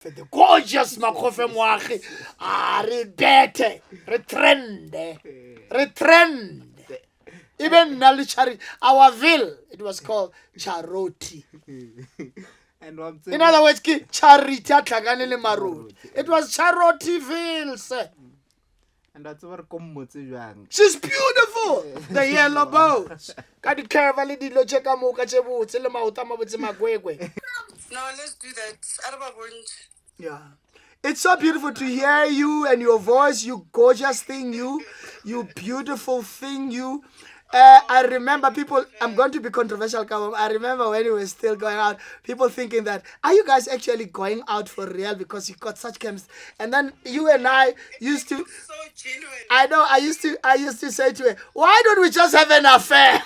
The gorgeous Makhofe Moagi. Re bete. Re trend. Even Nalichari, our ville, it was called Charoti. In other words, Charity Atlaganele Marut. It was Charotyville, sir. And that's what She's beautiful. The yellow boats. Kadi carefully did lo check amuka chebu tsele mautama butse magwegwe. No, let's do that. Yeah. It's so beautiful to hear you and your voice, you gorgeous thing, you beautiful thing, you. I remember people, I'm going to be controversial, I remember when we were still going out, people thinking that, are you guys actually going out for real because you got such chemistry? And then you and I used to, So genuine. I know, I used to say to her, why don't we just have an affair?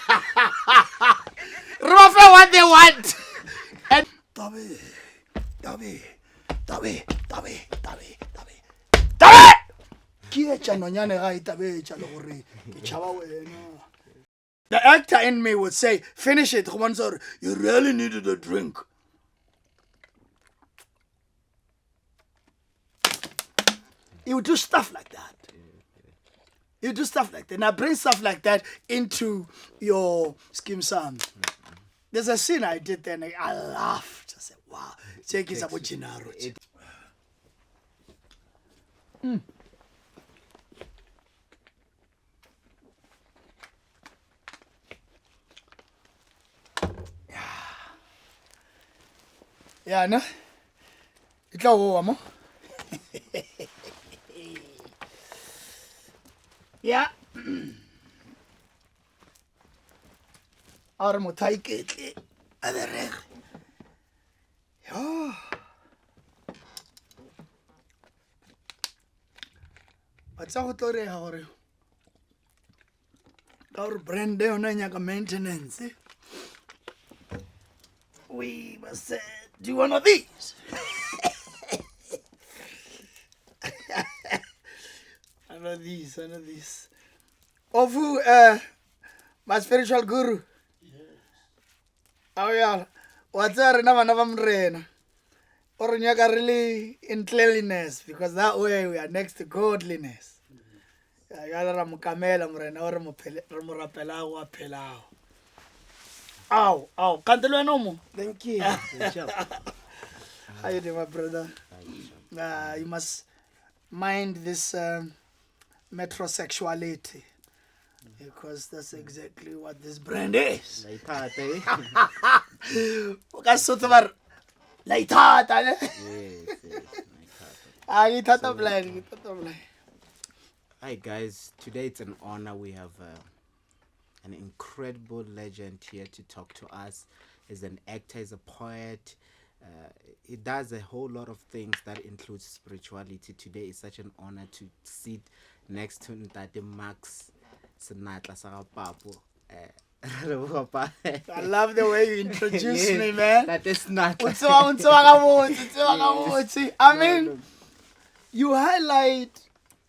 Rofa what they want. And Tabi. The actor in me would say, finish it, you really needed a drink. You do stuff like that. You do stuff like that. Now bring stuff like that into your Skeem Saam. There's a scene I did there and I laughed. I said, wow, check this out. Yeah, no? It's all over, yeah. Ahora mo take it. A ver. Oh. What's up, Tori? How are you? Our brand day on a maintenance. We must do one of these. One of these. Ofu, my spiritual guru. Oh yeah. What's that? Or really in cleanliness, because that way we are next to godliness. Ow. Thank you. How you doing, my brother? You must mind this metrosexuality, because that's exactly what this brand is. Hi guys, today it's an honor. We have an incredible legend here to talk to us. He's an actor, he's a poet. He does a whole lot of things that includes spirituality. Today is such an honor to sit next to Macks Senatla SaGa Papo. I love the way you introduce me, man. That is not. I mean, you highlight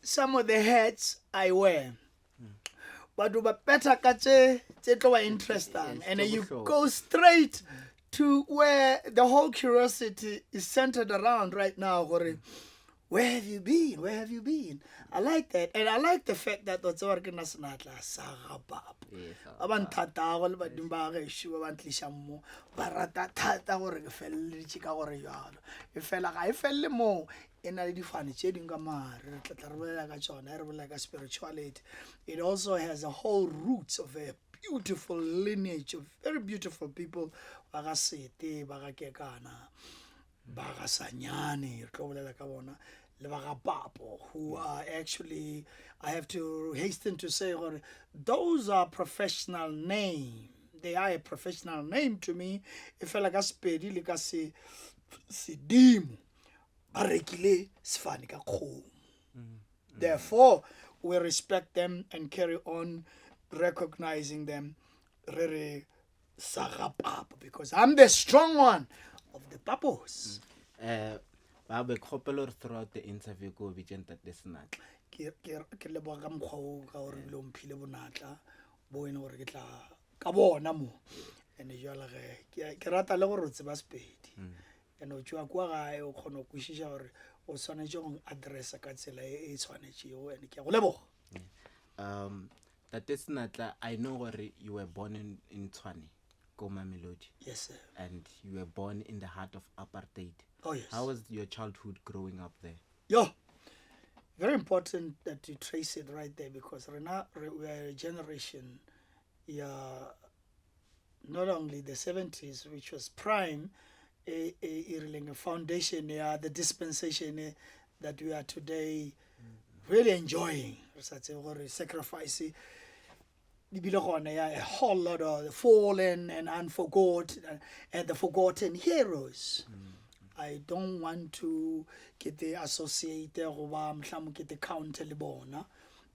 some of the hats I wear, but better interesting, and then you go straight to where the whole curiosity is centered around right now. Where have you been? Where have you been? I like that, and I like the fact that what's working as Senatla SaGa Papo. Abantata le badimo ba gesho ba bantlisha mo ba rata thata gore ke felle ka gore jalo e fela ga e felle mo ena le difane tse ding ka mare re tla re bolela ka tsona re bolela ka spirituality. It also has a whole roots of a beautiful lineage of very beautiful people ba ga Sete ba ga Kekana ba ga Sanyane re tlo bolela ka bona le ba ga Papo, who are actually, I have to hasten to say, those are professional names. They are a professional name to me. If I like a spedi, like I say, Sidim, Barekile, Sfanika Kho. Therefore, we respect them and carry on recognizing them. Rere SaGa Papo, because I'm the strong one of the Papos. Babe khopelo throughout the interview go be gentle this night. Ke leboga ka mokgwa o ka gore le mphile bonatla bo ene gore ke tla ka bona mo ene jwala ke rata le gore o tseba Sepedi and o tswa kwa gae o kgona go kwešiša gore o tshwanetse go addressa ka tsela e tshwanetšego, and ke a go leboga. Tate Senatla, I know gore you were born in Tshwane, ko Mamelodi. Yes, sir. And you were born in the heart of apartheid. Oh, yes. How was your childhood growing up there? Yo, very important that you trace it right there, because we are a generation, not only the 70s, which was prime, a foundation, the dispensation that we are today really enjoying. Sacrifice, a whole lot of the fallen and unforgotten and the forgotten heroes. I don't want to get the associated get the counter libona,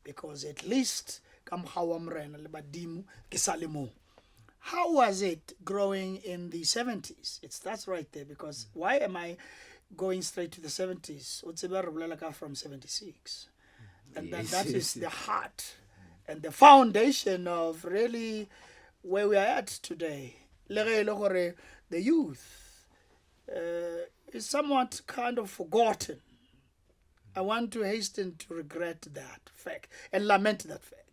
because at least how was it growing in the 70s? It starts right there, because why am I going straight to the 70s? From 76. And then that is the heart and the foundation of really where we are at today. The youth is somewhat kind of forgotten. I want to hasten to regret that fact and lament that fact.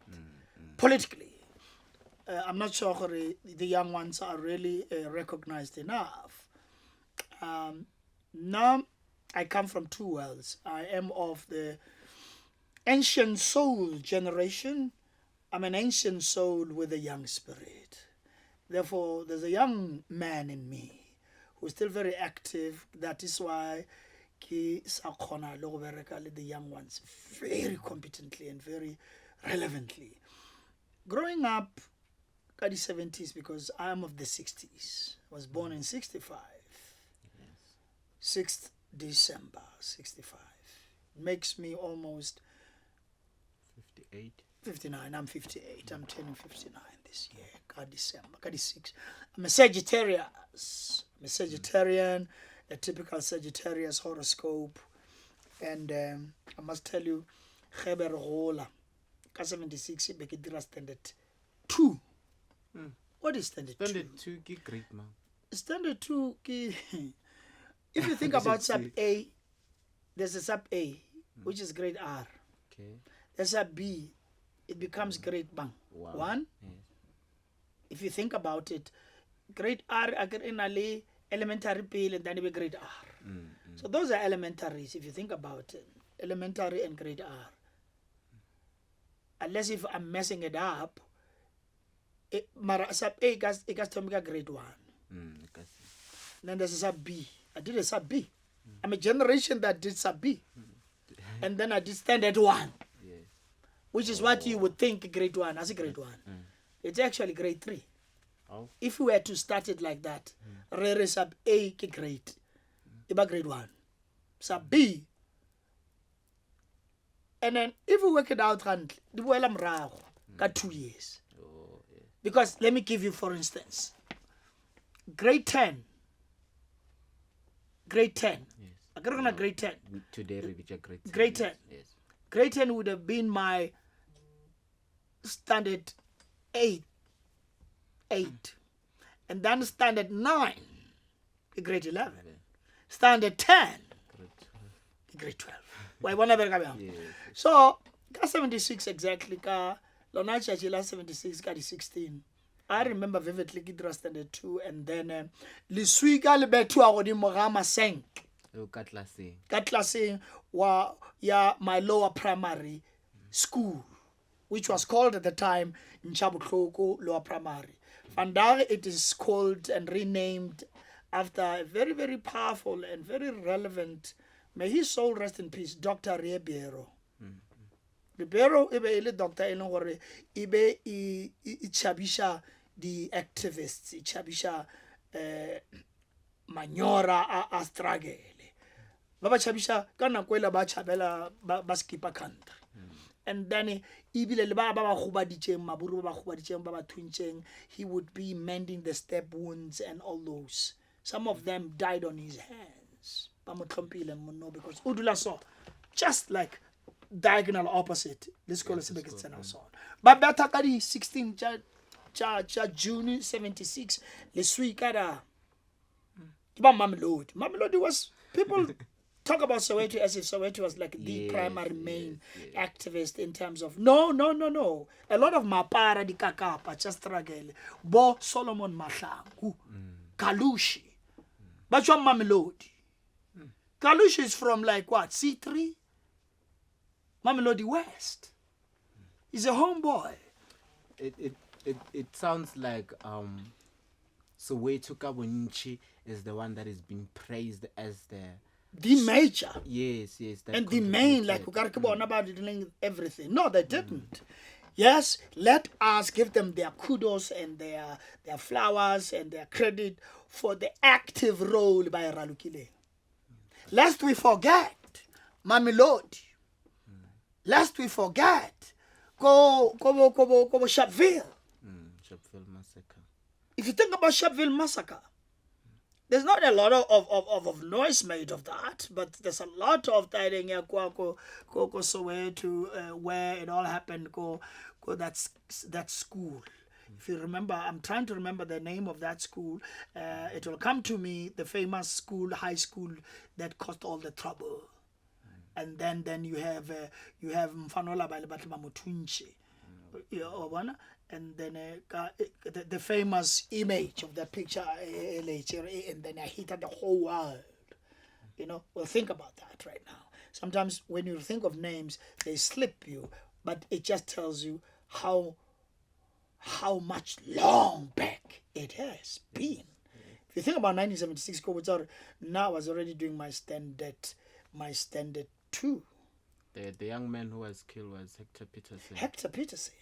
Politically, I'm not sure the young ones are really recognized enough. Now, I come from two worlds. I am of the ancient soul generation. I'm an ancient soul with a young spirit. Therefore, there's a young man in me who's still very active. That is why the young ones very competently and very relevantly. Growing up in the 70s, because I'm of the 60s. I was born in 65. 6th December 65. Makes me almost 59. I'm 58. I'm turning 59 this year. God, December. God, 6. I'm a Sagittarius. I'm a Sagittarian, a typical Sagittarius horoscope. And I must tell you, Heber Rola, 76, Bekidira standard 2. What is standard 2? Standard 2, great, man. Standard 2, if you think about sub A, there's a sub A, which is grade R. Okay. There's a B, it becomes grade bang. Wow. 1. Yes. If you think about it, grade R, elementary P, and then grade R. So those are elementaries, if you think about it. Elementary and grade R. Unless if I'm messing it up, sub A, it has to make grade 1. Then there's a sub B. I did a sub B. I'm a generation that did sub B. And then I did standard 1. Yes. Which is what you would think grade 1, as a grade 1. It's actually grade 3. Oh. If we were to start it like that, rare sub A grade, iba grade 1. Sub B. And then if we work it out, the boelam rao got 2 years. Oh, yes. Because let me give you, for instance, grade 10. Grade 10. Yes. I got on a grade 10. Today we reach a grade 10. Grade 10. Yes. Grade 10 would have been my standard 8. And then standard 9, grade 11. Standard 10, grade 12. Why one of them? Yes. So, 76 exactly, Lona Chachila 76, 16. I remember vividly Gidra standard 2, and then Liswiga Libetu Awadi Morama sank. Katlasing wa my lower primary school, which was called at the time Nchabutloko Lower Primary. Vandaag it is called and renamed after a very, very powerful and very relevant, may his soul rest in peace, Dr. Ribeiro. Ribeiro ibe doctor elongore ibe chabisha the activists, chabisha manyora a struggle. Baba chabisha kana kwela ba chabela ba skipa country. And then ibile le ba ba khubaditjeng maburu ba khubaditjeng ba ba thuntjeng, he would be mending the step wounds and all those. Some of them died on his hands. Ba motlompile mono, because udula so just like diagonal opposite. Let's call it Sebeketsena so. But better kadi 16 June 76 le suikara Mamelodi was, people talk about Soweto as if Soweto was like the Yes, primary main yes. activist in terms of no. A lot of Mapara di Kakapa just struggle. Bo Solomon Mahlangu, Kalushi, but you Mamelodi. Kalushi is from like what, C3? Mamelodi West. He's a homeboy. It sounds like Soweto Kabonchi is the one that is being praised as The major. yes, that And the main, like, we got to about doing everything. No, they didn't. Yes, let us give them their kudos and their flowers and their credit for the active role by Ralukile. Lest we forget Mamelodi. Lest we forget Go Sharpeville. Sharpeville massacre. If you think about Sharpeville massacre, there's not a lot of noise made of that, but there's a lot of that in Soweto, where it all happened. Go that school. If you remember, I'm trying to remember the name of that school. It will come to me. The famous school, high school that caused all the trouble. And then you have Mfanola by Mutunchi, and then the famous image of the picture, and then I hit at the whole world. Well, think about that right now. Sometimes when you think of names, they slip you, but it just tells you how much long back it has been. If you think about 1976, now I was already doing my standard 2. The young man who was killed was Hector Peterson.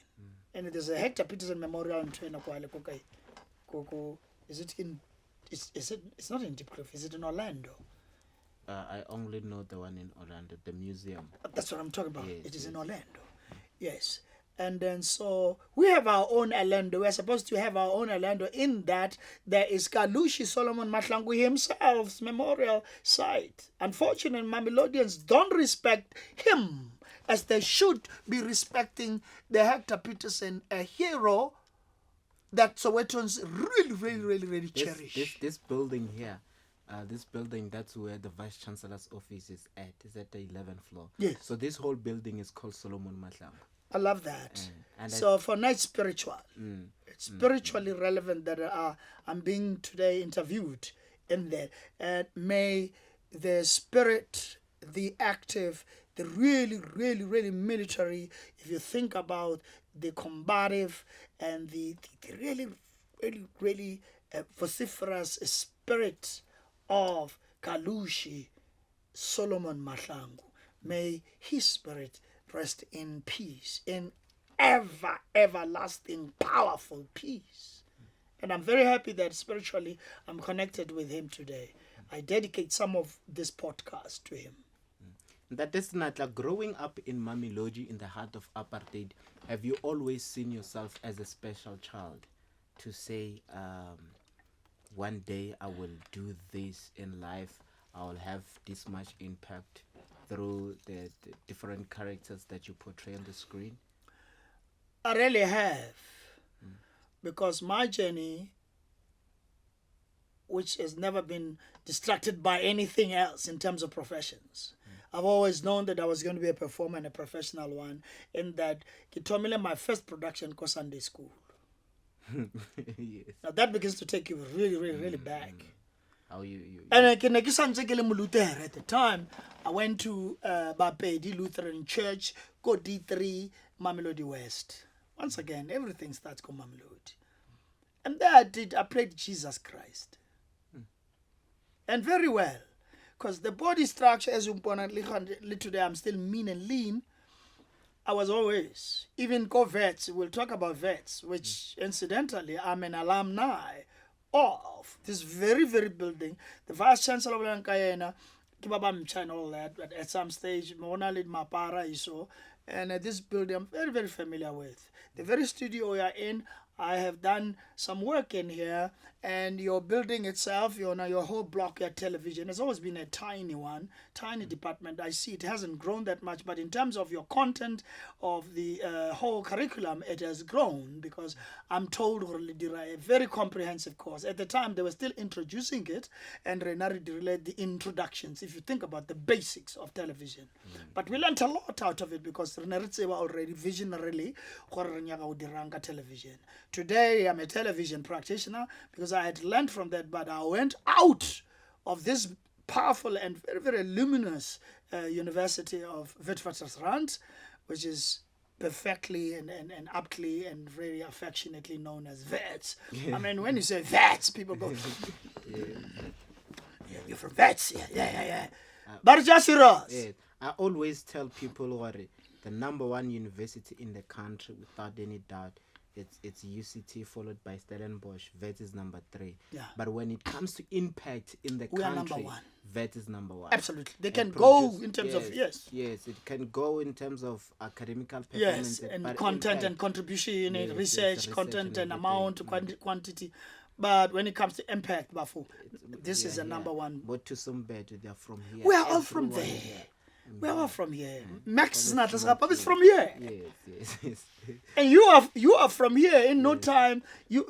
And there's a Hector Peterson memorial in Twena. Is it in? It's not in Deep Cliff. Is it in Orlando? I only know the one in Orlando, the museum. That's what I'm talking about. Yes, It is in Orlando. Yes. And then so we have our own Orlando. We're supposed to have our own Orlando in that there is Kalushi Solomon Mahlangu himself's memorial site. Unfortunately, Mamelodians don't respect him as they should be respecting the Hector Peterson, a hero that Sowetans really cherish. This building here, this building, that's where the Vice Chancellor's office is at. It's at the 11th floor. Yes. So this whole building is called Solomon Mahlangu. I love that. And so for night spiritual, it's spiritually relevant that I'm being today interviewed in there. And may the spirit, the active, the really military, if you think about the combative and the really vociferous spirit of Kalushi Solomon Mahlangu, may his spirit rest in peace, in everlasting, powerful peace. And I'm very happy that spiritually I'm connected with him today. I dedicate some of this podcast to him. That is not like growing up in Mamelodi in the heart of apartheid. Have you always seen yourself as a special child to say, one day I will do this in life, I will have this much impact through the different characters that you portray on the screen? I really have. Because my journey, which has never been distracted by anything else in terms of professions, I've always known that I was going to be a performer and a professional one, in that Kitomile, my first production was Sunday school. Yes. Now that begins to take you really back. How you And at the time, I went to Bapedi Lutheran Church, go D3, Mamelodi West. Once again, everything starts with Mamelodi. And there I played Jesus Christ. And very well. Because the body structure, as you pointed out today, I'm still mean and lean. I was always, even go Wits, we'll talk about Wits, which incidentally, I'm an alumni of this very building. The Vice Chancellor of Lankayena, Kibaba and all that, but at some stage, Mona Lid Mapara, and this building I'm very familiar with. The very studio we are in, I have done some work in here, and your building itself, your whole block at television has always been a tiny one, tiny department. I see it hasn't grown that much, but in terms of your content of the whole curriculum, it has grown, because I'm told a very comprehensive course. At the time, they were still introducing it, and Renari delayed the introductions, if you think about the basics of television. But we learned a lot out of it, because Renari were already visionarily television. Today, I'm a television practitioner because I had learned from that, but I went out of this powerful and very, very luminous University of Witwatersrand, which is perfectly and aptly and very affectionately known as Wits. I mean, when you say Wits, people go, you're from Wits, yeah. But just serious. I always tell people what the number one university in the country, without any doubt, it's UCT, followed by Stellenbosch. Wits is number 3. Yeah. But when it comes to impact in the We are country, number 1. Wits is number 1. Absolutely. They can go in terms of, yes, it can go in terms of academical yes, performance. and but content impact, and contribution, yes, research, research content and and amount, everything. quantity. But when it comes to impact, Bafu, this is a yeah. number 1. But to some bed, they are from here. We are all from Everyone there. here. We are all from here. Macks From the Senatla SaGa Papo is smoke, from here. Yes. And you are from here in no time.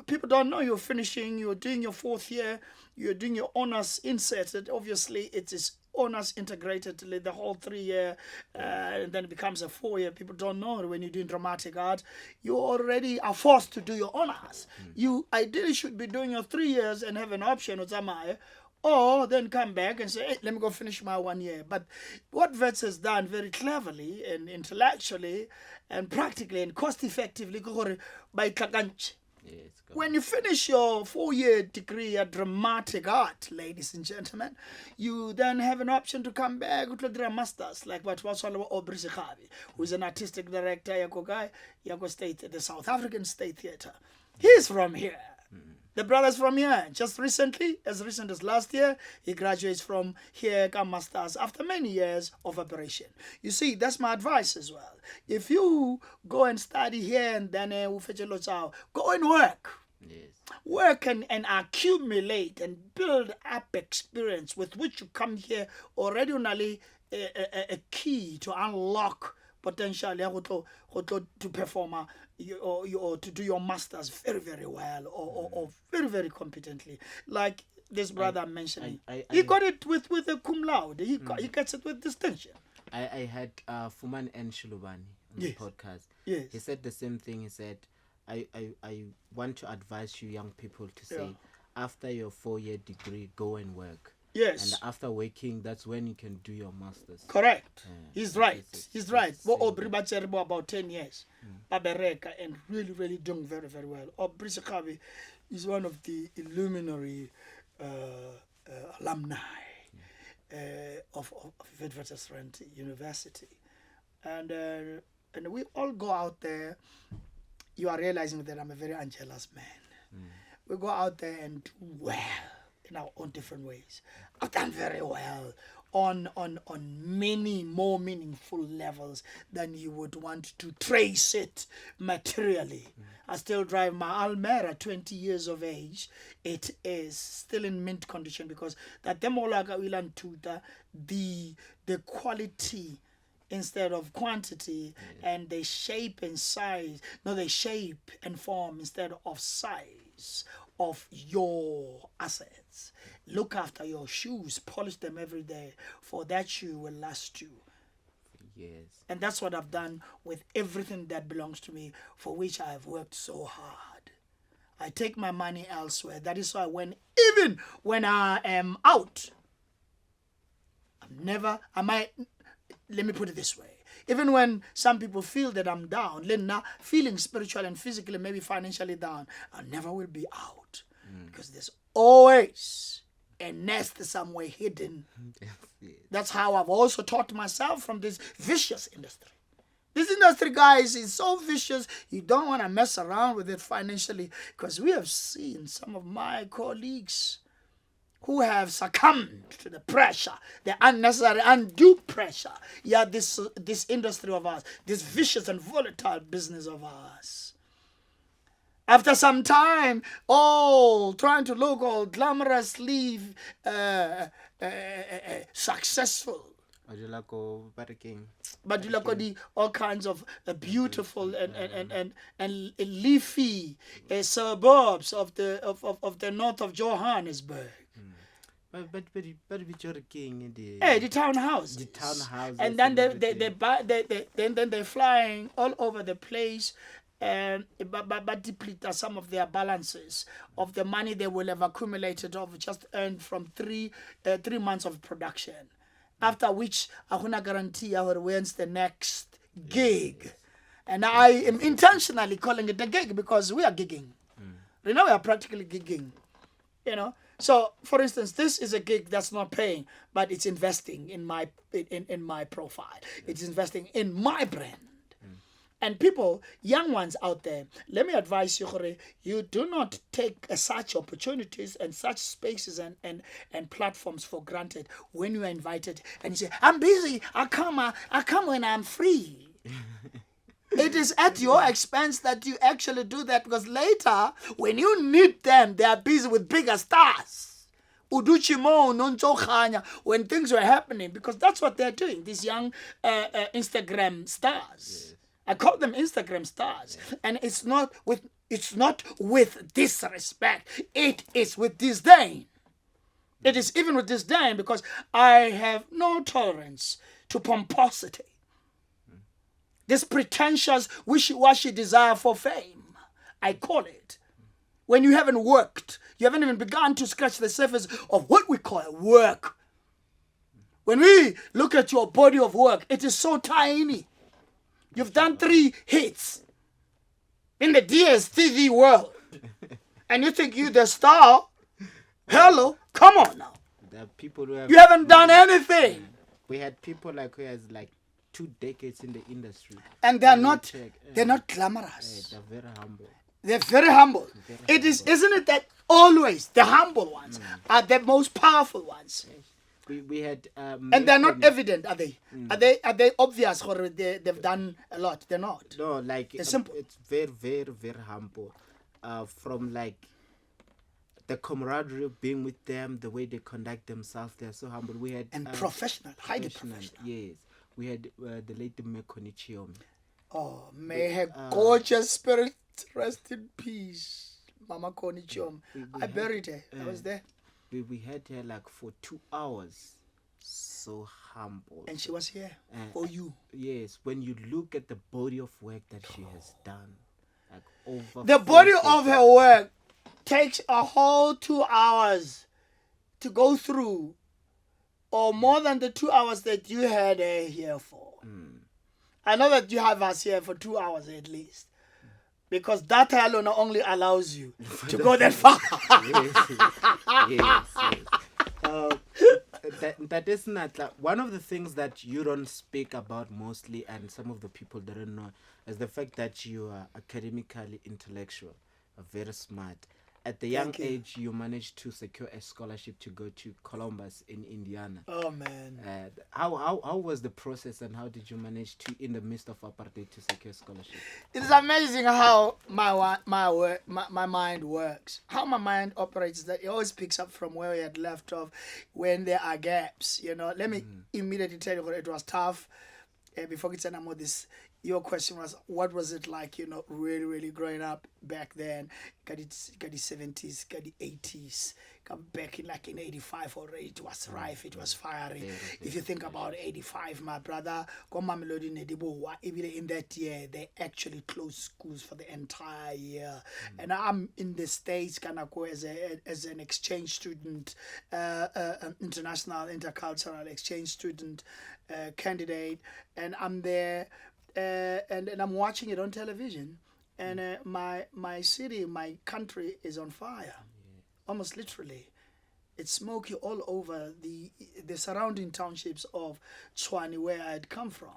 People don't know you're finishing, you're doing your 4th year, you're doing your honors inserted. Obviously, it is honors integrated to the whole 3-year, and then it becomes a 4-year. People don't know when you're doing dramatic art, you already are forced to do your honors. You ideally should be doing your 3 years and have an option with Zamaya, or then come back and say, hey, let me go finish my 1 year. But what Wits has done very cleverly and intellectually and practically and cost-effectively, by when you finish your 4-year degree at dramatic art, ladies and gentlemen, you then have an option to come back to do a master's, like what was Aubrey Sekhabi, who is an artistic director, State, the South African State Theatre. He's from here. The brother's from here. Just recently, as recent as last year, he graduates from here, got masters after many years of operation. You see, that's my advice as well. If you go and study here and then go and work. Yes. Work and accumulate and build up experience with which you come here already only a key to unlock potential to perform or to do your masters very, very well or very, very competently. Like this brother I'm mentioning. He got it with a cum laude. He gets it with distinction. I had Fuman N. Shulubani on the podcast. Yes. He said the same thing. He said, I want to advise you young people to say, after your 4-year degree, go and work. Yes. And after working, that's when you can do your masters. Correct. Yeah. He's right. He's right. It's About 10 years. Babereka and really, really doing very, very well. Aubrey Sekhabi is one of the illuminary alumni of Witwatersrand University. And we all go out there. You are realizing that I'm a very angelous man. We go out there and do well in our own different ways. I've done very well on many more meaningful levels than you would want to trace it materially. I still drive my Almera, 20 years of age. It is still in mint condition because that demolaga wilan tuta the quality instead of quantity, and they shape and size. No, they shape and form instead of size of your assets. Look after your shoes, polish them every day, for that shoe will last you. Yes. And that's what I've done with everything that belongs to me, for which I have worked so hard. I take my money elsewhere. That is why even when I am out, let me put it this way. Even when some people feel that I'm down, feeling spiritually and physically, maybe financially down, I never will be out. Because there's always a nest somewhere hidden. That's how I've also taught myself from this vicious industry. This industry, guys, is so vicious, you don't want to mess around with it financially, because we have seen some of my colleagues who have succumbed to the pressure, the unnecessary, undue pressure. Yeah, this industry of ours, this vicious and volatile business of ours. After some time, trying to look all glamorously successful. But you look at all kinds of beautiful and leafy suburbs of the north of Johannesburg. But The townhouses. The townhouses. And then they buy then they're flying all over the place. But deplete some of their balances of the money they will have accumulated of just earned from 3 months of production. After which I will not guarantee when's the next gig. And I am intentionally calling it a gig because we are gigging. We are practically gigging. So for instance, this is a gig that's not paying, but it's investing in my profile. It's investing in my brand. And people, young ones out there, let me advise you, you do not take such opportunities and such spaces and platforms for granted when you are invited and you say, I'm busy, I come when I'm free. It is at your expense that you actually do that, because later, when you need them, they are busy with bigger stars. When things were happening, because that's what they're doing, these young Instagram stars. Yes. I call them Instagram stars. Yeah. And it's not with disrespect. It is with disdain. It is even with disdain, because I have no tolerance to pomposity. This pretentious, wishy-washy desire for fame, I call it. When you haven't worked, you haven't even begun to scratch the surface of what we call work. When we look at your body of work, it is so tiny. You've done 3 hits in the DSTV world. And you think you're the star? Hello, come on now. There are people who you haven't done anything. We had people who has 2 decades in the industry. And they're not glamorous. They're very humble. They're very humble. Isn't it that always the humble ones are the most powerful ones? Yes. We had and they're not evident, are they? Are they obvious, or they've done a lot? They're not. No, they're simple. It's very, very, very humble. From the camaraderie of being with them, the way they conduct themselves, they're so humble. We had professional, highly professional. Yes, we had the late Mekonichiomi. Oh, may her gorgeous spirit rest in peace, Mama Konichom. I buried her. I was there. We had her for 2 hours. So humble. And she was here for you. Yes, when you look at the body of work that she has done, over the body of her work takes a whole 2 hours to go through, or more than the 2 hours that you had her here for. I know that you have us here for 2 hours at least. Because that alone only allows you to go that far. Yes. That is not one of the things that you don't speak about mostly, and some of the people don't know, is the fact that you are academically intellectual, very smart. At the young age, you managed to secure a scholarship to go to Columbus in Indiana. Oh man! How was the process, and how did you manage to, in the midst of apartheid, to secure a scholarship? It's amazing how my mind works. How my mind operates. That it always picks up from where we had left off when there are gaps. Let me immediately tell you it was tough. Before we get more this. Your question was, what was it like, really, really growing up back then? Got the 70s, got the 80s, got back in 85 already. It was rife, it was fiery. If you think about 85, my brother, even in that year, they actually closed schools for the entire year. And I'm in the States, as an exchange student, international, intercultural exchange student candidate, and I'm there. And I'm watching it on television, and my city, my country is on fire, almost literally. It's smoky all over the surrounding townships of Tshwane, where I had come from.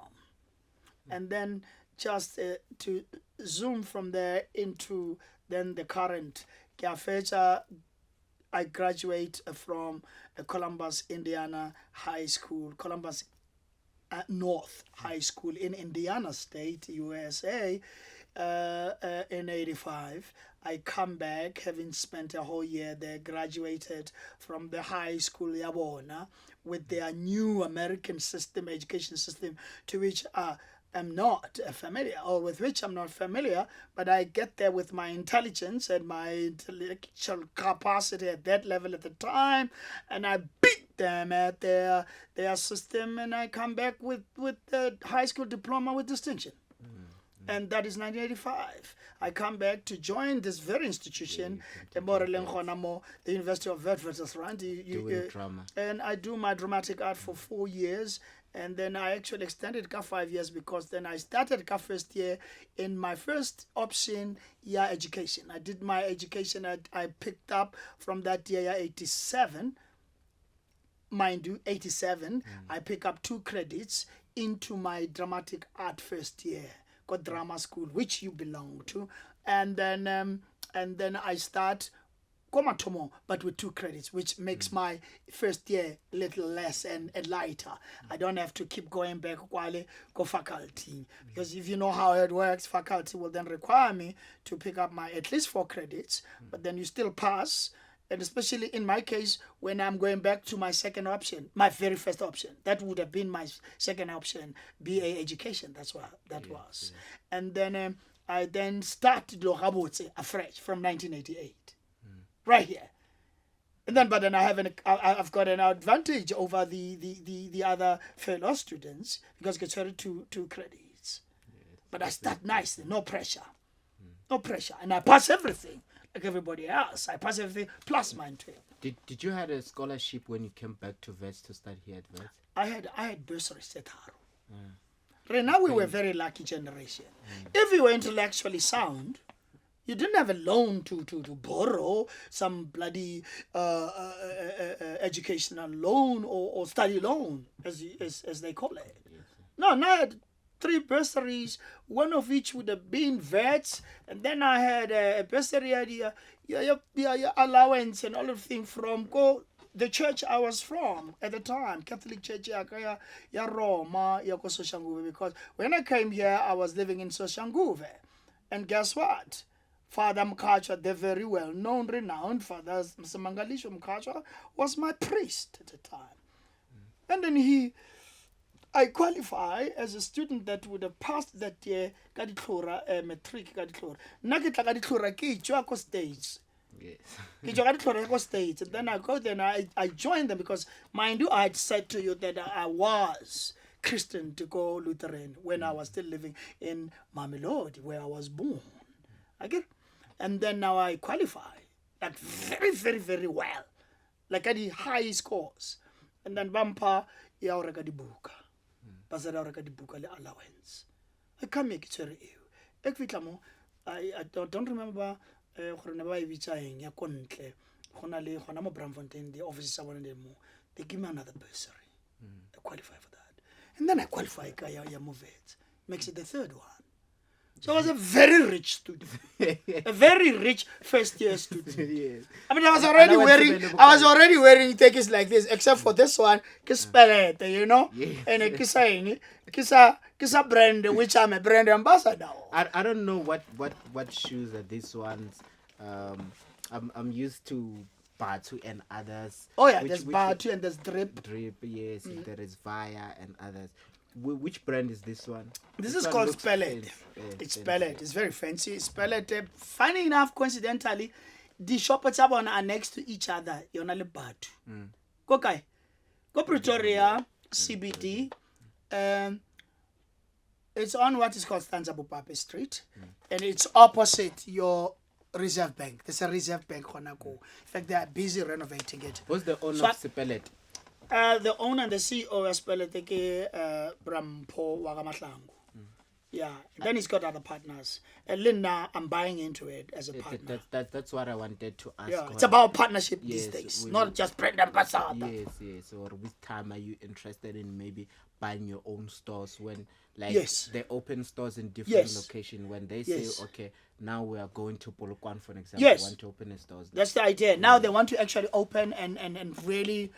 And then just to zoom from there into then the current, I graduate from Columbus, Indiana High School, Columbus North High School in Indiana State, USA, in 85. I come back having spent a whole year there, graduated from the high school Yabona with their new American system, education system, to which I'm not familiar, or with which I'm not familiar, but I get there with my intelligence and my intellectual capacity at that level at the time, and I beat them at their system, and I come back with the high school diploma with distinction. And that is 1985. I come back to join this very institution, the University of Witwatersrand. Doing drama. And I do my dramatic art for 4 years. And then I actually extended 5 years because then I started first year in my first option, education. I did my education. I picked up from that year, 87. Mind you, 87. I pick up 2 credits into my dramatic art first year. Got drama school, which you belong to, and then I start Komatomo, but with 2 credits, which makes my first year a little less and lighter. I don't have to keep going back go faculty, because if you know how it works, faculty will then require me to pick up my at least 4 credits, but then you still pass. And especially in my case, when I'm going back to my second option, my very first option, that would have been my second option, BA education. That's what that was. Yeah. And then I then started Logabotse afresh from 1988, right here. And then, but then I've got an advantage over the other fellow students because I get 2 credits. Yes. But I start nicely, no pressure, no pressure, and I pass everything. Like everybody else, I pass everything plus mine too. Did you had a scholarship when you came back to Wits to study here at Wits? I had bursaries at Haro. Right now we were a very lucky generation. If you were intellectually sound, you didn't have a loan to borrow some bloody educational loan or study loan as they call it. Yes. No, I had 3 bursaries, one of which would have been Wits, and then I had a bursary idea, allowance and all of things from the church I was from at the time, Catholic Church ya Roma, ya Soshanguve, because when I came here, I was living in Soshanguve, and guess what? Father Mkachwa, the very well-known, renowned Father Msamangalisho Mkachwa, was my priest at the time. And then I qualify as a student that would have passed that year, matric, stage. Yes. Stage. And then I go there and I joined them because, mind you, I had said to you that I was Christian to go Lutheran when I was still living in Mamelodi, where I was born. And then now I qualify, like very, very, very well. Like at the high scores. And then Bampa, ya oreka di buka. Basada oreka di buka le allowance. I can't make it very ill. I don't remember the offices they give me another bursary. I qualify for that. And then I qualify Wits. Makes it the 3rd one. So I was a very rich student, a very rich first year student. Yes. I mean, I was already wearing tickets like this, except for this one, you know, yes. And a kisa brand, which I'm a brand ambassador. I don't know what shoes are these ones. I'm used to Batu and others. Oh yeah, there's Batu and there's Drip. Drip, yes. There is Via and others. Which brand is this one? This is called Spellet. It's Spellet. It's very fancy. Spellet. Funny enough, coincidentally, the shops are next to each other. You're not Batu. Go Pretoria, CBD. It's on what is called Stanzabupape Street, and it's opposite your Reserve Bank. There's a Reserve Bank. In fact, they are busy renovating it. Who's the owner of Spellet? The owner and the CEO is Brampo Wagamatlangu. Yeah, and then he's got other partners. And Linda, I'm buying into it as a partner. That's what I wanted to ask. Yeah, it's about partnership these days, not just brand ambassador. Yes. Or which time are you interested in maybe buying your own stores when, like, they open stores in different locations when they say, okay, now we are going to Polokwane, for example, want to open a store. That's the idea. Now they want to actually open and really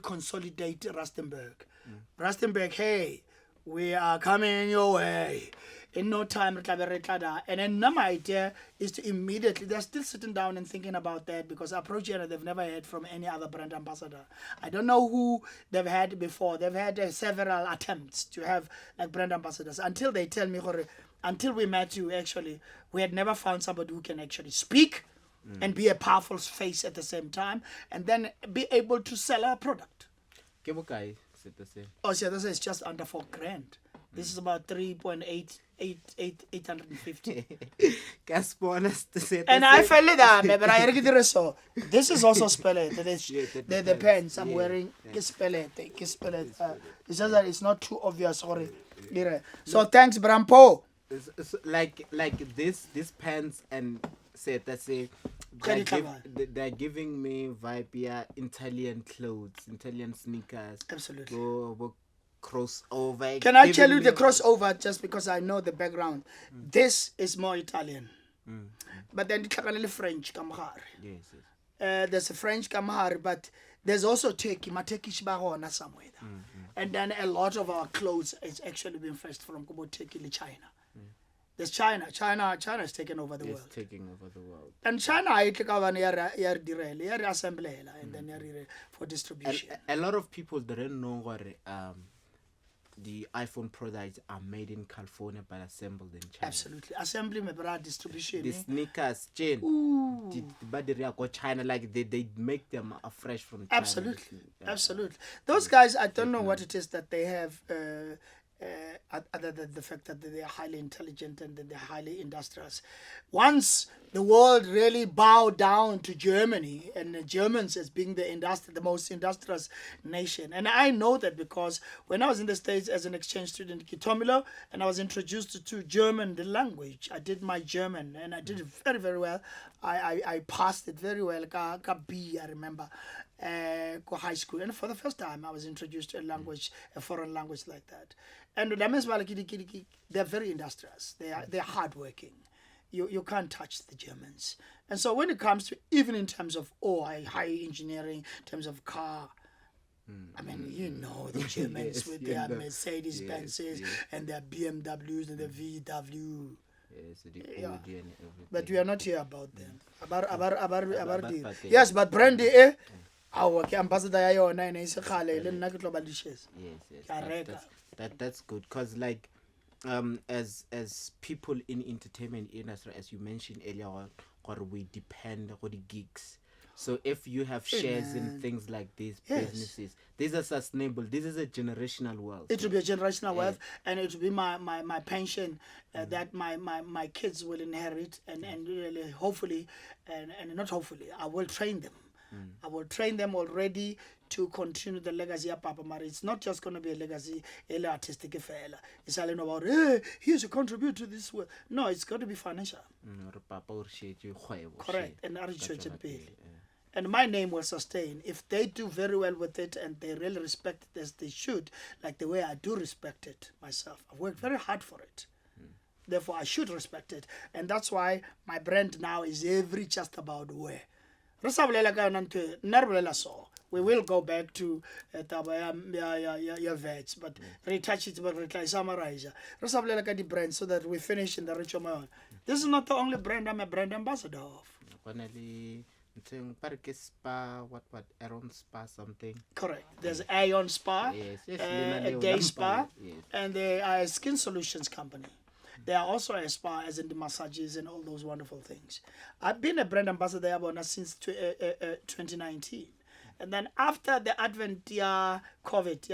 consolidate Rustenburg. Rustenburg, hey, we are coming your way. in no time, and then now my idea is to immediately, they're still sitting down and thinking about that because Approach they've never heard from any other brand ambassador. I don't know who they've had before. They've had several attempts to have like brand ambassadors until they tell me, until we met you, actually, we had never found somebody who can actually speak and be a powerful face at the same time and then be able to sell our product. Oh, so this is just under $4,000. This is about 3.850. And I fell it down, but I already did so. This is also spell it. The pants I'm wearing, spell it. It's just that it's not too obvious. Sorry. So thanks, Brampo. Like this pants and say that say they're giving me vibe, yeah, Italian clothes, Italian sneakers. Absolutely. Crossover. Can I tell you the crossover just because I know the background? This is more Italian. But then it's French kamahari. Yes. There's a French kamahari, but there's also Turkey. My Turkish barona somewhere. And then a lot of our clothes is actually being fetched from Turkey to China. There's China. China is taking over the world. It's taking over the world. And China, I take over assembly and then for distribution. And a lot of people don't know what the iPhone products are made in California but assembled in China. Absolutely. Assembly, distribution. The sneakers, chain, but they go China, like they make them afresh from China. Absolutely. Those guys, I don't know what it is that they have. Other than the fact that they are highly intelligent and that they're highly industrious. Once the world really bowed down to Germany and the Germans as being the most industrious nation. And I know that because when I was in the States as an exchange student in Kitomilo and I was introduced to German, the language, I did my German and I did it very, very well. I passed it very well. I remember. High school, and for the first time I was introduced to a foreign language like that. And they're very industrious. They're hardworking. You can't touch the Germans. And so when it comes to, even in terms of high engineering, in terms of car, I mean, you know the Germans with their Mercedes Benzes and their BMWs and their VW. But we are not here about them. Yes, but Brandy, ambassador that's good because like as people in entertainment industry, as you mentioned earlier on, or we depend on the gigs. So if you have shares in things like these businesses, these are sustainable. This is a generational wealth. It will be a generational wealth, and it will be my pension that my kids will inherit, and really hopefully, and not hopefully, I will train them. I will train them already to continue the legacy of Papa Mari. It's not just going to be a legacy, artistic fella. It's all about, he should contribute to this world. No, it's got to be financial. Correct. And and my name will sustain. If they do very well with it and they really respect it as they should, like the way I do respect it myself. I've worked very hard for it. Therefore, I should respect it. And that's why my brand now is just about where. We will go back to your Wits, but retouch it, but summarize the brand so that we finish in the rich of my own. This is not the only brand I'm a brand ambassador of. What Aeron Spa something. Correct. There's Aeon Spa, a day spa, and they are a skin solutions company. They are also a spa, as in the massages and all those wonderful things. I've been a brand ambassador since 2019. And then after the advent of COVID,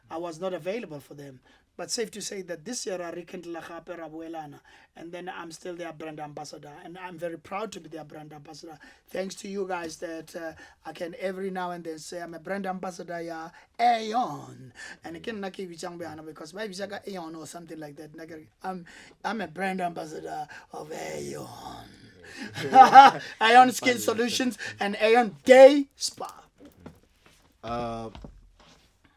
I was not available for them. But safe to say that this year I rekindle and then I'm still their brand ambassador, and I'm very proud to be their brand ambassador. Thanks to you guys that I can every now and then say I'm a brand ambassador, Aeon, and I can because maybe Aeon or something like that. I'm a brand ambassador of Aeon, Aeon Skin Solutions and Aeon Day Spa.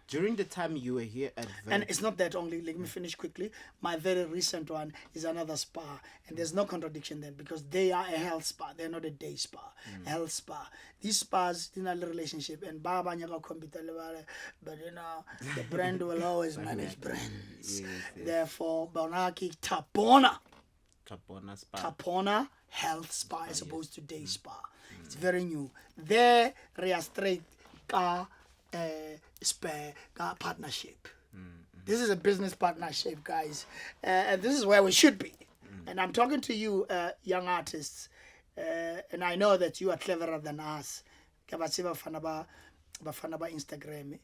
During the time you were here at And it's not that only. Let me finish quickly. My very recent one is another spa, and there's no contradiction then because they are a health spa. They're not a day spa, a health spa. These spas in a relationship and Baba Nyaga computer, but the brand will always manage brands. Therefore, Bonaki Tapona Health Spa as opposed to day spa. It's very new. There, we are straight spare partnership. This is a business partnership, guys, and this is where we should be. And I'm talking to you, young artists, and I know that you are cleverer than us. Bafana Instagram,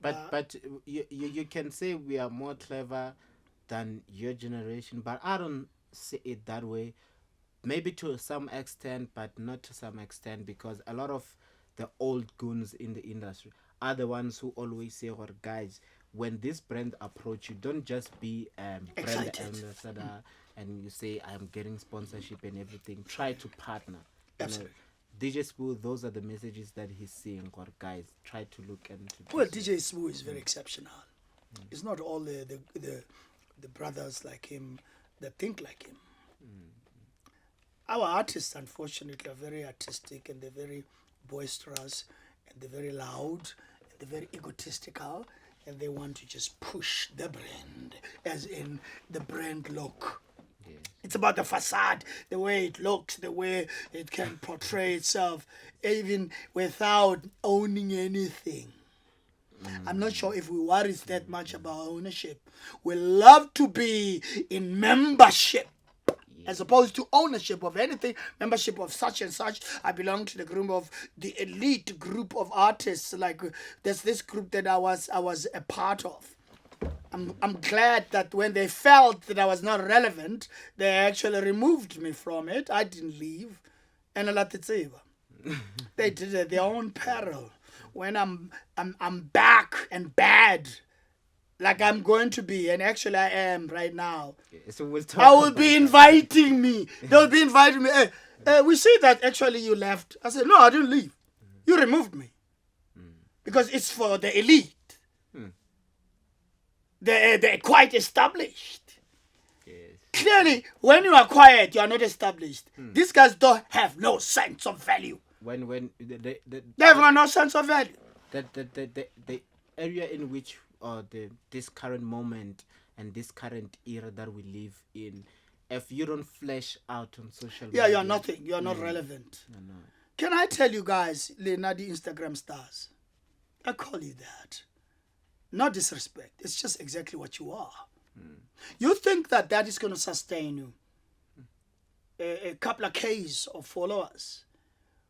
but you can say we are more clever than your generation, but I don't see it that way. Maybe to some extent, but not to some extent, because a lot of the old goons in the industry are the ones who always say, "Or guys, when this brand approach you, don't just be brand ambassador and you say I'm getting sponsorship and everything. Try to partner." Absolutely. DJ Spoo, those are the messages that he's saying. Or guys, try to look into. Well, DJ Spoo is very exceptional. It's not all the brothers like him that think like him. Our artists, unfortunately, are very artistic and they're very boisterous and they're very loud and they're very egotistical and they want to just push the brand, as in the brand look. Yeah. It's about the facade, the way it looks, the way it can portray itself, even without owning anything. I'm not sure if we worry that much about ownership. We love to be in membership. As opposed to ownership of anything, membership of such and such. I belong to the group of the elite group of artists. Like there's this group that I was a part of. I'm glad that when they felt that I was not relevant, they actually removed me from it. I didn't leave, and they did it at their own peril. When I'm back and bad. Like I'm going to be, and actually I am right now. So we'll I will be inviting me. They'll be inviting me. Hey, we see that actually you left. I said, no, I didn't leave. You removed me. Because it's for the elite. They're quite established. Yes. Clearly, when you are quiet, you are not established. These guys don't have no sense of value. When they have no sense of value. The area in which this current moment and this current era that we live in, if you don't flash out on social media, you're nothing. You're not relevant. No. Can I tell you guys, Leonardo Instagram stars? I call you that. No disrespect. It's just exactly what you are. You think that is going to sustain you? A couple of Ks of followers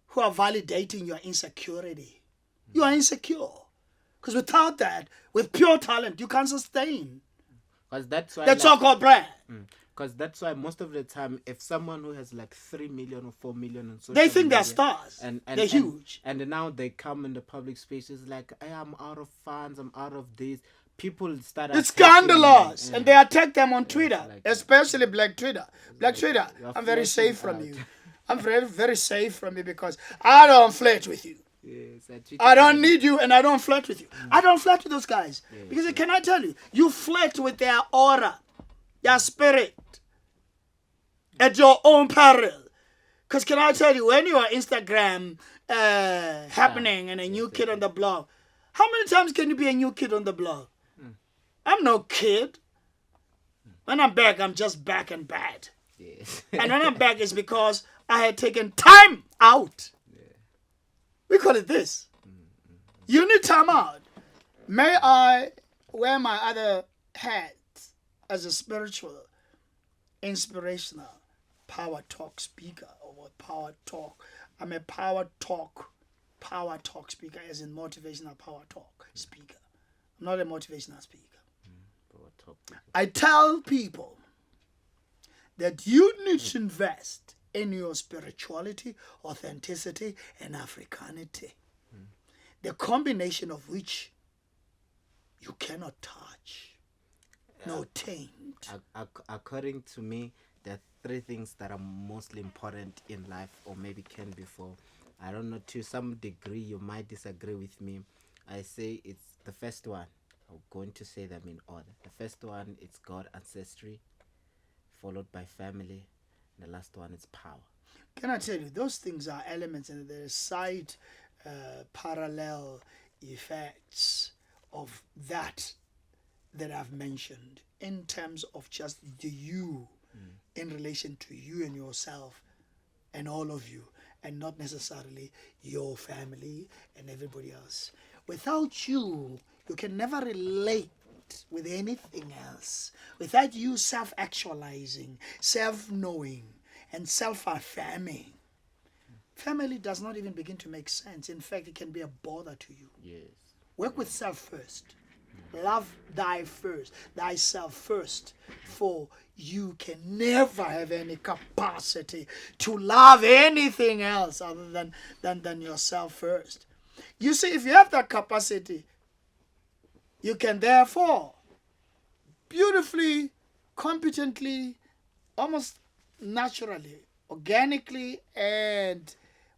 who are validating your insecurity. You are insecure. Because without that, with pure talent, you can't sustain. Because that's why the so-called brand. Because that's why most of the time, if someone who has like 3 million or 4 million on social they think media, they're stars. And they're huge. And now they come in the public spaces like, hey, I'm out of fans, I'm out of this. People start. It's scandalous. And they attack them on Twitter, especially Black Twitter. Black Twitter, I'm very safe from you. I'm very, very safe from you because I don't flirt with you. Yes, I don't need you and I don't flirt with you. I don't flirt with those guys. Yes, because can I tell you, you flirt with their aura, their spirit, at your own peril. Because can I tell you, when you are Instagram happening and a new kid on the blog, how many times can you be a new kid on the blog? I'm no kid. When I'm back, I'm just back and bad. Yes. And when I'm back, it's because I had taken time out. We call it this. You need time out. May I wear my other hat as a spiritual, inspirational power talk speaker or power talk? I'm a power talk speaker, as in motivational power talk speaker. I'm not a motivational speaker. I tell people that you need to invest in your spirituality, authenticity, and Africanity. The combination of which you cannot touch, no taint. According to me, there are 3 things that are mostly important in life, or maybe can be 4. I don't know, to some degree you might disagree with me. I say it's the first one. I'm going to say them in order. The first one, it's God, ancestry, followed by family. And the last one is power. Can I tell you, those things are elements and there are side parallel effects of that I've mentioned in terms of just the you in relation to you and yourself and all of you, and not necessarily your family and everybody else. Without you, you can never relate with anything else. Without you self-actualizing, self-knowing, and self-affirming, family does not even begin to make sense. In fact, it can be a bother to you. Yes. Work with self first. Love thyself first, for you can never have any capacity to love anything else other than yourself first. You see, if you have that capacity, you can therefore beautifully, competently, almost naturally, organically, and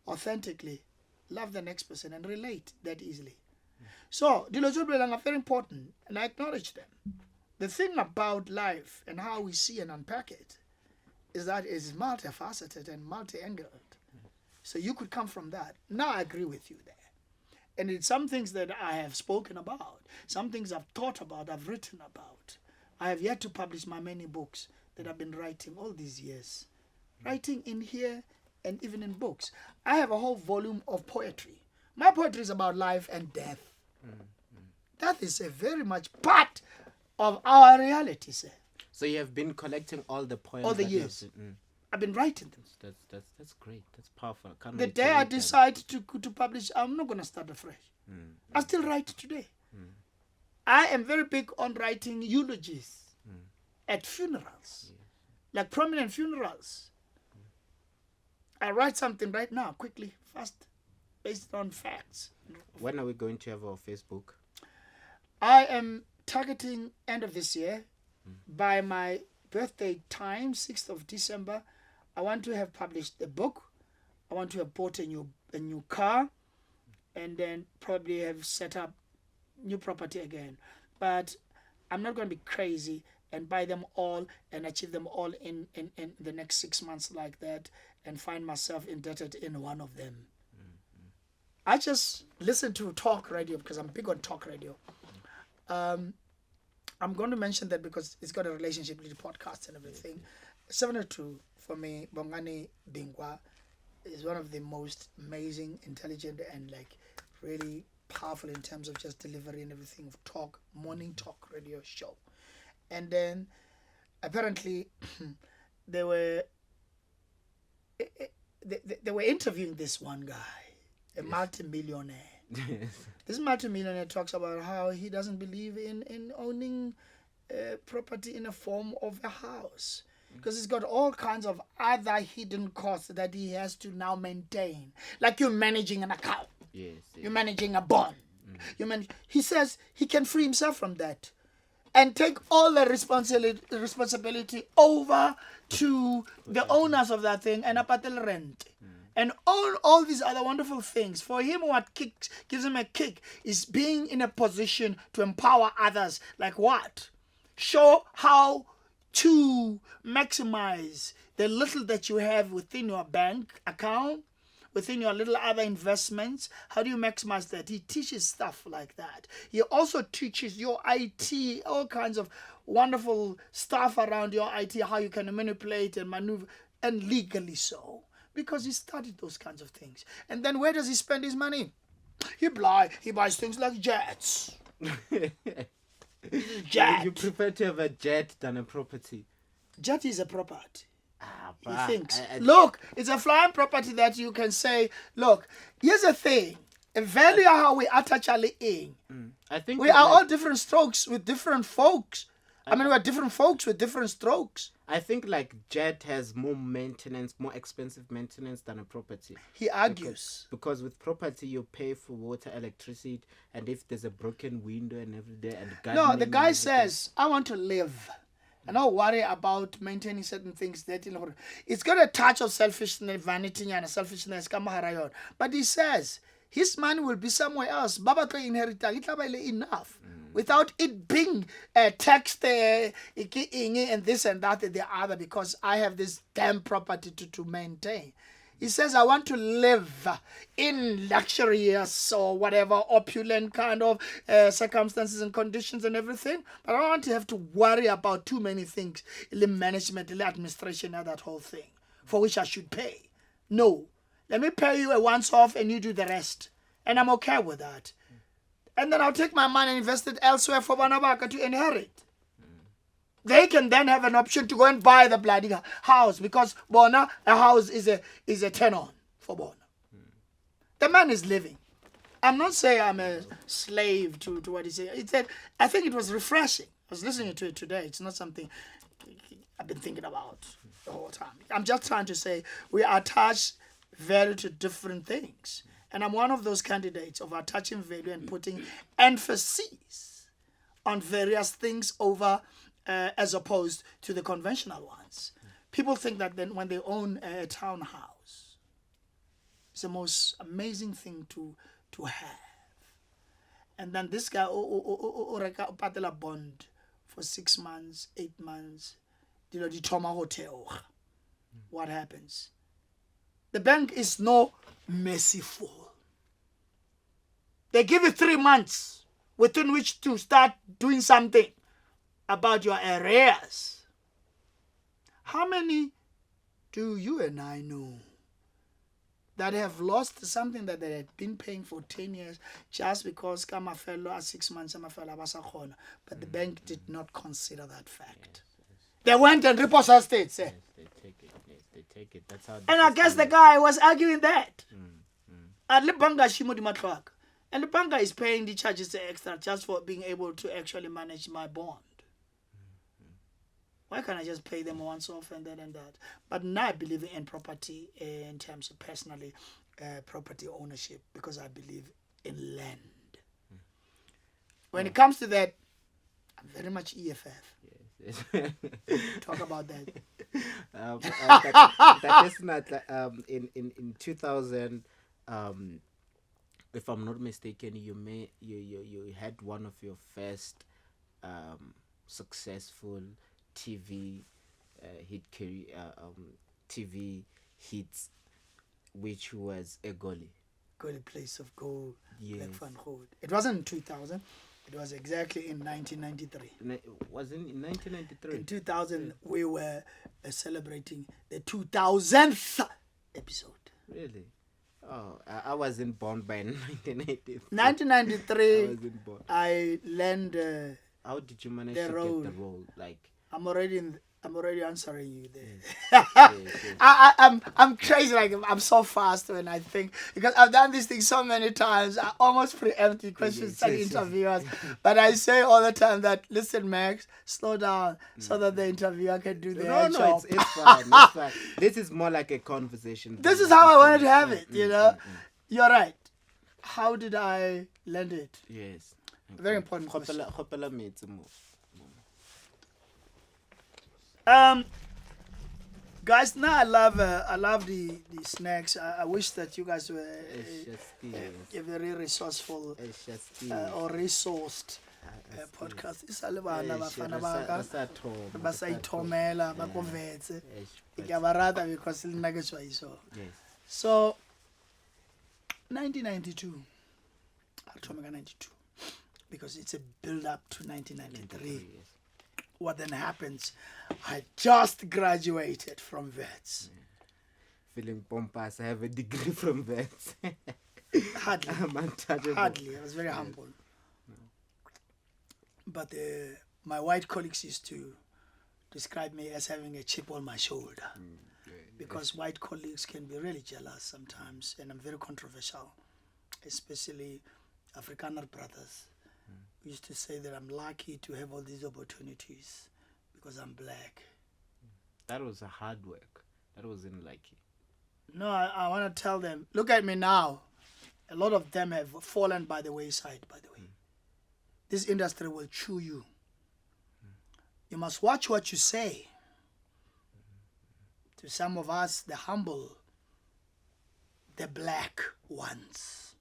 authentically love the next person and relate that easily. So, dilo tse bolelang are very important, and I acknowledge them. The thing about life and how we see and unpack it is that it's multifaceted and multi-angled. So you could come from that. Now I agree with you there. And it's some things that I have spoken about, some things I've thought about, I've written about. I have yet to publish my many books that I've been writing all these years. Writing in here and even in books. I have a whole volume of poetry. My poetry is about life and death. That is a very much part of our reality, sir. So you have been collecting all the poems All the that you have years. written. I've been writing them. That's great. That's powerful. I can't The wait to day I read them. decide to publish, I'm not going to start afresh. I still write today. I am very big on writing eulogies at funerals, like prominent funerals. I write something right now, quickly, fast, based on facts. When are we going to have our Facebook? I am targeting end of this year. By my birthday time, 6th of December, I want to have published a book. I want to have bought a new car, and then probably have set up new property again. But I'm not going to be crazy and buy them all and achieve them all in the next 6 months like that and find myself indebted in one of them. I just listen to talk radio because I'm big on talk radio. I'm going to mention that because it's got a relationship with the podcast and everything. 702 for me, Bongani Bingwa is one of the most amazing, intelligent, and like really powerful in terms of just delivery and everything of talk, morning talk radio show. And then apparently they were interviewing this one guy, a multi-millionaire. This multi-millionaire talks about how he doesn't believe in owning property in the form of a house because it's got all kinds of other hidden costs that he has to now maintain, like you're managing an account. Yes. You're managing a bond. He says he can free himself from that and take all the responsibility over to the owners of that thing and apatel rent. And all these other wonderful things. For him, what gives him a kick is being in a position to empower others. Like what? Show how to maximize the little that you have within your bank account, within your little other investments. How do you maximize that? He teaches stuff like that. He also teaches your IT, all kinds of wonderful stuff around your IT, how you can manipulate and maneuver, and legally so. Because he studied those kinds of things. And then where does he spend his money? He buys things like jets. Jet. You prefer to have a jet than a property. Jet is a property. He Bah, thinks. Look, it's a flying property that you can say, look, here's the thing. A value how we attach in. I think We are all different strokes with different folks. I mean, we're different folks with different strokes. I think like jet has more maintenance, more expensive maintenance than a property. He argues. Because with property you pay for water, electricity, and if there's a broken window and every day and gardening. No, the guy and everything. says, I want to live. And not worry about maintaining certain things. That it's got a touch of selfishness, vanity, and selfishness. But he says his money will be somewhere else. Baba tlo inherita, it tla ba le enough. Without it being taxed and this and that and the other, because I have this damn property to maintain. He says, I want to live in luxurious or whatever opulent kind of circumstances and conditions and everything, but I don't want to have to worry about too many things, the management, the administration, and that whole thing, for which I should pay. No, let me pay you a once-off and you do the rest. And I'm okay with that. And then I'll take my money and invest it elsewhere for Banabaka to inherit. They can then have an option to go and buy the bloody house, because Bona, a house is a turn-on for Bona. The man is living. I'm not saying I'm a slave to what he said. He said, I think it was refreshing. I was listening to it today. It's not something I've been thinking about the whole time. I'm just trying to say we are attached value to different things. And I'm one of those candidates of attaching value and putting emphasis on various things over as opposed to the conventional ones. People think that then when they own a townhouse, it's the most amazing thing to have. And then this guy patela bond for 6 months, 8 months, the Toma Hotel. What happens? The bank is no merciful. They give you 3 months within which to start doing something about your arrears. How many do you and I know that have lost something that they had been paying for 10 years just because Kama fellow at 6 months, but the bank did not consider that fact. They went and repossessed it. Yes, they take it. That's how. And I guess the guy was arguing that. And the banker is paying the charges extra just for being able to actually manage my bond. Why can't I just pay them once off and that and that? But now I believe in property in terms of personally property ownership, because I believe in land. When it comes to that, I'm very much EFF. Yes. Talk about that. That is not in 2000. If I'm not mistaken, you had one of your first successful TV hit career, TV hits, which was a goalie. Goalie Place of Gold, Yes. Black Van Gold. It wasn't in 2000. It was exactly in 1993. Was it in 1993? In 2000, we were celebrating the 2000th episode. Really? Oh, I wasn't born by 1983. 1993, I wasn't born. I learned. How did you manage the to role. get the role? Like, I'm already answering you there. yes. I'm crazy. Like, I'm so fast when I think, because I've done this thing so many times. I almost preempt the questions to interviewers, but I say all the time that, listen, Max, slow down so that the interviewer can do their job. It's fine. It's fine. This is more like a conversation. This is how I wanted to have it. You're right. How did I land it? Yes. Very important question. Kgopela metsi mo. Guys, now I love the snacks. I wish that you guys were a very resourceful or resourced podcast. Isa le bana bafana ba ka ba sa ithomela ba ko vetse. Ke ba rata because le nna ke tswa iso. Yes. So 1992. I'll talk about 92 because it's a build up to 1993. Yes. What then happens? I just graduated from Wits. Feeling pompous. I have a degree from Wits. Hardly. I'm untouchable. Hardly. I was very humble. But my white colleagues used to describe me as having a chip on my shoulder. Because white colleagues can be really jealous sometimes, and I'm very controversial, especially Afrikaner brothers. We used to say that I'm lucky to have all these opportunities because I'm black. That was a hard work. That wasn't like it. No, I want to tell them, look at me now. A lot of them have fallen by the wayside, by the way. This industry will chew you. You must watch what you say. To some of us, the humble, the black ones,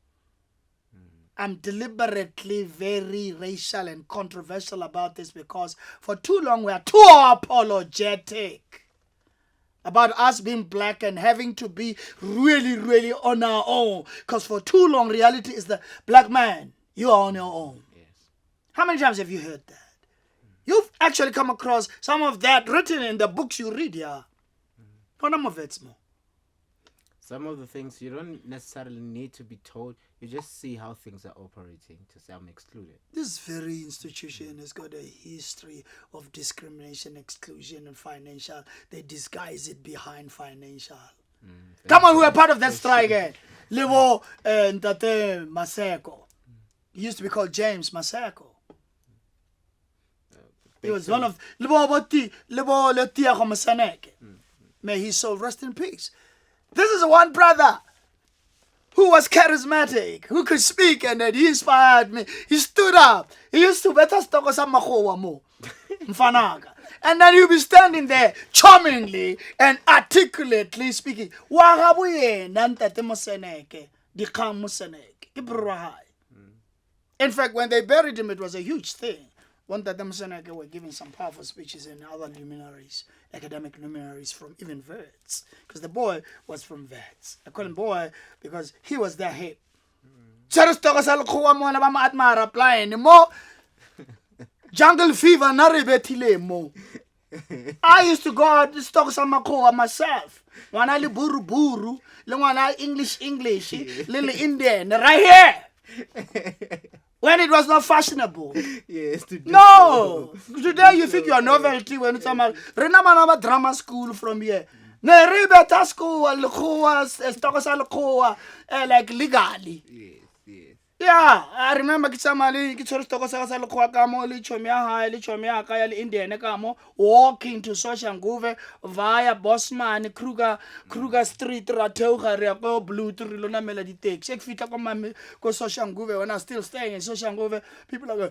I'm deliberately very racial and controversial about this because for too long we are too apologetic about us being black and having to be really, really on our own. Because for too long, reality is the black man, you are on your own. Yes. How many times have you heard that? You've actually come across some of that written in the books you read, yeah. Some of the things you don't necessarily need to be told. You just see how things are operating to say I'm excluded. This very institution has got a history of discrimination, exclusion, and financial. They disguise it behind financial. Come on, we were part of that strike. Levo and Tate Maseko. He used to be called James Maseko. He was one of May his soul rest in peace. This is one brother who was charismatic, who could speak, and then he inspired me. He stood up. He used to better stoko sa makhowa mo. Mfanaga. And then he'll be standing there charmingly and articulately speaking. In fact, when they buried him, it was a huge thing. One that them were giving some powerful speeches and other luminaries, academic luminaries from even Wits, because the boy was from Wits. I call him boy because he was their head. Jungle fever mo. I used to go out to stock some makoa myself. One I buru buru, one I English, little Indian, right here. When it was not fashionable. Yes. No! Today you think you're novelty when it's about Renama drama school from here. Neribeta school, like legally. Yes. Yeah, I remember Kitsamali, Indian, walking to Soshanguve via Bosman, Kruger Street, Rateuga, Blue to Rilona Melody Takes. Check Fita go Soshanguve when I'm still staying in Soshanguve. People are going,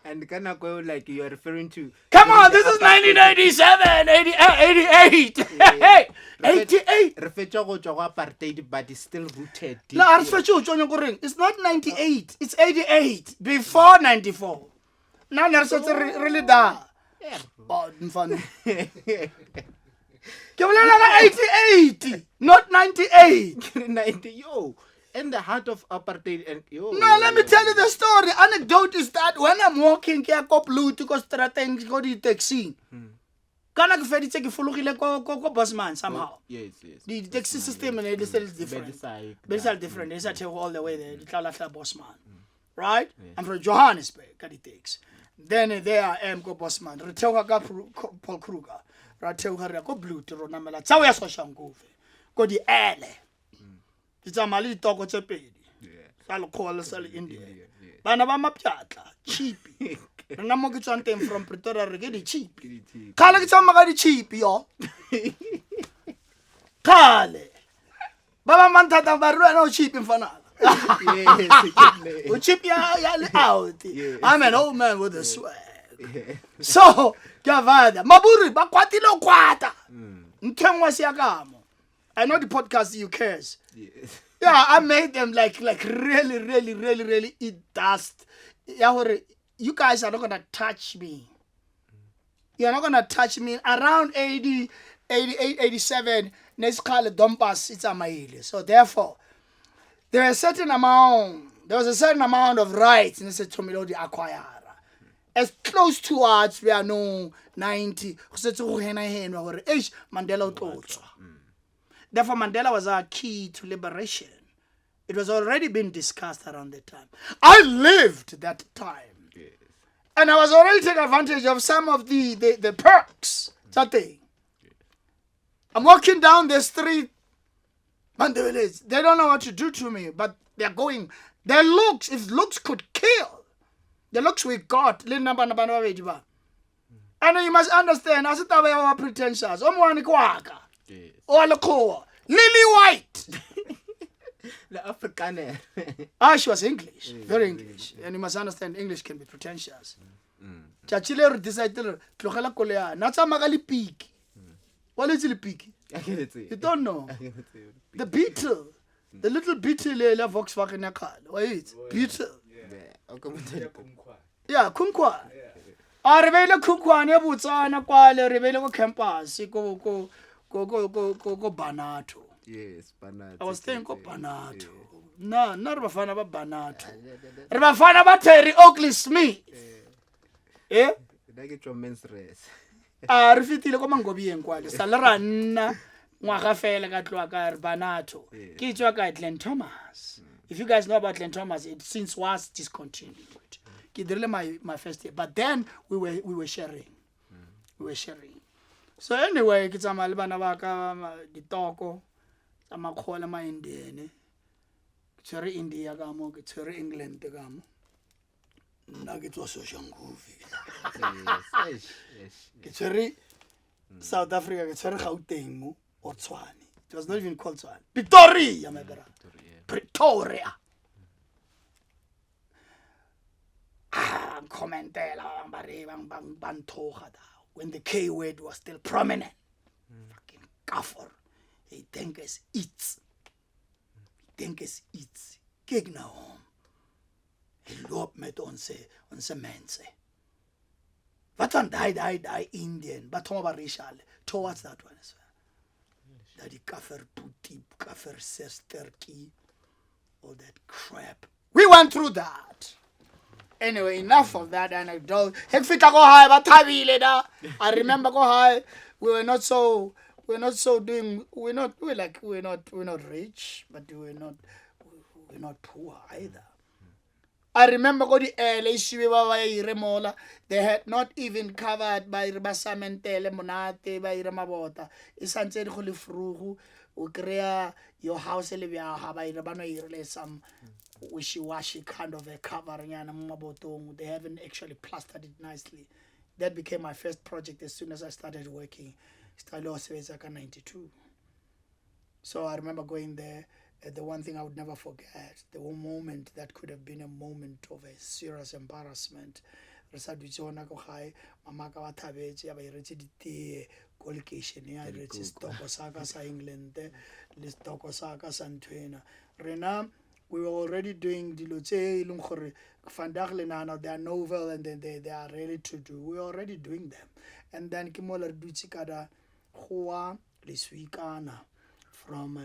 And kind of go like you are referring to. Come on, this is 1987, 88. Hey, 88. Apartheid, but it's still rooted. No, it's not 98. It's 88. Before 94. Now there's really da. Oh, fun. 88, not 98. 90, yo. In the heart of apartheid and yo. No, let me tell you the story. Anecdote is that when I'm walking here, go blue to go strategic go the taxi. Kana ke fedi take fologile ko Bosman somehow. Yes. The taxi system and it is different. It's different. It's take all the way there. The Tlalahla Bosman. Right? Yes. I'm from Johannesburg, got it takes. Then there I am go Bosman. Reteuga ka Paul Kruger. Reteuga go blue to Ronamela. Tsawe ya Soshanguve. Go the ele. It's a mali toko tse pedi. Salo kola salo India. Bana ba mapyatla, cheap. Rena mo ke tswang teng from Pretoria re ke di cheap. Kale ke tsama ka di cheap yo. Kale. Baba mantata ba rena o cheap mfana. Yes. O cheap ya out. I'm an old man with a swag. So, kavada. Maburi ba kwatile kwata. Ntengwa siyakamo. I know the podcast you cares. Yes. Yeah, I made them like really eat dust. Yeah, you guys are not gonna touch me. You're not gonna touch me. Around 80, 88, 87, next call Dompas, it's a mail. So therefore, there was a certain amount of rights in the Tomilodi acquire. As close towards we are no 90. Mandela. Therefore, Mandela was our key to liberation. It was already been discussed around that time. I lived that time. Yes. And I was already taking advantage of some of the perks. That thing. I'm walking down the street. They don't know what to do to me, but they're going. Their looks, if looks could kill, the looks we got. And you must understand, as our pretentious. Yes. Lily White. The Afrikaner. She was English, very English. And you must understand, English can be pretentious. Chachile decided to tlogela kolea. Natsa magali piki. What is it piki? I can it see. You don't know. I can it see. The Beetle. The little Beetle le Volkswagen car. Wait, Beetle. Yeah. Okay. Yeah, Kunkwa. Ah, re beile Kunkwa ne botsana kwale re beile go campus go Banato. Yes, Banato. I was staying go Banato. No, not Bafana ba Banato. Re Bafana ba Terry Oakley Smith. Eh? Did I get your men's race? Ah, re fitile go Mangobieng kwale. Sa le ra nna ngwaga fela ka tloa ka Banato. Ke tswa ka Glen Thomas. If you guys know about Glen Thomas, it since was discontinued. Ke dirile my first year, but then we were sharing. We were sharing. So anyway, ke tsamaya le bana ba ka ditoko tsa makgola ma Indian. Ke tshwere India ka mo, ke tshwere England ka mo. Nna ke tswa Soshanguve. Yes. Ke tshwere South Africa, ke tshwere Gauteng mo or Tshwane. It was not even called Tshwane. Pretoria, my brother. Pretoria. Commentela when the K word was still prominent. Fucking kaffer. He think it's eats. Gig now home. He loop met on se mense. But on die Indian, but over racial towards that one as well. That kaffer puti, kaffer sesterki, all that crap. We went through that. Anyway, enough of that anecdote. I remember go high. We're not rich, but we're not poor either. I remember go the LA they had not even covered by Ribasamentele Monate by Ramabota. It's until Holy Fruhu, we create your house by Rabano some wishy-washy kind of a cover. They haven't actually plastered it nicely. That became my first project as soon as I started working. Stalo Svezaka 92. So I remember going there. The one thing I would never forget, the one moment that could have been a moment of a serious embarrassment. Mama ka bathabetse ya ba iretse di collocation ya iretse stoko saka sa England le stoko saka sa Ntwena. Rena we were already doing dilo tse ileng gore vandag le nana they are novel and then they are ready to do. We were already doing them. And then ke mo le dutse ka da goa le swikana from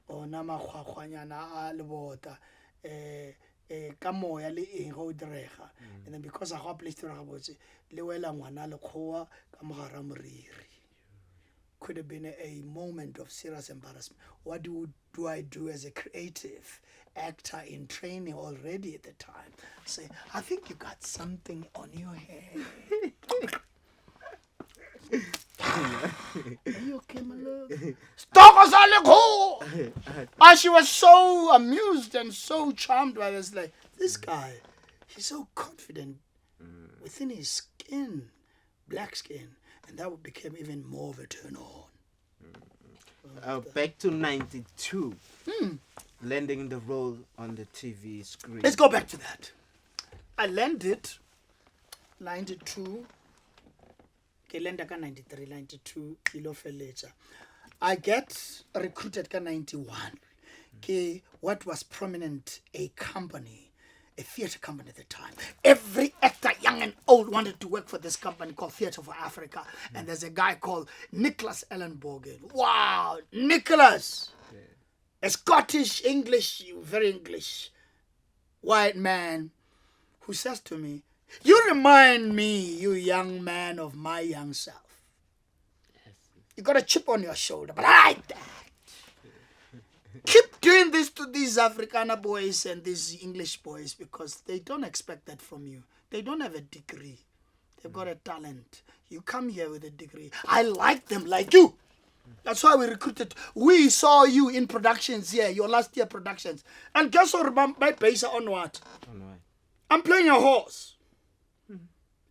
ona magwagwanyana a lebota ka moya le eng go direga. And then because I got place to ra botse le wela ngwana le khoa ka mogara moriri. Could have been a moment of serious embarrassment. What do I do as a creative actor in training already at the time? Say, I think you got something on your head. Are you okay, my love? And she was so amused and so charmed by this. Like, this guy, he's so confident within his skin, black skin. And that became even more of a turn on. Back to 92. Landing the role on the TV screen. Let's go back to that. I landed 92. Okay, landed 93, 92. I get recruited 91. Okay, what was prominent, a company, a theater company at the time. Every actor, young and old, wanted to work for this company called Theater for Africa. And there's a guy called Nicholas Ellenbogen. Wow, Nicholas! Yeah. A Scottish, English, very English, white man who says to me, you remind me, you young man, of my young self. Yes. You got a chip on your shoulder, but I like that. Keep doing this to these Afrikaner boys and these English boys because they don't expect that from you. They don't have a degree. They've got a talent. You come here with a degree. I like them like you. That's why we recruited. We saw you in productions here, your last year productions. And guess what? My base on what? I'm playing a horse.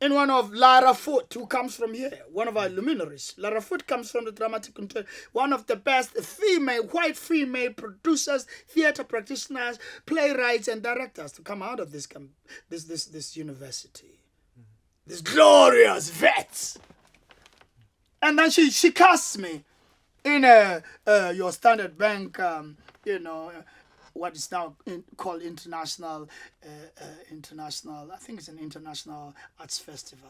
In one of Lara Foote, who comes from here, one of our luminaries. Lara Foote comes from the Dramatic Control, one of the best white female producers, theater practitioners, playwrights, and directors to come out of this university. This glorious Wits. And then she casts me in your Standard Bank, what is now called international, I think it's an international arts festival.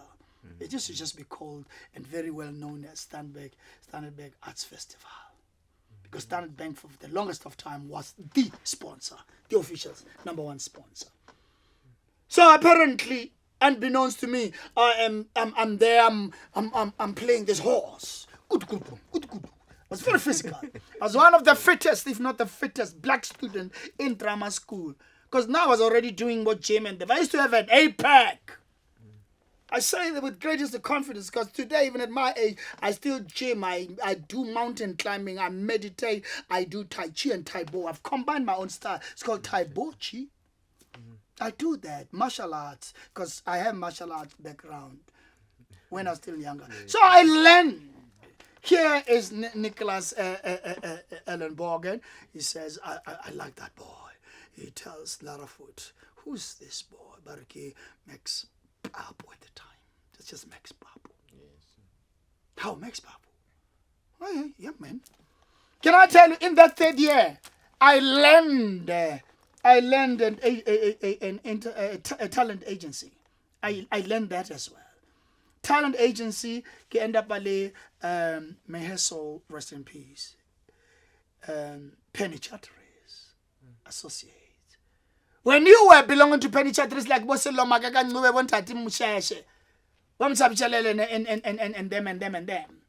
It used to just be called and very well known as Standard Bank Arts Festival. Because Standard Bank for the longest of time was the sponsor, the official #1 sponsor. So apparently, unbeknownst to me, I'm there. I'm playing this horse. I was very physical. I was one of the fittest, if not the fittest, black student in drama school. Because now I was already doing what gym and I used to have an APAC. I say that with greatest confidence because today, even at my age, I still gym. I do mountain climbing. I meditate. I do Tai Chi and Tai Bo. I've combined my own style. It's called Tai Bo Chi. I do that. Martial arts. Because I have martial arts background when I was still younger. So I learned. Here is Nicholas Ellenbogen. He says, I like that boy. He tells Larafoot, who's this boy? Bariki Macks Papo at the time. That's just Macks Papo. Yes. How Macks Papo? Oh, yeah, man. Can I tell you, in that third year, I learned a talent agency. I learned that as well. Talent agency, ke end up may her soul rest in peace. Penny Chatteries Associates. When you were belonging to Penny Chatteries like Boselo Magagan, we went at him Mushashe, and them.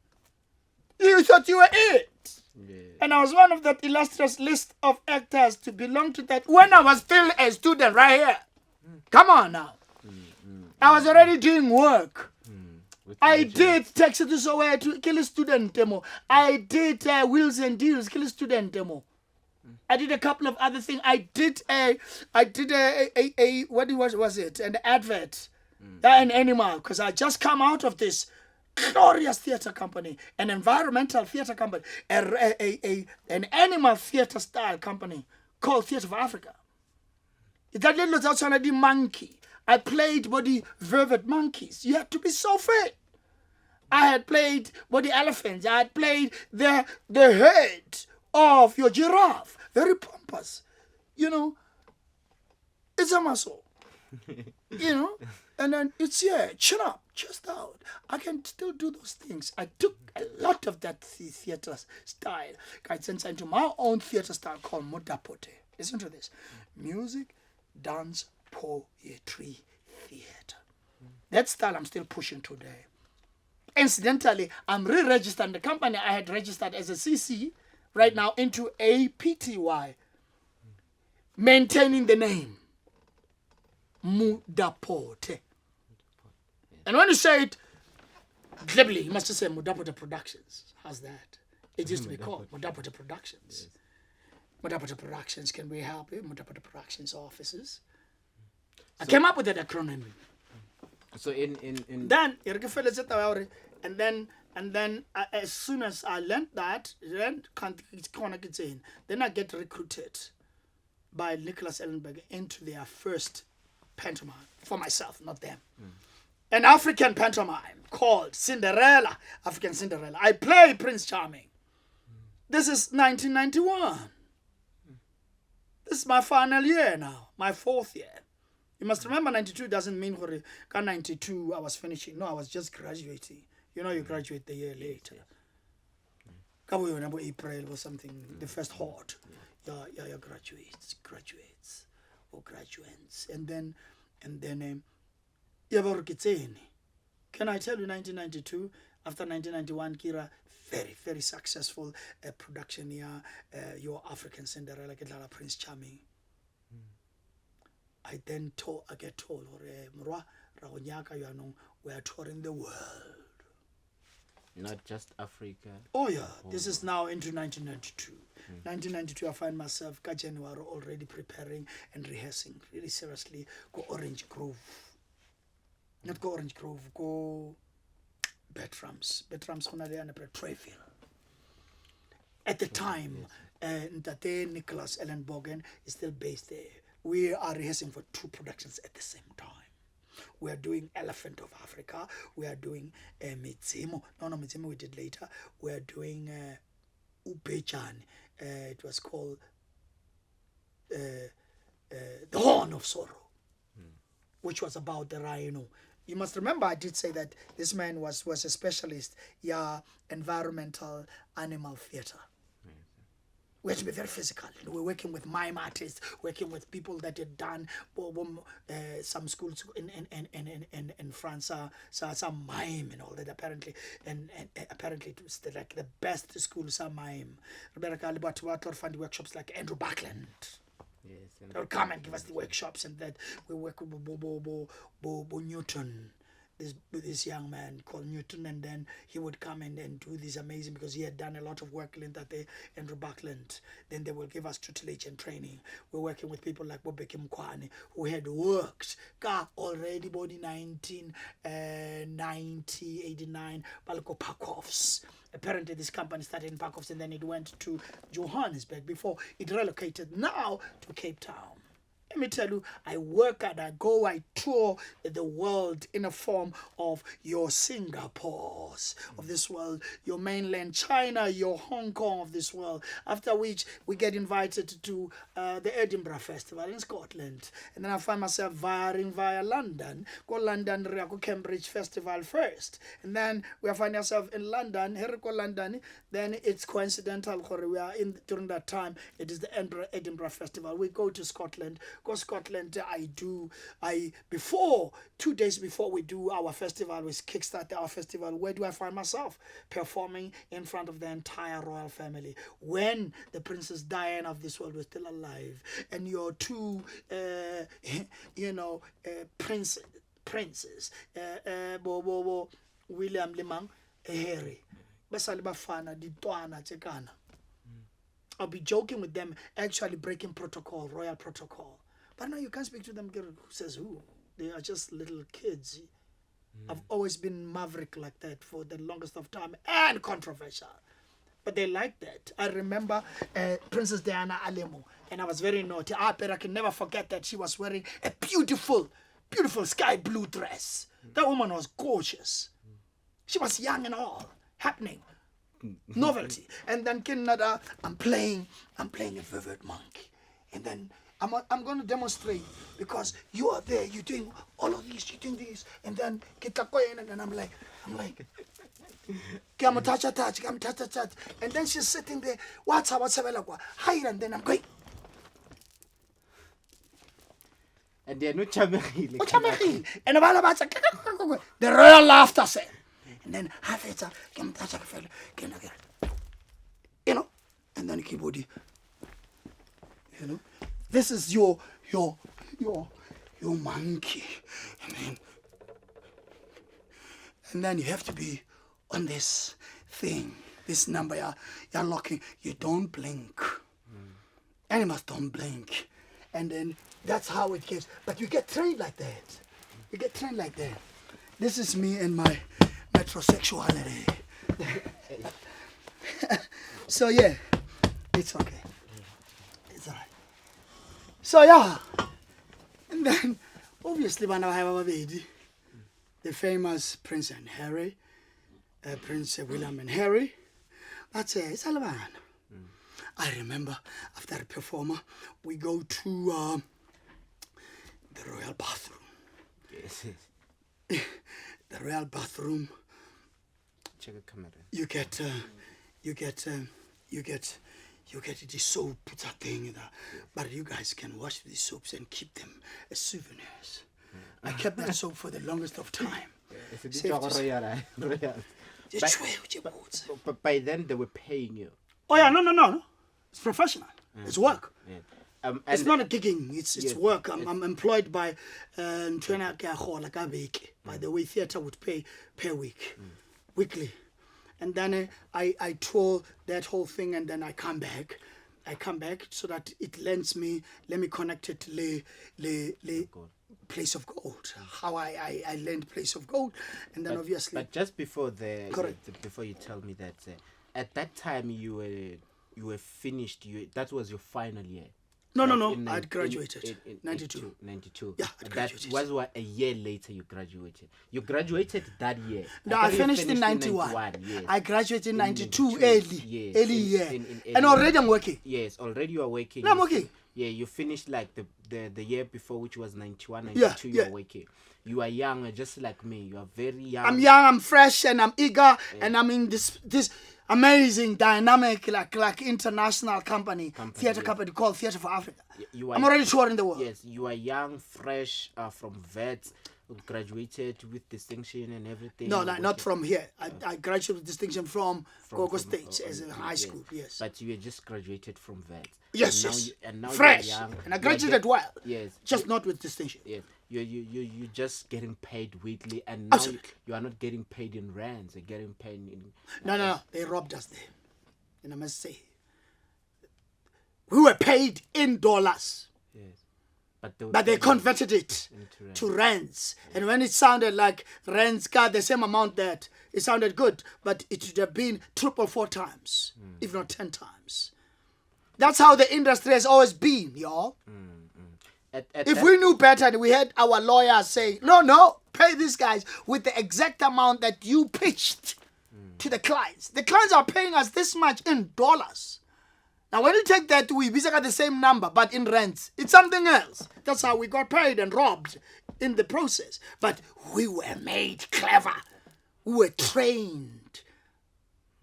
You thought you were it. Yeah. And I was one of that illustrious list of actors to belong to that when I was still a student right here. Come on now. I was already doing work. I did Taxi to Soweto to kill a student demo. I did Wheels and Deals, kill a student demo. I did a couple of other things. I did a what was it? An advert, an animal, because I just come out of this glorious theater company, an environmental theater company, an animal theater style company called Theater of Africa. That little outside the monkey. I played body vervet monkeys. You had to be so fit. I had played body elephants. I had played the head of your giraffe. Very pompous. It's a muscle. And then it's chin up, chest out. I can still do those things. I took a lot of that theater style. I sent into my own theater style called Modapote. Listen to this. Music, dance, poetry, theater. That style I'm still pushing today. Incidentally, I'm re-registering the company I had registered as a CC right now into a PTY, maintaining the name Mudapote. And when you say it glibly, you must just say Mudapote Productions. How's that? It used to be called Mudapote Productions. Yes. Mudapote Productions, can we help you? Mudapote Productions offices. I came up with that acronym. So in then and then as soon as I learned that, then I get recruited by Nicholas Ellenberg into their first pantomime for myself, not them. An African pantomime called Cinderella, African Cinderella. I play Prince Charming. This is 1991. This is my final year now, my fourth year. You must remember 92 doesn't mean 92 I was finishing. No, I was just graduating. You graduate the year later. April or something, the first hot. Yeah, graduates or graduates. And then can I tell you 1992, after 1991, Kira, very, very successful production here, Your African Cinderella, Prince Charming. I then get told, we are touring the world. Not just Africa. Oh yeah, this is now into 1992. 1992, I find myself, January, already preparing and rehearsing really seriously. Go Orange Grove. Not go Orange Grove, go Bertram's. Bertram's Trayville. At the time, Ntate Nicholas Ellenbogen is still based there. We are rehearsing for 2 productions at the same time. We are doing Elephant of Africa. We are doing Mitsimo. No, Mitsimo we did later. We are doing Ubejani. It was called The Horn of Sorrow, which was about the rhino. You must remember, I did say that this man was a specialist, environmental animal theater. We had to be very physical. We're working with mime artists, working with people that had done some schools in France, some mime and all that apparently, and apparently it was like the best school, some mime. Roberto fund workshops like Andrew Buckland. Yes, They'll come and give us the workshops, and that we work with Bo Newton, this young man called Newton, and then he would come and do this amazing, because he had done a lot of work in that day, Andrew Buckland. Then they will give us tutelage and training. We're working with people like Bobeke Mkwani, who had worked already body 1990, 89, Balko Parkovs. Apparently this company started in Parkovs, and then it went to Johannesburg before it relocated now to Cape Town. Let me tell you, I work and I go, I tour the world in a form of your Singapores of this world, your mainland China, your Hong Kong of this world. After which we get invited to the Edinburgh Festival in Scotland. And then I find myself via London. Go London, go Cambridge Festival first. And then we find ourselves in London, here go London. Then it's coincidental, we are in during that time, it is the Edinburgh Festival. We go to Scotland. Go Scotland, before 2 days before we do our festival, we kickstart our festival. Where do I find myself? Performing in front of the entire royal family. When the Princess Diana of this world was still alive, and your two, princes, William Limang, Harry, basali bafana ditwana tsekana. I'll be joking with them, actually breaking protocol, royal protocol. But no, you can't speak to them. Who says who? They are just little kids. I've always been maverick like that for the longest of time, and controversial. But they like that. I remember Princess Diana Alemo, and I was very naughty. But I can never forget that she was wearing a beautiful, beautiful sky blue dress. That woman was gorgeous. She was young and all, happening. Novelty. And then Canada, I'm playing a vivid monkey. And then I'm going to demonstrate, because you are there, you're doing all of these, you're doing this, and then and then I'm like, come touch, and then she's sitting there, what's up, hide, and then I'm going. And they're not chamegile. And the royal laughter said, and then and then keyboard, this is your monkey, and then you have to be on this thing, this number you're locking. You don't blink. Animals don't blink, and then that's how it gets. But you get trained like that. This is me and my metrosexuality. So yeah, it's okay. It's alright. So yeah, and then obviously when I have a baby, the famous Prince and Harry, Prince William and Harry, that's it. It's Alabama. I remember after a performer, we go to the royal bathroom. Yes. The royal bathroom. Check a camera. You get the soap, put that thing in there. But you guys can wash these soaps and keep them as souvenirs. I kept that soap for the longest of time. But by then they were paying you. Oh yeah, no. It's professional. It's work. Yeah. It's not a gigging. It's work. I'm employed by by the way theater would pay per week, weekly. And then I tour that whole thing, and then I come back so that it let me connect it to the place of gold. How I learned place of gold, and then obviously. But just before before you tell me that, at that time you were finished. That was your final year. No, Like no. in I'd graduated. 92. 92. Yeah, I'd graduated. That was what, a year later you graduated. You graduated that year. No, thought I you finished in 91. Yes. I graduated in 92 92, early. yes. Early In year. early And already year. I'm working. Yes, already you are working. No, I'm working. Yeah, you finished like the year before, which was 91, Yeah, 92, you yeah. are working. You are young, just like me. You are very young. I'm young, I'm fresh, and I'm eager, and I'm in this amazing, dynamic, like international theater yes. company called Theater for Africa. You are, I'm already touring the world. Yes, you are young, fresh, from Wits, graduated with distinction and everything. No, not from here. I graduated with distinction from Gogo State as a high yes. school, yes. But you had just graduated from Wits. Yes. And now fresh. you're young. And I graduated well. Yes. Just not with distinction. Yes. You just getting paid weekly, and now you are not getting paid in rands. You're getting paid in. No. They robbed us there, and I must say, we were paid in dollars. Yes, but they converted it to rands, and when it sounded like rands got the same amount, that it sounded good, but it should have been 4 times, if not 10 times. That's how the industry has always been, y'all. If we knew better, and we had our lawyers saying, no, pay these guys with the exact amount that you pitched to the clients. The clients are paying us this much in dollars. Now, when you take that, we got the same number, but in rents, it's something else. That's how we got paid and robbed in the process. But we were made clever. We were trained.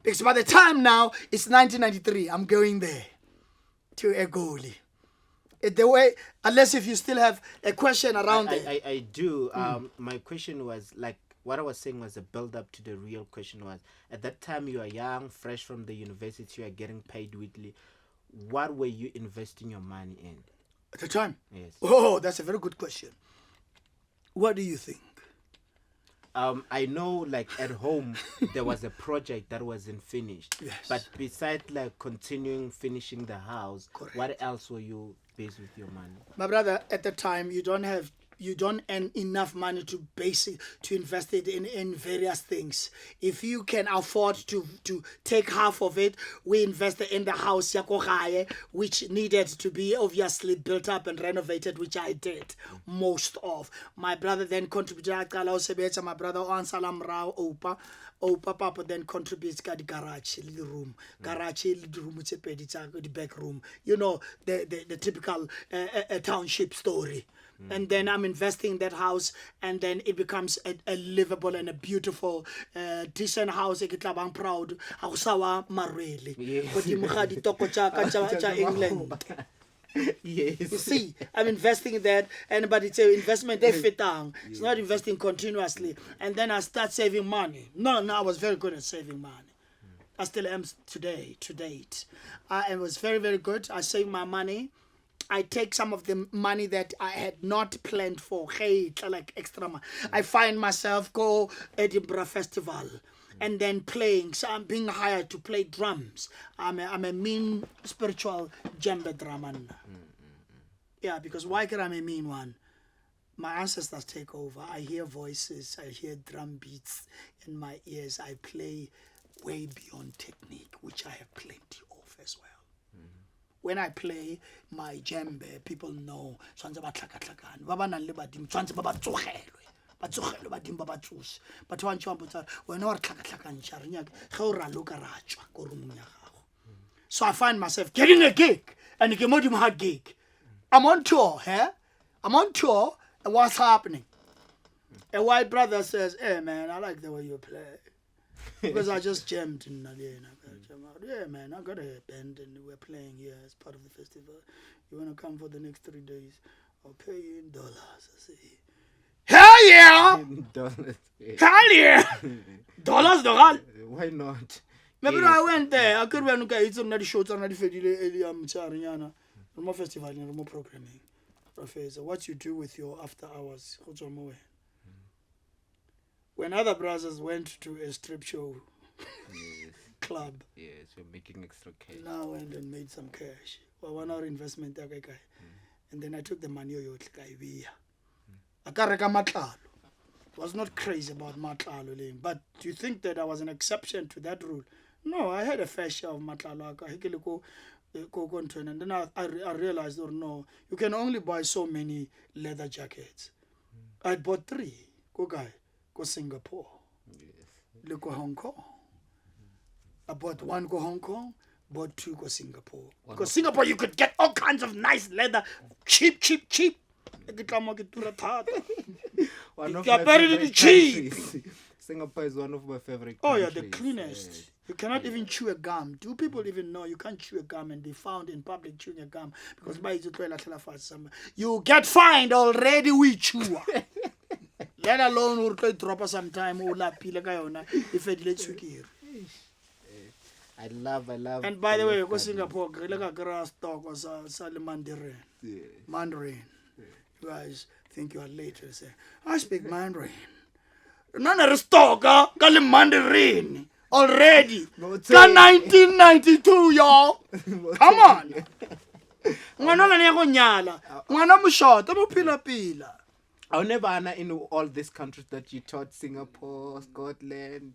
Because by the time now, it's 1993, I'm going there to a goalie. The way, unless if you still have a question around it. I do. My question was like, what I was saying was a build up to the real question was, at that time you are young, fresh from the university, you are getting paid weekly. What were you investing your money in? At the time? Yes. Oh, that's a very good question. What do you think? I know, like at home, there was a project that wasn't finished. Yes. But besides like finishing the house, Correct. What else were you busy with your money? My brother, at the time, you don't earn enough money to invest it in various things. If you can afford to take half of it, we invested in the house which needed to be obviously built up and renovated, which I did most of. My brother then contributed. My brother on Salam Rao Opa Papa then contributes to the garage, the room. Garage, the room, the back room. You know, the typical township story. And then I'm investing in that house, and then it becomes a livable and a beautiful, decent house. I'm proud. Hausawa Mareli. England. Yes. You see, I'm investing in that, but it's an investment. It's not investing continuously. And then I start saving money. No, I was very good at saving money. I still am today, to date. I was very, very good. I save my money. I take some of the money that I had not planned for, like extra money. I find myself go Edinburgh Festival and then playing. So I'm being hired to play drums. I'm a mean spiritual djembe draman. Yeah, because why can I be a mean one? My ancestors take over. I hear voices. I hear drum beats in my ears. I play way beyond technique, which I have plenty of as well. When I play my djembe, people know but so I find myself getting a gig, and a gig. I'm on tour, I'm on tour, and what's happening? A white brother says, "Hey man, I like the way you play." Because I just jammed in again. Yeah, man, I got a band and we're playing here as part of the festival. You want to come for the next 3 days? I'll pay you in dollars. I say, hell yeah! Dollars. Hell yeah! Dollars. Why not? Maybe I went there. I could run it's on the shows on the festival and remote programming. Professor, what you do with your after hours? When other brothers went to a strip show club, yes, we're making extra cash. Now went and made some cash. Well, 1 hour investment, and then I took the money. I was not crazy about matlalo, but do you think that I was an exception to that rule? No, I had a fair share of matlalo. And then I realized, or no, you can only buy so many leather jackets. I bought 3. Go Singapore. Yes. Go Hong Kong. I bought 1 go Hong Kong, bought 2 go Singapore. Because Singapore you could get all kinds of nice leather, cheap. One of You're my very favorite cheap. countries. Singapore is one of my favorite Oh countries. yeah, the cleanest. You cannot even chew a gum. Do people even know you can't chew a gum and be found in public chewing a gum? Because by you get fined already, we chew. Let alone we'll drop sometime if it lets you here. I love. And by the way, go Singapore, grass talk was Mandarin. Yeah. Mandarin. You guys think you are late. You say, I speak Mandarin. None of the stock, got Mandarin already. 1992, y'all. Come on. I'll never in all these countries that you taught, Singapore, Scotland,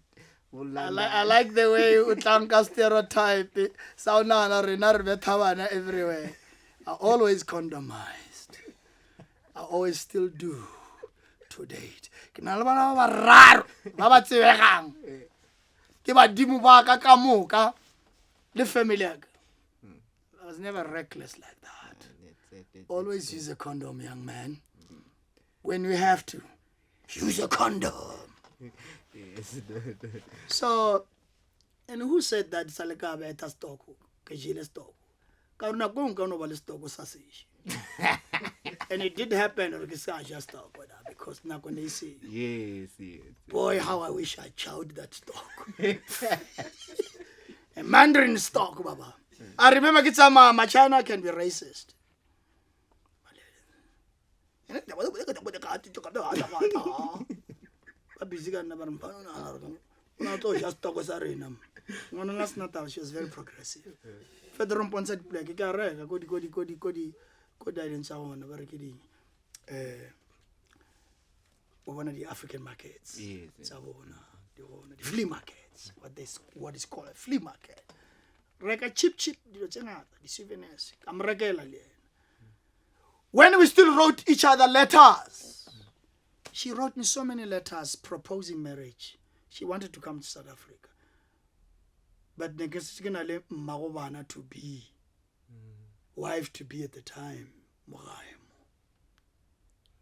I like the way you tanka stereotype. Sauna everywhere. I always condomized. I always still do to date. Ke na le bana ba bararo ba ba tsebegang. Ke badimo ba ka ka moka le family ya ka. I was never reckless like that. Always use a condom, young man. When you have to, use a condom. Yes. So, and who said that Salika beta stock? Kajile stock. Karuna kung kano bali stock sausage. And it did happen because I just stock with that because not gonna see. Yes. Boy, how I wish I chowed that stock. A Mandarin stock, Baba. I remember my China can be racist. She was very progressive. Federal Ponset Black, one of the African markets. Yes. The flea markets. What is called a flea market. Reka cheap, the souvenirs. I'm regularly. When we still wrote each other letters, she wrote me so many letters proposing marriage. She wanted to come to South Africa. But Negasina Magobana to be, wife to be at the time,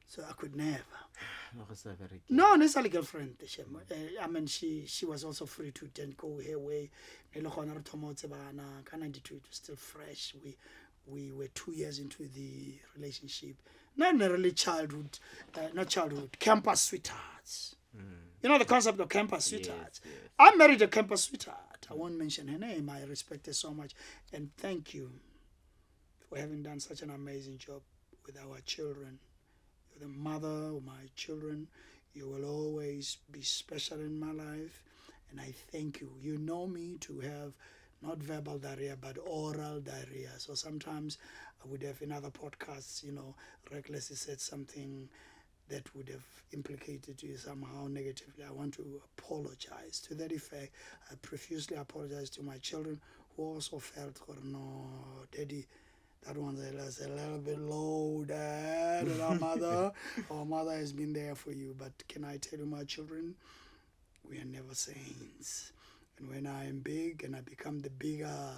so I could never. No, it's a girlfriend. I mean, she was also free to then go her way. 92, it was still fresh. We were 2 years into the relationship. Not really campus sweethearts. You know the concept of campus sweethearts. Yes. I married a campus sweetheart. I won't mention her name. I respect her so much. And thank you for having done such an amazing job with our children. You're the mother of my children. You will always be special in my life. And I thank you. You know me to have not verbal diarrhea, but oral diarrhea. So sometimes I would have in other podcasts, recklessly said something that would have implicated you somehow negatively. I want to apologize. To that effect, I profusely apologize to my children who also felt, no, Daddy, that one's a little bit low, Dad, and our mother has been there for you. But can I tell you, my children, we are never saints. And when I am big and I become the bigger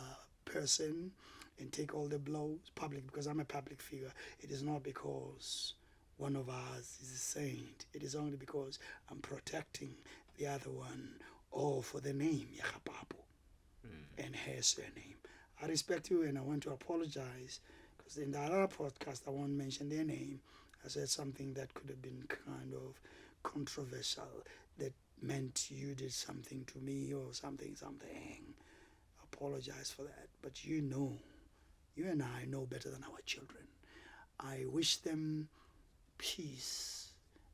person and take all the blows public, because I'm a public figure, it is not because one of us is a saint. It is only because I'm protecting the other one, or for the name SaGa Papo and her surname. I respect you and I want to apologize because in the other podcast I won't mention their name. I said something that could have been kind of controversial, that meant you did something to me or something. Apologize for that. But you and I know better than our children. I wish them peace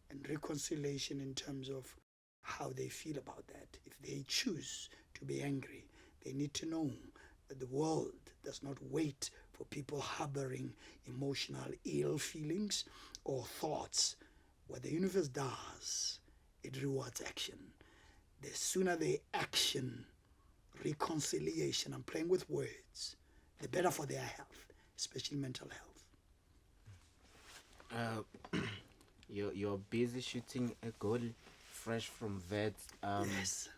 and reconciliation in terms of how they feel about that. If they choose to be angry, they need to know that the world does not wait for people harboring emotional ill feelings or thoughts. What the universe does, it rewards action. The sooner they action reconciliation, I'm playing with words, the better for their health, especially mental health. You're busy shooting a goal fresh from Wits. Yes.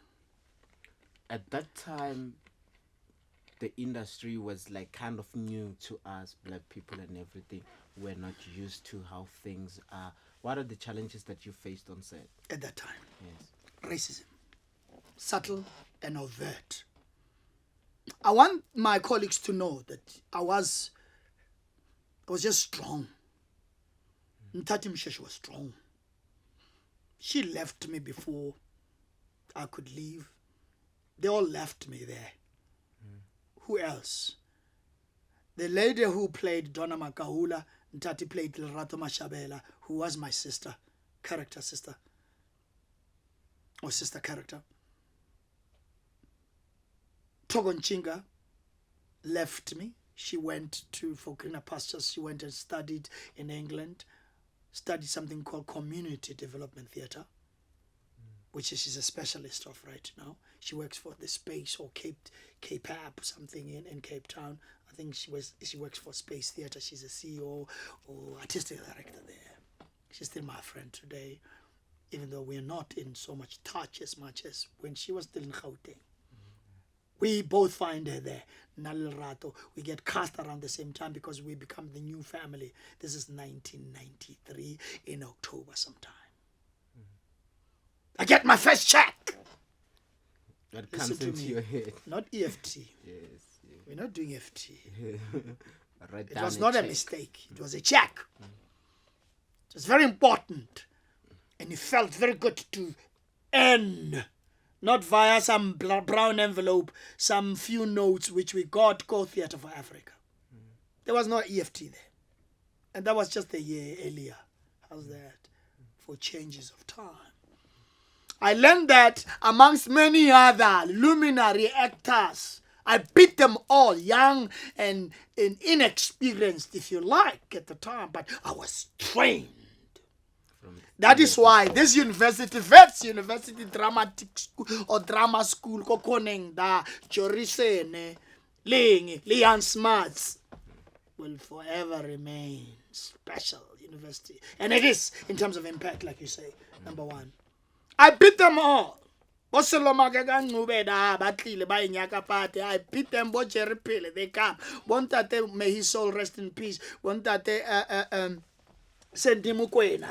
At that time, the industry was like kind of new to us, black people, and everything. We're not used to how things are. What are the challenges that you faced on set? At that time, Yes. racism, subtle and overt. I want my colleagues to know that I was just strong. Ntati Mshesh was strong. She left me before I could leave. They all left me there. Who else? The lady who played Donna Makahula, Ntati played Lerato Mashabela, who was my sister, character sister, or sister character. Togon Chinga left me. She went for greener pastures. She went and studied in England, studied something called community development theatre, which she's a specialist of right now. She works for the Space or Cape App, something in Cape Town. I think she works for Space Theatre. She's a CEO or artistic director there. She's still my friend today, even though we're not in so much touch as much as when she was still in Gauteng. We both find her there. Nalil Rato. We get cast around the same time because we become the new family. This is 1993 in October sometime. I get my first check. That comes into your head. Not EFT. Yes. We're not doing EFT. Write It down was not check. a mistake. It was a check. It was very important. And it felt very good to end. Not via some brown envelope, some few notes which we got, Go Theatre for Africa. There was no EFT there. And that was just a year earlier. How's that? For changes of time. I learned that amongst many other luminary actors. I beat them all, young and inexperienced, if you like, at the time. But I was trained. That is why this university, Wits University Dramatic School or Drama School, Kokoneng da Jorisene, Ling, Lian Smarts, will forever remain special university. And it is, in terms of impact, like you say, number one. I beat them all. I beat them, they come. Bontate, may his soul rest in peace. Bontate,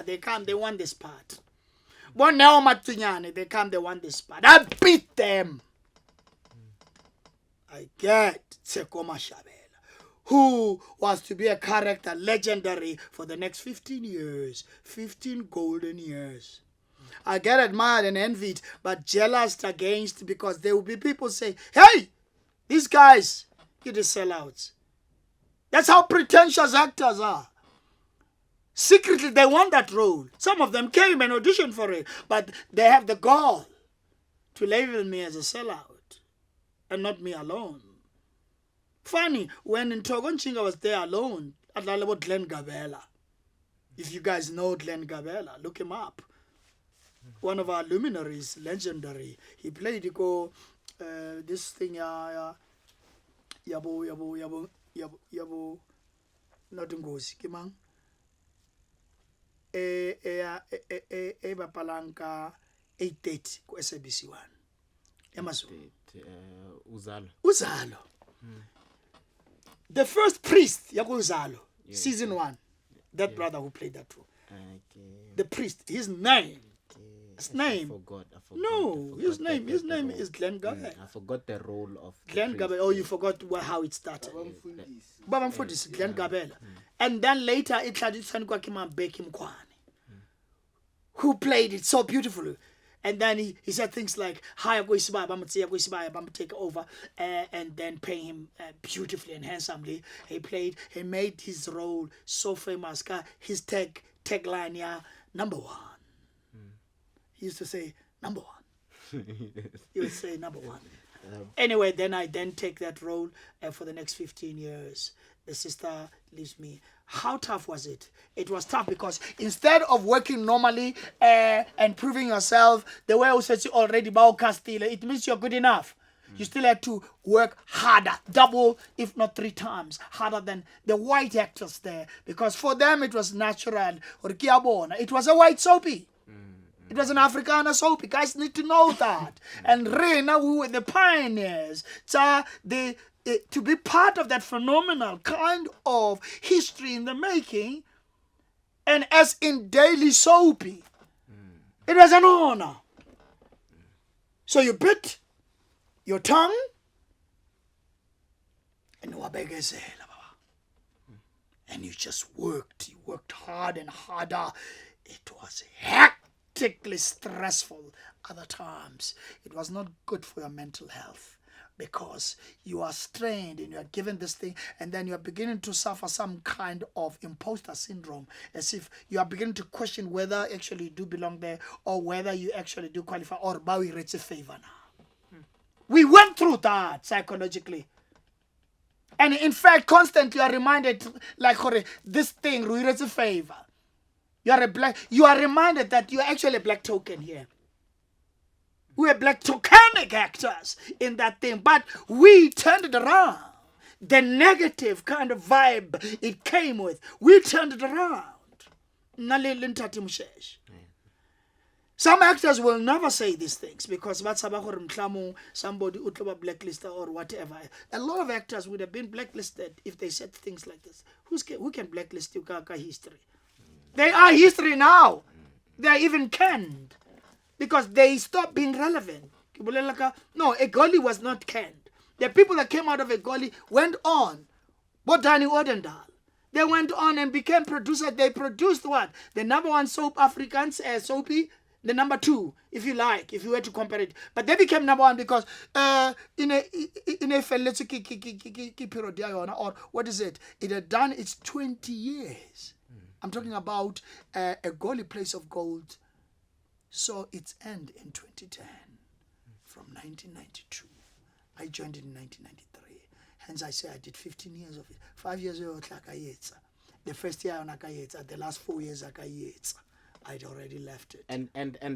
they come, they want this part. But now Matunyane, they come, they want this part. I beat them. I get Tsekoma Shabela, who was to be a character legendary for the next 15 years, 15 golden years. I get admired and envied, but jealous against, because there will be people say, hey, these guys, you're the sellouts. That's how pretentious actors are. Secretly, they want that role. Some of them came and auditioned for it, but they have the gall to label me as a sellout, and not me alone. Funny, when Ntogon Chinga was there alone, I thought about Glenn Gabela. If you guys know Glenn Gabela, look him up. One of our luminaries, legendary. He played this thing, yabo, not Ngozi, Kimang. Bapalanka 8:30 ku SABC 1. Uzalo. The first priest yaku Uzalo, season 1. That brother who played that role. The priest, his name. His name. I forgot His name is Glenn Gabela. I forgot the role of Glenn Gabela. Oh, you forgot how it started. Baba Mfundisi, Glenn Gabela. And then later it started kwa Kima Beki Mkwani, who played it so beautifully. And then he said things like, hi, I'm going to take over, and then pay him beautifully and handsomely. He made his role so famous. His tagline, number one. He used to say, number one. He would say, number one. Anyway, then I take that role for the next 15 years. The sister leaves me. How tough was it? It was tough because instead of working normally and proving yourself, the way I said already, it means you're good enough. You still had to work harder, double, if not 3 times, harder than the white actors there. Because for them it was natural. It was a white soapy. It was an Afrikaner soapy. Guys need to know that. And now we were the pioneers. To be part of that phenomenal kind of history in the making, and as in daily soapy, it was an honor. So you bit your tongue and you just worked. You worked hard and harder. It was hectically stressful other times. It was not good for your mental health, because you are strained and you are given this thing, and then you are beginning to suffer some kind of imposter syndrome, as if you are beginning to question whether actually you do belong there, or whether you actually do qualify, or we reach a favor now. We went through that psychologically. And in fact, constantly you are reminded, like, this thing, we reach a favor. You are reminded that you are actually a black token here. We were black tokenic actors in that thing, but we turned it around. The negative kind of vibe it came with, we turned it around. Some actors will never say these things because somebody blacklisted or whatever. A lot of actors would have been blacklisted if they said things like this. Who can blacklist you? History. They are history now. They are even canned because they stopped being relevant. No, Egoli was not canned. The people that came out of Egoli went on. Botani Odendal. They went on and became producers. They produced what? The number 1 soap Africans, soapy. The number 2, if you like, if you were to compare it. But they became number 1 because in a period, or what is it? It had done its 20 years. I'm talking about a Goli Place of Gold. So its end in 2010 from 1992. I joined it in 1993. Hence I say I did 15 years of it. 5 years ago, the first year on Akayetsa, the last 4 years Akayetsa. I'd already left it. And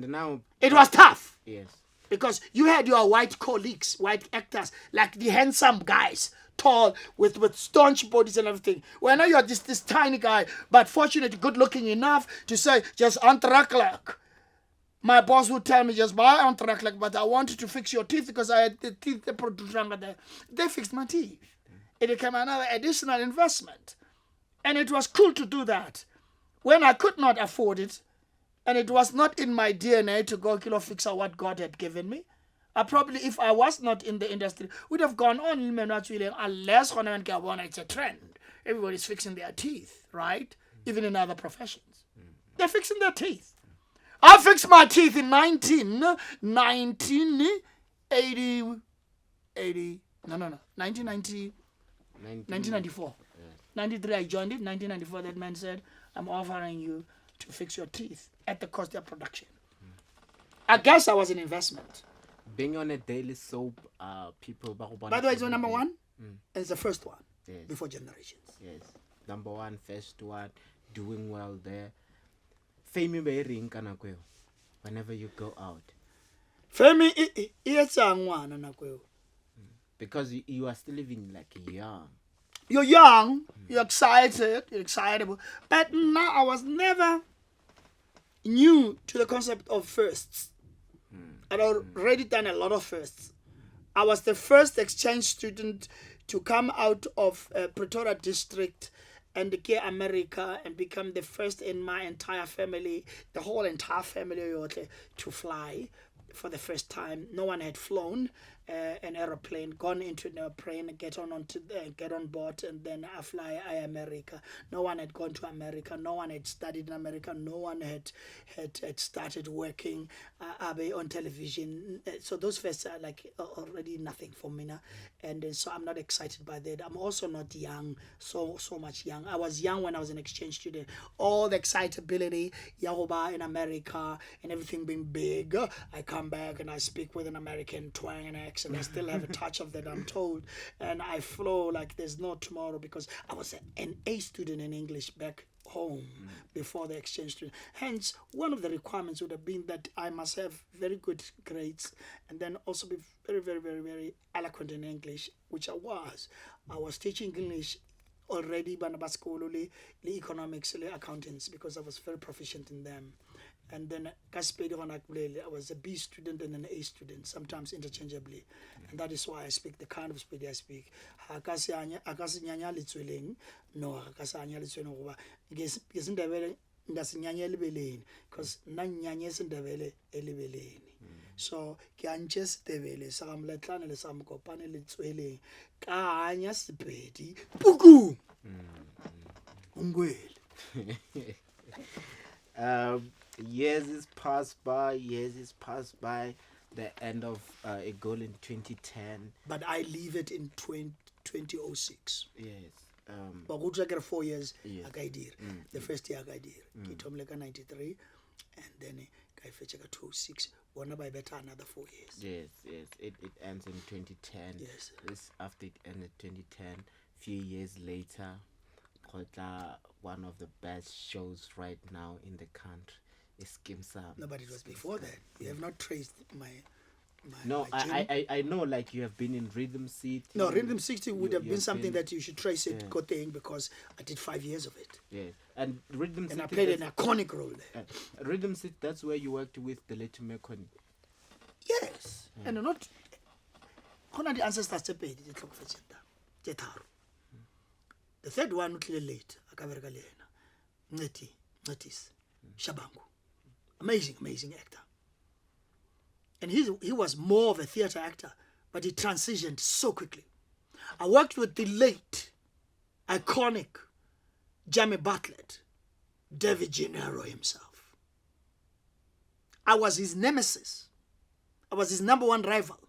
now it was tough. Yes. Because you had your white colleagues, white actors, like the handsome guys, tall, with staunch bodies and everything. Well, now you're this tiny guy, but fortunate, good looking enough to say, just antraklik. My boss would tell me, just buy antraklik, but I wanted to fix your teeth because I had the teeth they produced there. They fixed my teeth. It became another additional investment. And it was cool to do that. When I could not afford it, and it was not in my DNA to go fix what God had given me, I probably, if I was not in the industry, would have gone on unless it's a trend. Everybody's fixing their teeth, right? Even in other professions. They're fixing their teeth. I fixed my teeth in 1994. 93 I joined it. 1994 that man said, I'm offering you to fix your teeth at the cost of production. I guess I was an investment. Being on a daily soap, people... By the way, it's the number 1. It's the first one. Yes. Before Generations. Yes. Number 1, first one, doing well there. Fame whenever you go out. Fame because you are still living like young. You're young, you're excited, you're excitable. But now I was never new to the concept of firsts. I'd already done a lot of firsts. I was the first exchange student to come out of Pretoria district and get America and become the first in my entire family, the whole entire family, to fly for the first time. No one had flown an aeroplane, gone into an airplane, get on board, and then I fly America. No one had gone to America. No one had studied in America. No one had started working on television. So those first are like already nothing for me now, and so I'm not excited by that. I'm also not young, so much young. I was young when I was an exchange student. All the excitability, Yahoba in America, and everything being big. I come back and I speak with an American twang and accent. accent. I still have a touch of that, I'm told. And I flow like there's no tomorrow because I was an A student in English back home before the exchange student. Hence, one of the requirements would have been that I must have very good grades and then also be very, very, very, very eloquent in English, which I was. I was teaching English already, but the economics, the accountants, because I was very proficient in them. And then I was a B student and an A student, sometimes interchangeably. And that is why I speak the kind of Sepedi I speak. No, because so ke antse Setebele sa gamletlane le sa mokopane le tsweleng ka anya Sepedi puku ungwele. Years is passed by. The end of a goal in 2010. But I leave it in 2006. Yes. But go check 4 years. Yes. The first year I did. Kitomleka 93, and then I fetch 206. One by better another 4 years. Yes. It ends in 2010. Yes. This after it ended 2010. Few years later, one of the best shows right now in the country. Skeem Saam. No, but it was before that. We have not traced my no, my I know, like you have been in Rhythm City. No, Rhythm City would have been something that you should trace it, because I did 5 years of it. Yes, and Rhythm City. And I played an iconic role there. Rhythm City, that's where you worked with the late Mekoni. Yes, and not. The ancestors sepedi di tlhokofetseng tse tharo. The third one o tlile late a ka bereka le ena Ncetis Shabangu. Amazing actor. And he was more of a theater actor, but he transitioned so quickly. I worked with the late, iconic Jamie Bartlett, David Gennaro himself. I was his nemesis. I was his number one rival.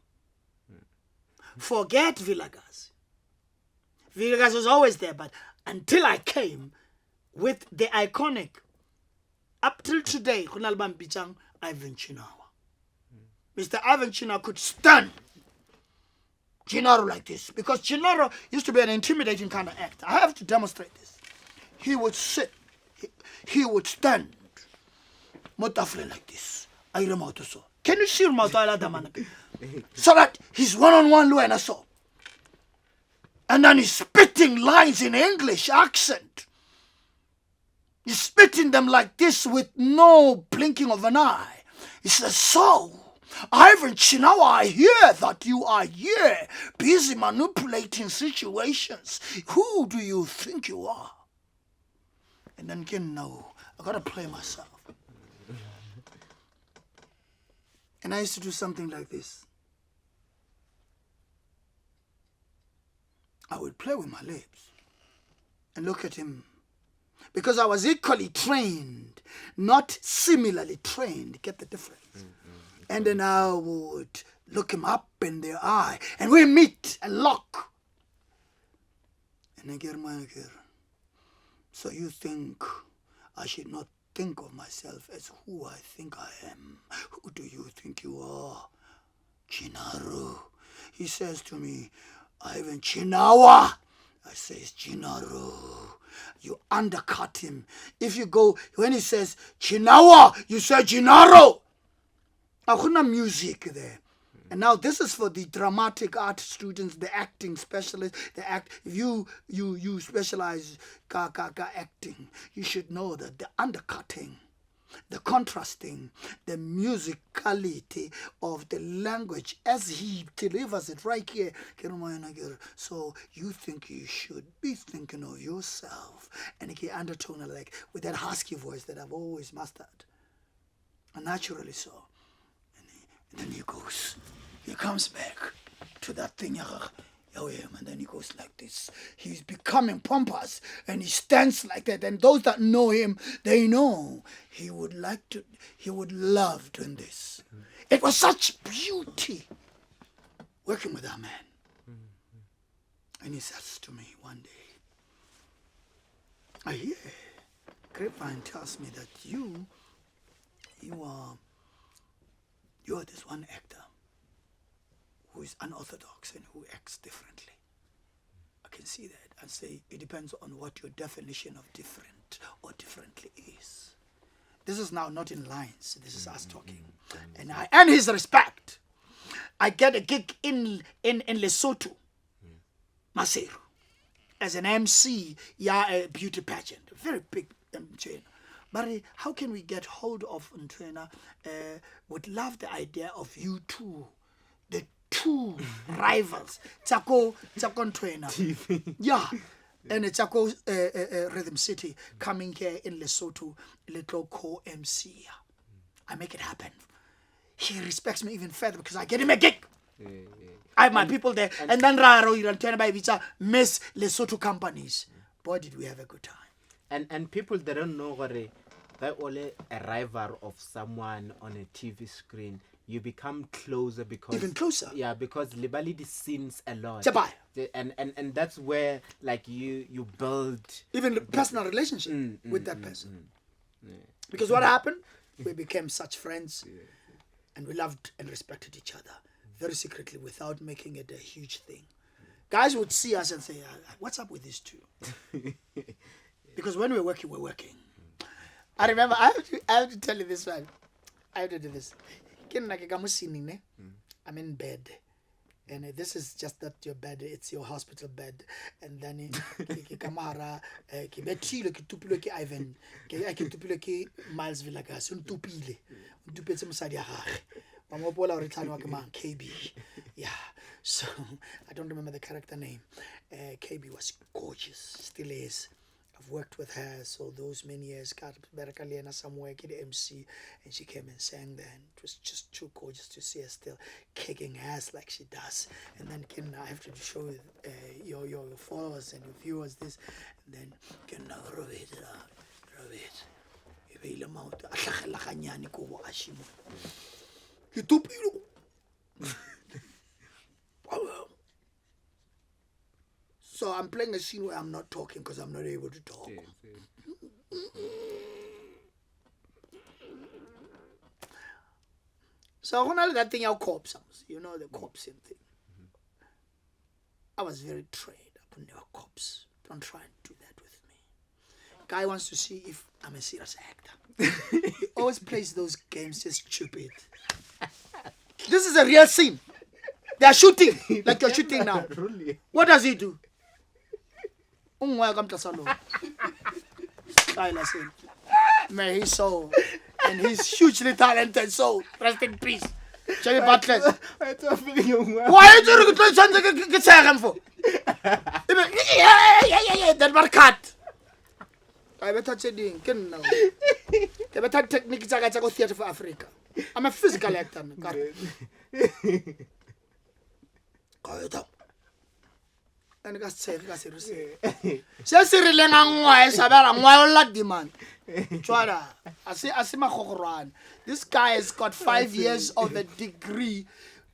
Forget Villagaz. Villagaz was always there, but until I came with the iconic, up till today, Kunalban Bichang, Ivan Chinawa. Mr. Ivan Chinawa could stand Chinaro like this, because Chinaro used to be an intimidating kind of actor. I have to demonstrate this. He would sit, he would stand, Motafle like this. Can you see Motala? So that he's one-on-one low and a so. And then he's spitting lines in English accent. He's spitting them like this with no blinking of an eye. He says, so, Ivan Chinawa, I hear that you are here, busy manipulating situations. Who do you think you are? And then again, no, I gotta play myself. And I used to do something like this. I would play with my lips and look at him, because I was equally trained, not similarly trained. Get the difference? And then I would look him up in the eye, and we meet and lock. And I get my girl. So you think I should not think of myself as who I think I am? Who do you think you are? Chinaru. He says to me, Ivan Chinawa. I say, it's Chinaru. You undercut him. If you go, when he says Chinawa, you say Chinaro. Akuna music there. And now this is for the dramatic art students, the acting specialists, if you specialize acting, you should know that the undercutting, the contrasting, the musicality of the language as he delivers it right here. So you think you should be thinking of yourself. And he undertone like with that husky voice that I've always mastered. And naturally so. And then he goes, he comes back to that thing, and then he goes like this. He's becoming pompous, and he stands like that. And those that know him, they know he would love doing this. It was such beauty working with that man. And he says to me one day, I hear grapevine tells me that you are this one actor who is unorthodox and who acts differently. I can see that and say it depends on what your definition of different or differently is. This is now not in lines. This is us talking. And I earn his respect. I get a gig in Lesotho, Maseru, as an MC, a beauty pageant. A very big MC. But how can we get hold of Ntwena? Would love the idea of you two, the two rivals, Tsako Ntwena. Yeah. And Tsako Rhythm City coming here in Lesotho, little co-MC. I make it happen. He respects me even further because I get him a gig. I have my people there. And then Raro Irantena by Vita Miss Lesotho companies. Boy, did we have a good time. And people, they don't know what they're only a rival of someone on a TV screen. You become closer because even closer. Yeah, because Libalidi sins a lot. And that's where like you build even personal relationship with that person. Because what happened? We became such friends and we loved and respected each other very secretly without making it a huge thing. Guys would see us and say, what's up with these two? Because when we're working, we're working. I remember, I have to tell you this one. I have to do this. I'm in bed. And this is just not your bed, it's your hospital bed. And then kamara ke betile ke tupile ke Ivan ke tupile ke Miles Villagas untupile untupetse mosadi ya gagwe ba mo bola re tlhano wa ke mang KB. Yeah, so I don't remember the character name. KB was gorgeous, still is. I've worked with her so those many years. Got Berakaliana somewhere, get the MC, and she came and sang there. And it was just too gorgeous to see her still kicking ass like she does. And then I have to show your followers and your viewers this. And then can Robert. So I'm playing a scene where I'm not talking because I'm not able to talk. So when I that thing our corpse, you know the corpse thing. I was very trained up on your corpse. Don't try and do that with me. Guy wants to see if I'm a serious actor. He always plays those games just stupid. This is a real scene. They are shooting like you're shooting now. What does he do? May his soul and his hugely talented soul rest in peace. Jerry Butler. Why are you trying to get him for? Yeah, that was cut. I better say doing now. The better techniques I got to go theater for Africa. I'm a physical actor. And I say, just really man. I see my run. This guy has got 5 years of a degree.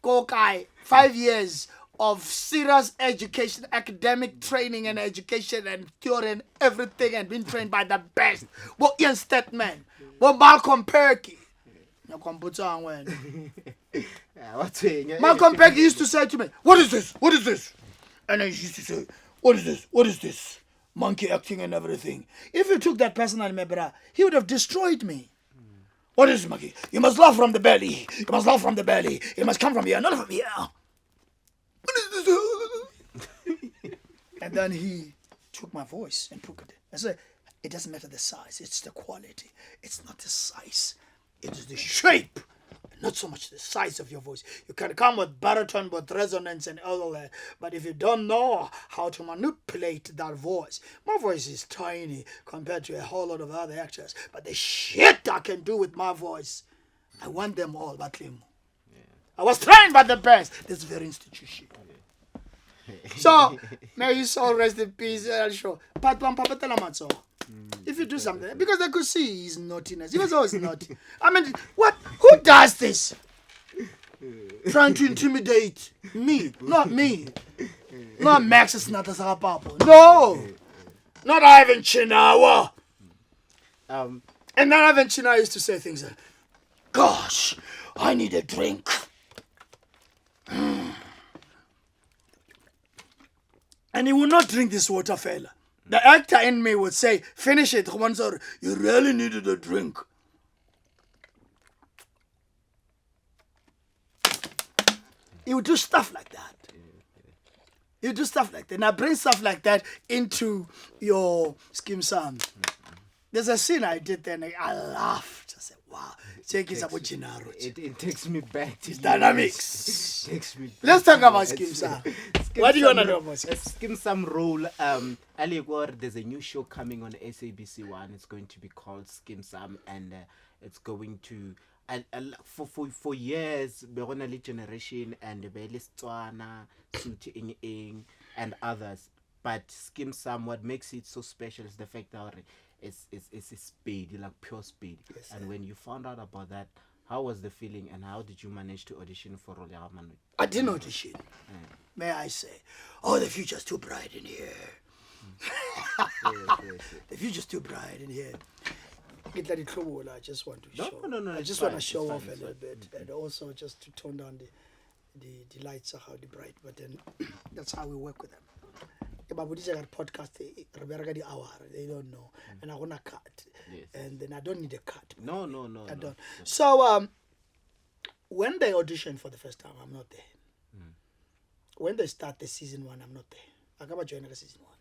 Go guy, 5 years of serious education, academic training and education and theory and everything, and been trained by the best. But Ian Statman, but Malcolm Perky. Malcolm Perky used to say to me, "What is this? What is this?" And I used to say, "What is this? What is this? Monkey acting and everything." If you took that personally, Mebra, he would have destroyed me. What is monkey? You must laugh from the belly. You must laugh from the belly. You must come from here, not from here. What is this? And then he took my voice and took it. I said, it doesn't matter the size, it's the quality. It's not the size, it is the shape. Not so much the size of your voice. You can come with baritone, with resonance and all that. But if you don't know how to manipulate that voice, my voice is tiny compared to a whole lot of other actors. But the shit I can do with my voice, I want them all, but him. I was trained by the best. This very institution. So, may his soul rest in peace. Sure. But if you do something, because they could see his naughtiness. He was always naughty. I mean, what? Who does this? Trying to intimidate me, not me. Not Macks Senatla SaGa Papo. No, not Ivan Chinawa. And then Ivan Chinawa used to say things like, "Gosh, I need a drink." And he would not drink this water, fella. The actor in me would say, finish it. You really needed a drink. He would do stuff like that. You do stuff like that. Now bring stuff like that into your Skeem Saam. There's a scene I did then. I laughed. I said, "Wow, check it out, it takes me back to dynamics." takes me back. Let's talk about Skeem Saam. What do you want to know about Skeem Saam role? Aligor, there's a new show coming on SABC One. It's going to be called Skeem Saam, and it's going to. For years, Beronali generation and the Belistwana, Suti Ing, and others. But Skeem Saam, what makes it so special is the fact that it's speed, like pure speed. Yes, and when you found out about that, how was the feeling, and how did you manage to audition for Role Yaman? I didn't audition. May I say, oh, the future's too bright in here. The future's too bright in here. I just want to show. No, I just want to show off a little bit, and also just to tone down the lights are how they bright. But then that's how we work with them. But with this podcast, they don't know, and I want to cut, and then I don't need a cut. No. I don't. So when they audition for the first time, I'm not there. When they start the season 1, I'm not there. I got joined season 1.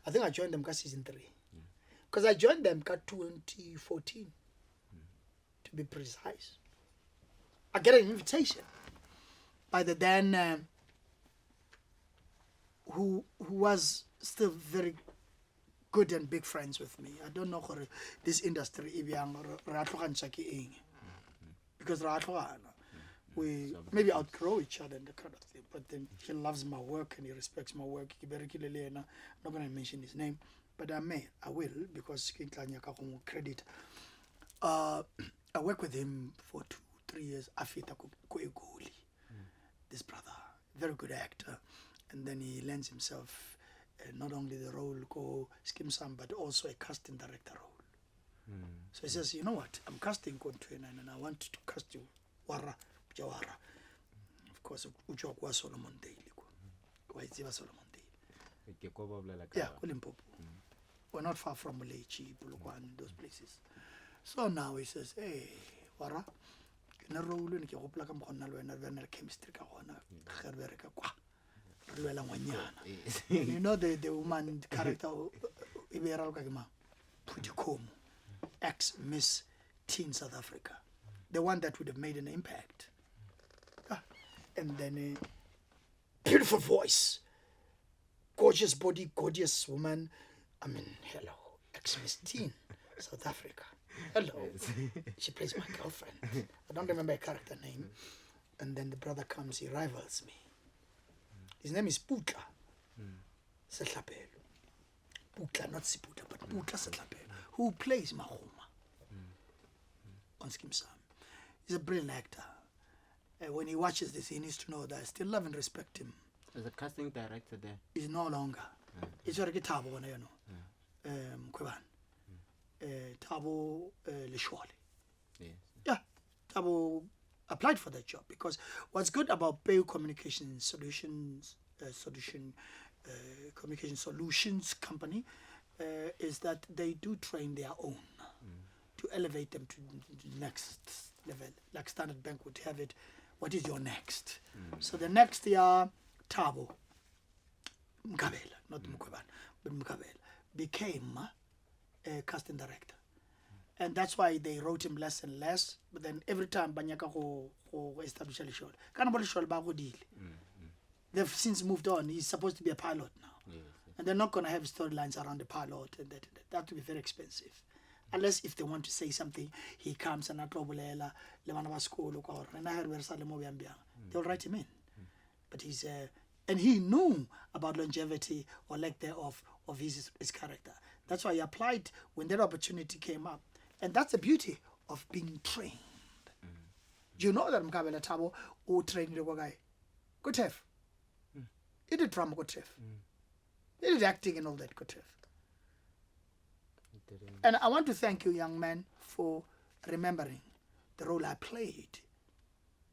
I think I joined them season 3. Because I joined them 2014, to be precise. I get an invitation by the then who was still very good and big friends with me. I don't know how this industry because we maybe outgrow each other and the kind of thing. But then he loves my work and he respects my work. I'm not going to mention his name. But I will, because credit. I worked with him for 2-3 years. Afita Koegoli, this brother, very good actor, and then he lends himself not only the role go Skeem Saam, but also a casting director role. So he says, you know what? I'm casting Kontwena, and I want to cast you Wara Jawara. Of course, Ujokwa Solomon Daily. Solomon Daily. Yeah, Kulimpopo. We're not far from Lechi, Bulukwan, those places. So now he says, hey, Wara, in a role in Kiroplakam Honal and a chemistry you know the woman character Pudikom, ex-Miss Teen South Africa. The one that would have made an impact. And then a beautiful voice, gorgeous body, gorgeous woman. I mean, hello, ex-Miss Teen, South Africa. Hello. She plays my girlfriend. I don't remember her character name. And then the brother comes, he rivals me. His name is Putla Setlapelo. Putla, not Siputa, but Putla Setlapelo, who plays Mahoma on Skeem Saam. He's a brilliant actor. When he watches this, he needs to know that I still love and respect him. As a casting director there? He's no longer. He's already Tabo, you know. Tabo Lishwale. Yes. Yeah, Tabo applied for that job because what's good about Pay Communication Solutions, Communication Solutions Company, is that they do train their own to elevate them to the next level. Like Standard Bank would have it. What is your next? So the next year, Tabo Mkabela, not Mkweban, but Mkabela, became a casting director. And that's why they wrote him less and less. But then every time Banyaka go establish a show, they've since moved on. He's supposed to be a pilot now. Yes. And they're not going to have storylines around the pilot. And that would be very expensive. Unless if they want to say something, he comes and they'll write him in. But he's and he knew about longevity or lack thereof of his character. That's why he applied when that opportunity came up. And that's the beauty of being trained. You know that Mkabela Tabo who trained the guy. Good have. He did drama, good have. He did acting and all that, good have. And I want to thank you, young man, for remembering the role I played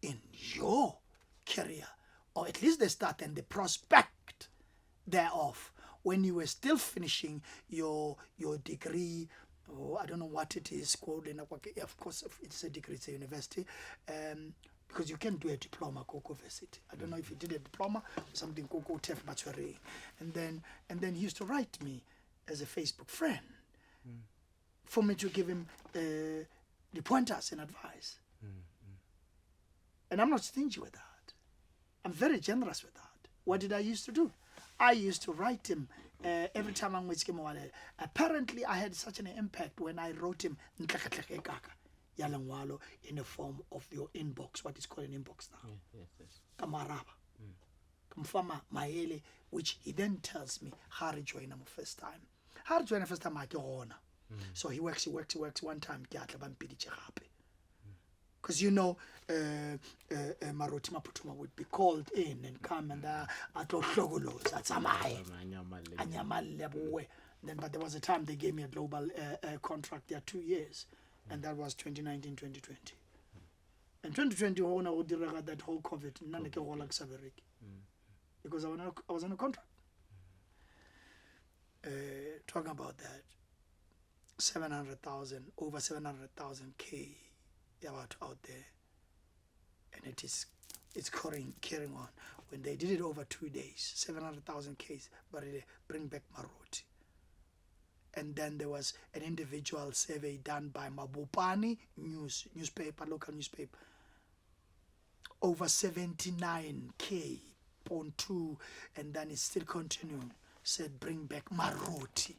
in your career, or at least the start and the prospect thereof when you were still finishing your degree, or I don't know what it is called. Of course, it's a degree, it's a university, because you can do a diploma go university. I don't know if you did a diploma or something go TEF Matswari. And then he used to write me as a Facebook friend for me to give him the pointers and advice. And I'm not stingy with that. I'm very generous with that. What did I used to do? I used to write him every time I'm with Skeem. Apparently, I had such an impact when I wrote him in the form of your inbox, what is called an inbox now. Yes. Kamaraba. Kamfama Maele, which he then tells me how to join him first time. How to join him first time, I get on. So he works one time. Because Maroti Maputuma would be called in and come and then, but there was a time they gave me a global contract there 2 years, and that was 2019, 2020. And 2020, I would direct that whole COVID, because I was on a contract. Talking about that, 700,000, over 700,000 K out there, and it's carrying on. When they did it over 2 days, 700,000 Ks, but it bring back Maroti. And then there was an individual survey done by Mabopani newspaper, local newspaper, over 79K, 0.2, and then it's still continuing, said bring back Maroti.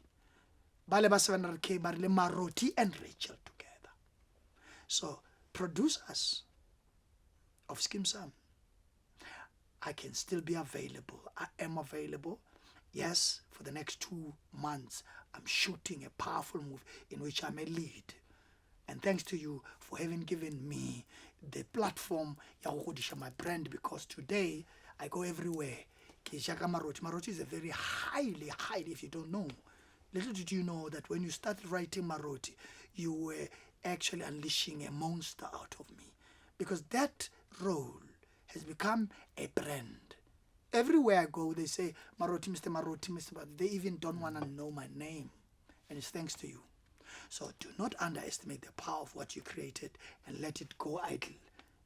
Baleba 700K, Barile Maroti and Rachel together. So, producers of Skeem Saam, I can still be available. I am available. Yes, for the next 2 months, I'm shooting a powerful move in which I'm a lead. And thanks to you for having given me the platform, my brand, because today I go everywhere. Maroti is a very highly, if you don't know. Little did you know that when you started writing Maroti, you were actually unleashing a monster out of me. Because that role has become a brand. Everywhere I go, they say, Maroti, Mr. Maroti, Mr. But they even don't want to know my name. And it's thanks to you. So do not underestimate the power of what you created and let it go idle.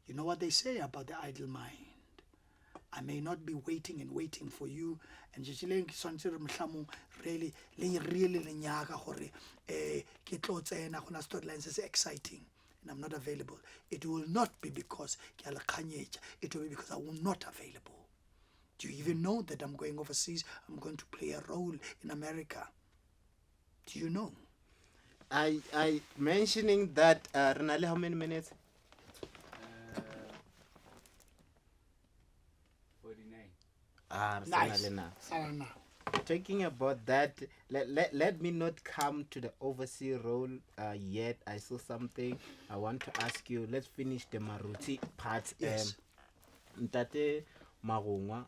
You know what they say about the idle mind? I may not be waiting for you, and just really storylines is exciting, and I'm not available. It will not be because it will be because I will not available. Do you even know that I'm going overseas? I'm going to play a role in America. Do you know? I mentioning that Renale, how many minutes? 49. Nice. Talking about that, let me not come to the overseas role yet. I saw something I want to ask you. Let's finish the Maruti part. Yes. Ntate Magongwa,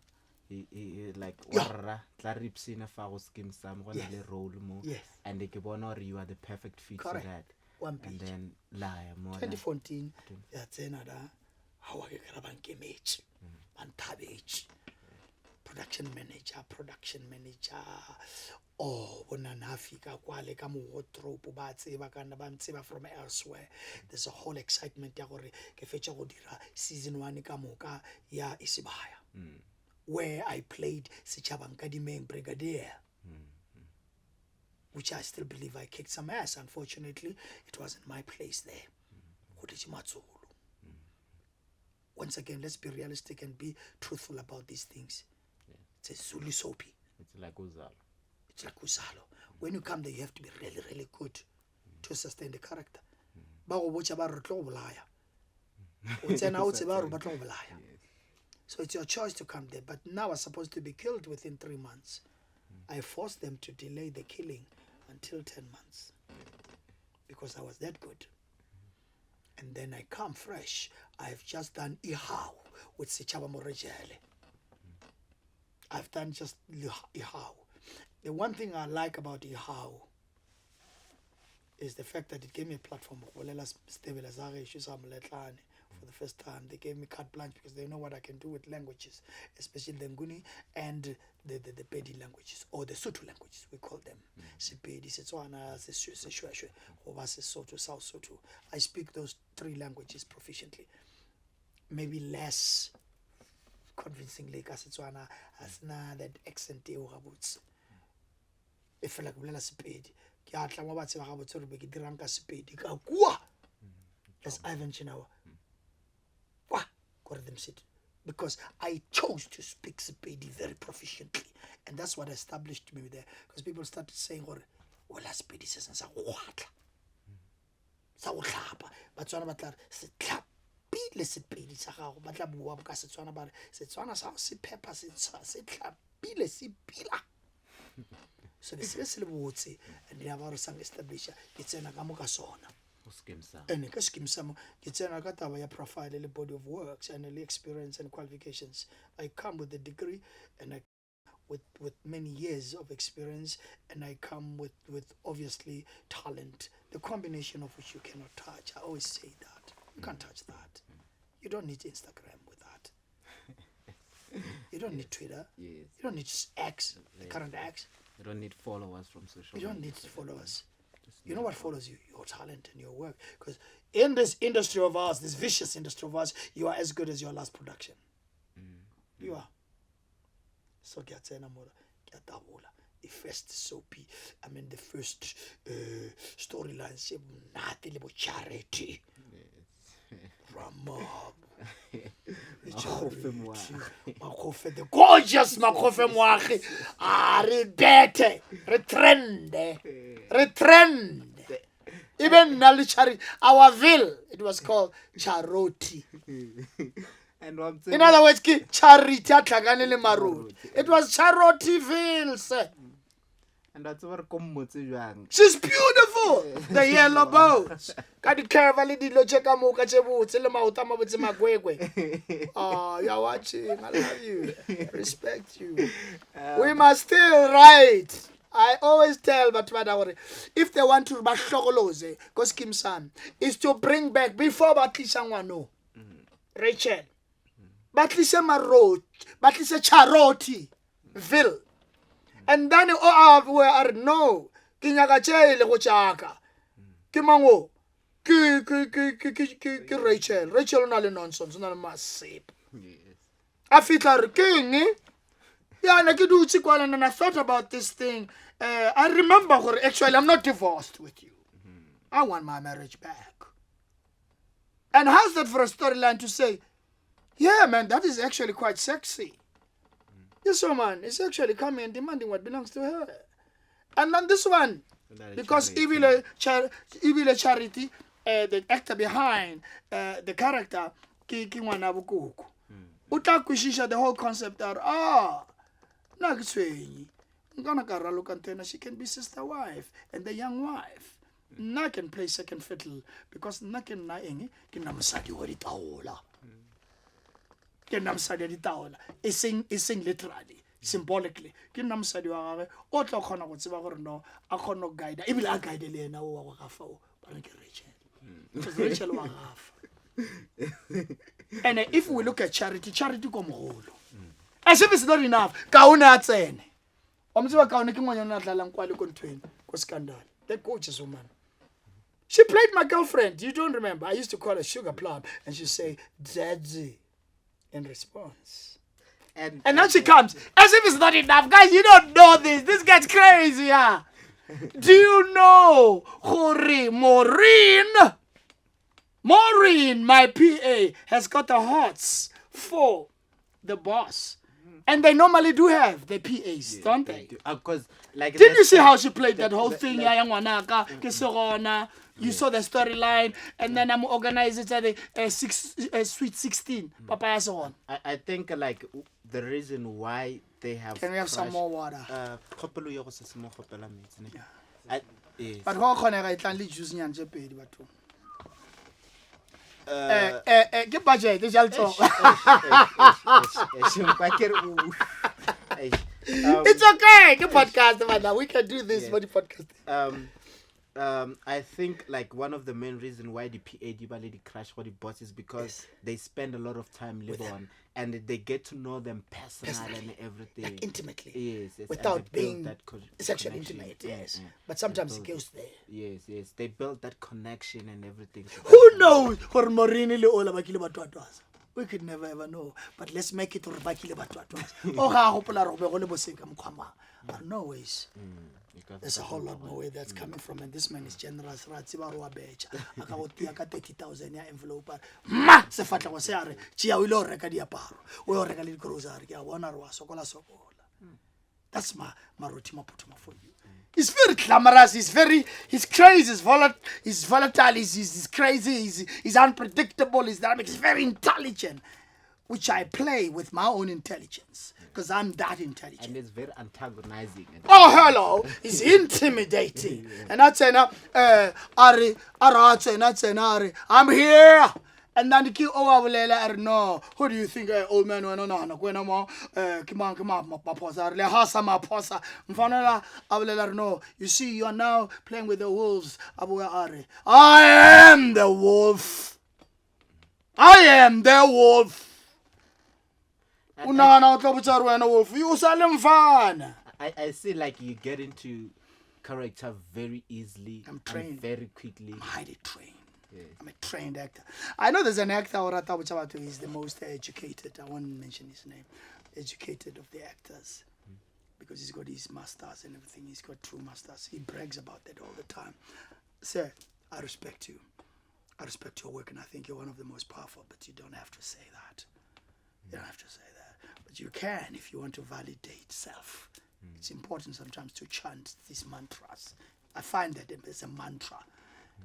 like warra tlaripsina fago Skeem Saam gona le role mo, Yes. and ke bona hore you are the perfect fit Correct. for that. One And page. then laya more 2014, yatsena da hawa ke kara bankemetse bantabetse production manager bonanafika kwale ka mo wardrobe ba tseba kana ba mtseba from elsewhere. There's a whole excitement ya gore ke fetša go dira season 1 ka moka ya Isibaya, where I played Sichabankadimeng Brigadier, which I still believe I kicked some ass. Unfortunately, it wasn't my place there. Once again, let's be realistic and be truthful about these things. It's a Zulu soapy. it's like Uzalo. It's like Uzalo. When you come there, you have to be really, really good to sustain the character. So it's your choice to come there. But now I'm supposed to be killed within 3 months. I forced them to delay the killing until 10 months because I was that good. And then I come fresh. I've just done Ihau with Sichaba Morejele. I've done just Ihau. The one thing I like about Ihau is the fact that it gave me a platform for the first time. They gave me carte blanche because they know what I can do with languages, especially the Nguni and the Pedi languages, or the Sotho languages, we call them. Sepedi, Setswana, Seshweshwe, or Sesotho, South Sotho. I speak those 3 languages proficiently. Maybe less convincingly ka Setswana as na that accent e o gabotse. E fela ke bolela Sepedi. Ke a tla mo ba tseba gabotse re be ke dirang ka Sepedi ka kwa. As Ivan Chinawa. Kwa go them sit. Because I chose to speak Sepedi very proficiently. And that's what established me there. Because people started saying, well, Sepedi says, sa go gatla. Sa go tlhapa. Batswana ba tla se tlhapile Sepedi sa gago. Ba tla bua ka Setswana ba re Setswana sa se phepa se tlhapile se pila. So this is le botse and they have already sang established ke tsena ka mo ka sona. Skeem Saam. And ka Skeem Saam ke tsena ka taba ya profile le body of works and the experience and qualifications. I come with a degree and I with many years of experience, and I come with obviously talent, the combination of which you cannot touch. I always say that. You can't touch that. You don't need Instagram with that. You don't need Twitter. Yes. You don't need X, the current X. You don't need followers from social You don't media. need followers. You know what follows you? Your talent and your work. Because in this industry of ours, this vicious industry of ours, you are as good as your last production. You are. So the first soapy, I mean the first storyline, nothing about charity. Ramab. The gorgeous Makofe Mwachi. Rebete. Retrend. Even Nalichari, our ville, it was called Charoti. And one In other words, charity atlaganele maroti. It was Charotyville, sir. and that's what come. She's beautiful. The yellow boats. Got the curve di lo cheka mo ka chebutse le mauta mabutse magwegwe. Oh, you're watching. I love you. I respect you. We must still write. I always tell Batwada, if they want to bashlogoloze, because Skeem Saam is to bring back before Batlisangwano, Rachel, Batlise Marot, Batlise Charoti, Ville, and then we are no, Kinyagache le Gochaka, Kimango, Ki Rachel, not a nonsense, not a massive. I feel like king, eh? Yeah, and I thought about this thing. I remember, actually, I'm not divorced with you. I want my marriage back. And how's that for a storyline to say, yeah, man, that is actually quite sexy. This woman is actually coming and demanding what belongs to her. And then this one, because Evil Charity, the actor behind the character, Kingwana Bukuku, Utakushisha, the whole concept are, she can be sister wife and the young wife. Na can play second fiddle because na can na engi kinamsadi wa ditaola. Kinamsadi ditaola. Ising literally, symbolically. Kinamsadi wa gagwe o tla khona go tseba gore no a khona guide ebile a guide le ena o wa gafa o ba ke Rachel. Because Rachel wa gafa. And if we look at charity komogolo. As if it's not enough, kauna tsene. Omziwa kauna ke ngwanyana dlalang kwa le kontweni ko scandal. That gorgeous woman. She played my girlfriend. You don't remember? I used to call her Sugar Plum, and she'd say Daddy in response. And now she comes as if it's not enough, guys. You don't know this. This gets crazy, yeah. Do you know Hori Maureen, my PA, has got the hots for the boss. And they normally do have the PAs, don't they? Because, like, didn't you see how she played that whole thing? You saw the storyline, and then I'm organizing it at the Sweet 16. Papaya so on. I think, like, the reason why they have. Can we have some more water? But how can I tell you juice and jeopardy? Get budget, this shall talk. It's okay. Get podcast, man. We can do this for the podcast. I think like one of the main reasons why the PAD lady crash what the boss is because they spend a lot of time live on and they get to know them personally and everything. Like intimately. Yes. Without being sexually intimate, yes. But sometimes it goes there. Yes. They build that connection and everything. Who knows? We could never ever know. But let's make it no ways. There's a whole lot more where that's coming from, and this man is generous. I got 30,000 ya envelope. Ma se fatla go se are chia o ile o reka diaparo o reka le grocery ke a bona re wa sokola. That's my maruti maputuma for you. He's very glamorous. He's crazy. He's volatile. He's crazy. He's unpredictable. He's dynamic. He's very intelligent, which I play with my own intelligence because I'm that intelligent. And it's very antagonizing. Oh, hello. He's intimidating. And I say now, I'm here. And then the key no. Who do you think old man went on? No. You see, you are now playing with the wolves. I am the wolf. I am the wolf. I see like you get into character very easily and very quickly. I'm highly trained. Yes. I'm a trained actor. I know there's an actor who is the most educated. I won't mention his name. Educated of the actors. Because he's got his masters and everything. He's got true masters. He brags about that all the time. Sir, I respect you. I respect your work and I think you're one of the most powerful, but you don't have to say that. You don't have to say that. But you can if you want to validate self. It's important sometimes to chant these mantras. I find that it's a mantra.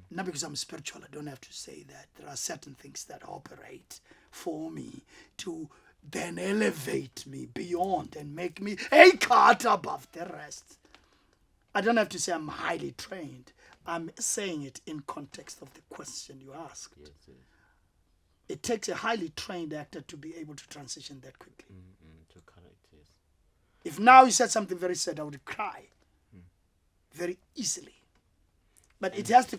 Not because I'm spiritual, I don't have to say that. There are certain things that operate for me to then elevate me beyond and make me a cut above the rest. I don't have to say I'm highly trained. I'm saying it in context of the question you asked. Yes. It takes a highly trained actor to be able to transition that quickly. To characters. If now you said something very sad, I would cry very easily. But it has to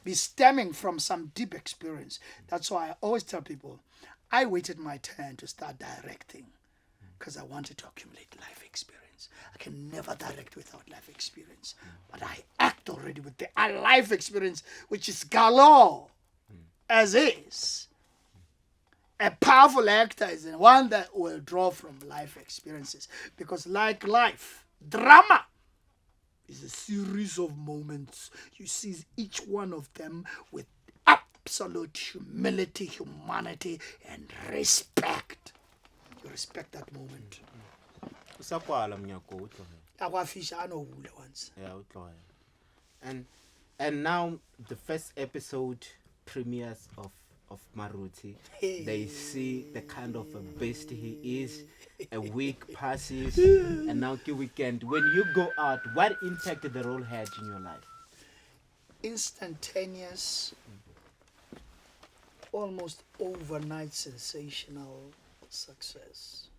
be stemming from some deep experience. That's why I always tell people, I waited my turn to start directing because I wanted to accumulate life experience. I can never direct without life experience. But I act already with the life experience, which is galore, as is. A powerful actor is one that will draw from life experiences. Because like life, drama is a series of moments. You see each one of them with absolute humility, humanity, and respect. You respect that moment. Once. And now the first episode premieres of Maruti. They see the kind of a beast he is. A week passes and now the weekend. When you go out, what impact did the role had in your life? Instantaneous, almost overnight sensational success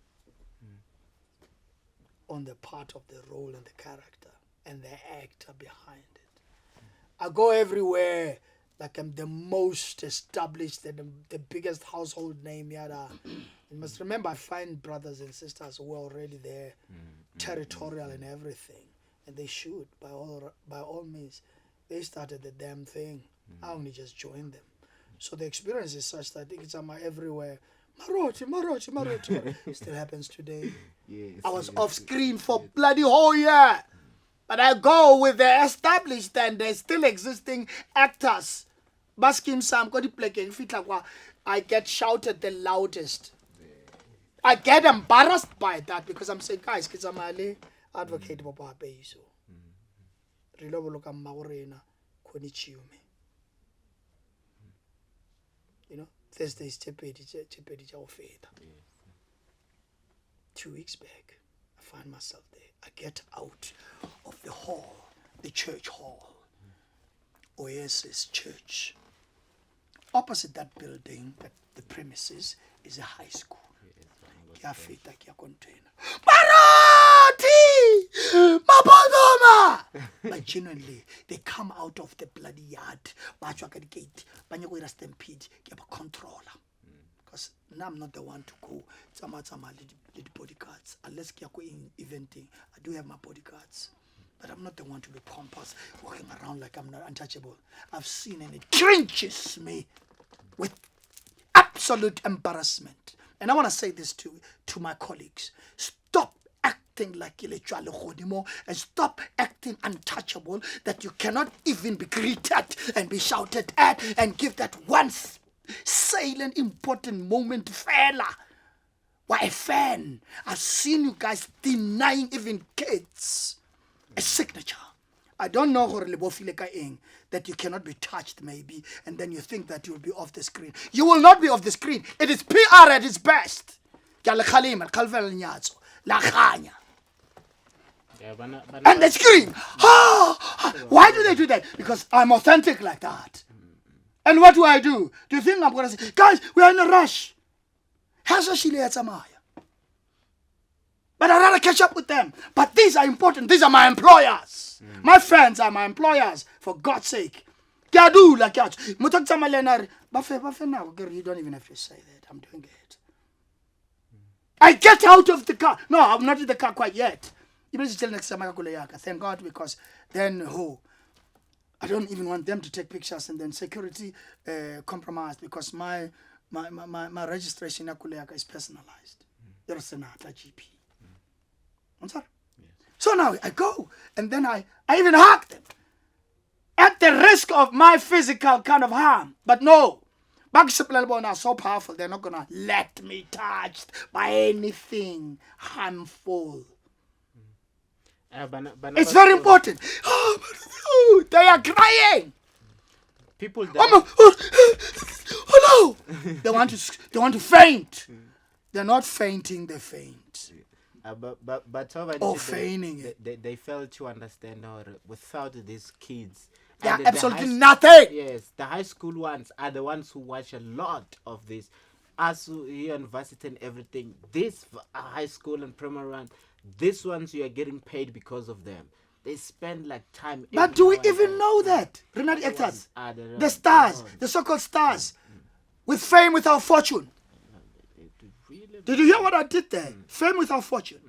on the part of the role and the character and the actor behind it. I go everywhere like I'm the most established and the biggest household name yada. You must remember I find brothers and sisters who are already there, territorial and everything, and they should by all means. They started the damn thing. I only just joined them. So the experience is such that I think it's everywhere. Maroti. Still happens today. Yes, I was off screen for bloody whole year. But I go with the established and the still existing actors. Skeem, Saam, I get shouted the loudest. I get embarrassed by that because I'm saying, guys, kids are advocate for Papa Iso. You know, Thursday's Chepedi. 2 weeks back, I find myself there. I get out of the hall, the church hall. Oasis Church. Opposite that building, the premises, is a high school. Maroti! Tati! Mapodoma! But genuinely, they come out of the bloody yard. Bachwa ka di gate. Banya go ira stampede. Ke ba controller. Because now I'm not the one to go. Tsama the bodyguards. Unless ke go in eventing, I do have my bodyguards. But I'm not the one to be pompous, walking around like I'm not untouchable. I've seen and it cringes me with absolute embarrassment. And I want to say this to my colleagues. Stop acting like Ilechwale Godimo and stop acting untouchable that you cannot even be greeted and be shouted at and give that one salient important moment fella. Why a fan? I've seen you guys denying even kids a signature. I don't know that you cannot be touched maybe, and then you think that you'll be off the screen. You will not be off the screen. It is PR at its best. And they scream. Why do they do that? Because I'm authentic like that. And what do? Do you think I'm going to say, guys, we are in a rush? But I'd rather catch up with them. But these are important. These are my employers. My friends are my employers. For God's sake. You don't even have to say that. I'm doing it. I get out of the car. No, I'm not in the car quite yet. Thank God, because then I don't even want them to take pictures, and then security compromised because my registration is personalized. You're a Senatla GP. So now I go, and then I even hug them at the risk of my physical kind of harm. But no, Bagsiplalbon are so powerful, they're not gonna let me touched by anything harmful. It's very important. Oh, they are crying. People that oh no! They want to faint. They're not fainting, they faint. But feigning it. They fail to understand how without these kids. Yeah, absolutely nothing. Yes, the high school ones are the ones who watch a lot of this. Us here in varsity and everything, this high school and primary one, these ones you are getting paid because of them. They spend like time. But do we even know that? Renati actors, the stars, the so-called stars, with fame without fortune. Did you hear what I did there? Fame without fortune.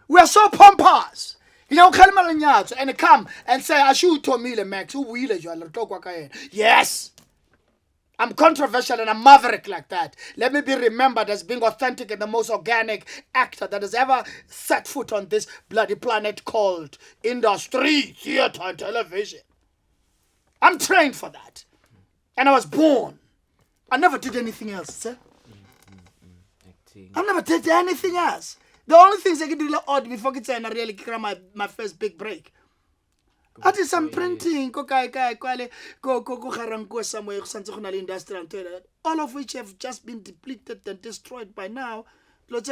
We are so pompous. You know, and come and say, I should to me, Max, who will you? Yes. I'm controversial and a maverick like that. Let me be remembered as being authentic and the most organic actor that has ever set foot on this bloody planet called industry, theater, and television. I'm trained for that. And I was born. I never did anything else, sir. I never did anything else. The only things I can do odd before I can really cram my first big break. I did some printing, all of which have just been depleted and destroyed by now. Black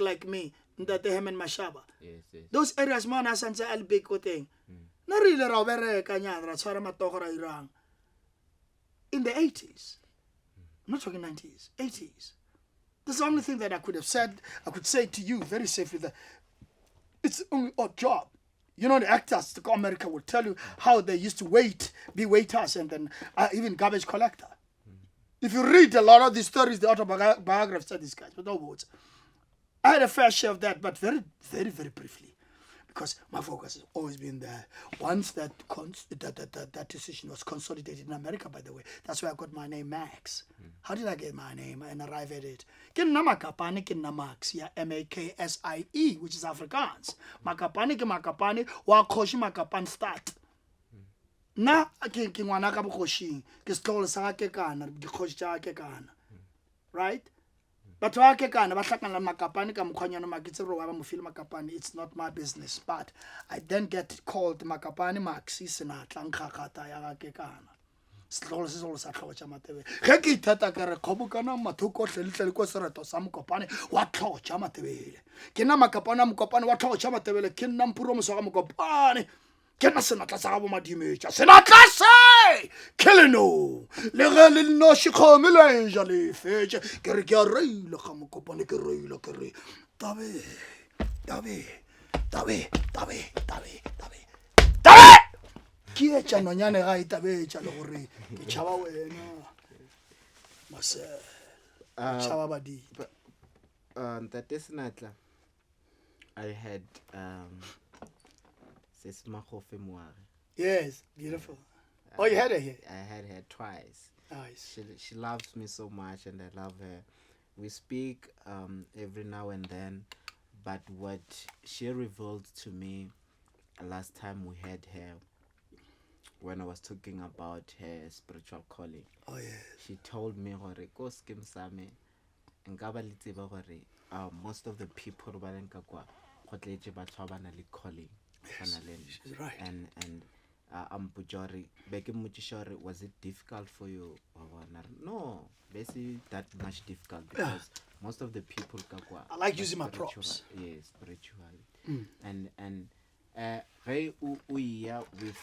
like me, those areas man as I'll be thing. Not really in the 80s. I'm not talking 90s, 80s. That's the only thing that I could have said. I could say to you very safely that it's only odd job. You know, the actors to America will tell you how they used to be waiters, and then even garbage collector. If you read a lot of these stories, the autobiographies said these guys, with no words. I had a fair share of that, but very, very, very briefly. Because my focus has always been there. Once that decision was consolidated in America, by the way, that's where I got my name, Macks. How did I get my name and arrive at it? Macks, yeah, M-A-K-S-I-E, which is Afrikaans. Makapani ke makapani, wa khoshi makapan start. Na ke ngwana ka bokhoshing, ke setlogolo sa ke kana, dikhoshi tsa ke kana. Right? But it's not my business. But I then get called Makapani Macks Senatla SaGa Papo. ke na senatla sa ga bo madimetša senatla se keleno le ge le noši kgome le ja le fetše ke re ke a reile ga mokopane ke reile ke re tabe ke etša nonyane ga e tabetša le gore ke tšhaba wena masel tšhaba badimo That is Senatla. I had Sesmakofe Moare. yes beautiful oh you had her here I had her twice. nice She loves me so much, and I love her. We speak every now and then, but what she revealed to me last time we had her, when I was talking about her spiritual calling, oh yes she told me gore ko Skeem Saam nka ba le tseba gore most of the people ba leng ka kwa go tletse batho ba na le calling Yes, she's right. and Ampujori, was it difficult for you? No, basically that much difficult because most of the people I like using my props. Yes, spiritually. And with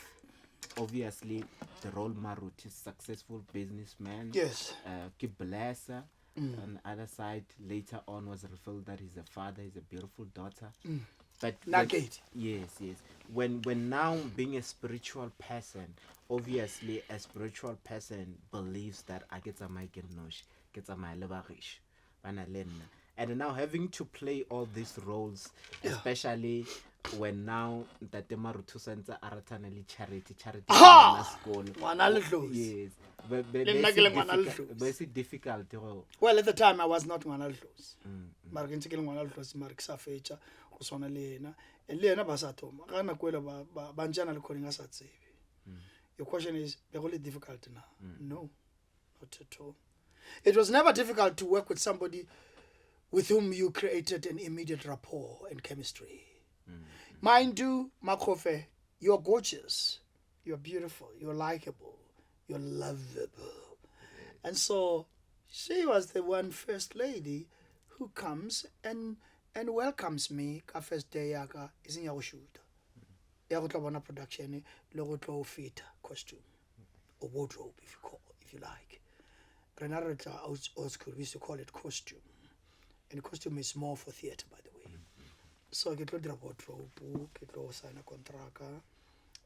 obviously the role Marut is successful businessman. Yes. Kiblesa. On the other side, later on was revealed that he's a father, he's a beautiful daughter. But when now being a spiritual person, obviously a spiritual person believes that I get a mic and nosh, get a my lebarish, and now having to play all these roles, especially when now that the Marutu Center Aratanali charity school. Yes. But it's difficult. Well, at the time I was not Manalhos. Margintical Manalhos, Mark Safecha, Osona Lena, and Lena Basatom, Rana Quella Banjana calling us at Save. Your question is really difficult now. No, not at all. It was never difficult to work with somebody with whom you created an immediate rapport and chemistry. Mind you, Makofe, you're gorgeous, you're beautiful, you're likable, you're lovable. And so she was the one first lady who comes and welcomes me ka first day yaka isn't ya go shoot. Ya go tla bona production le go tlo fit costume or wardrobe if you like. Renata old school, we used to call it costume. And costume is more for theater, by the way. So I get to wardrobe, get to sign a contract,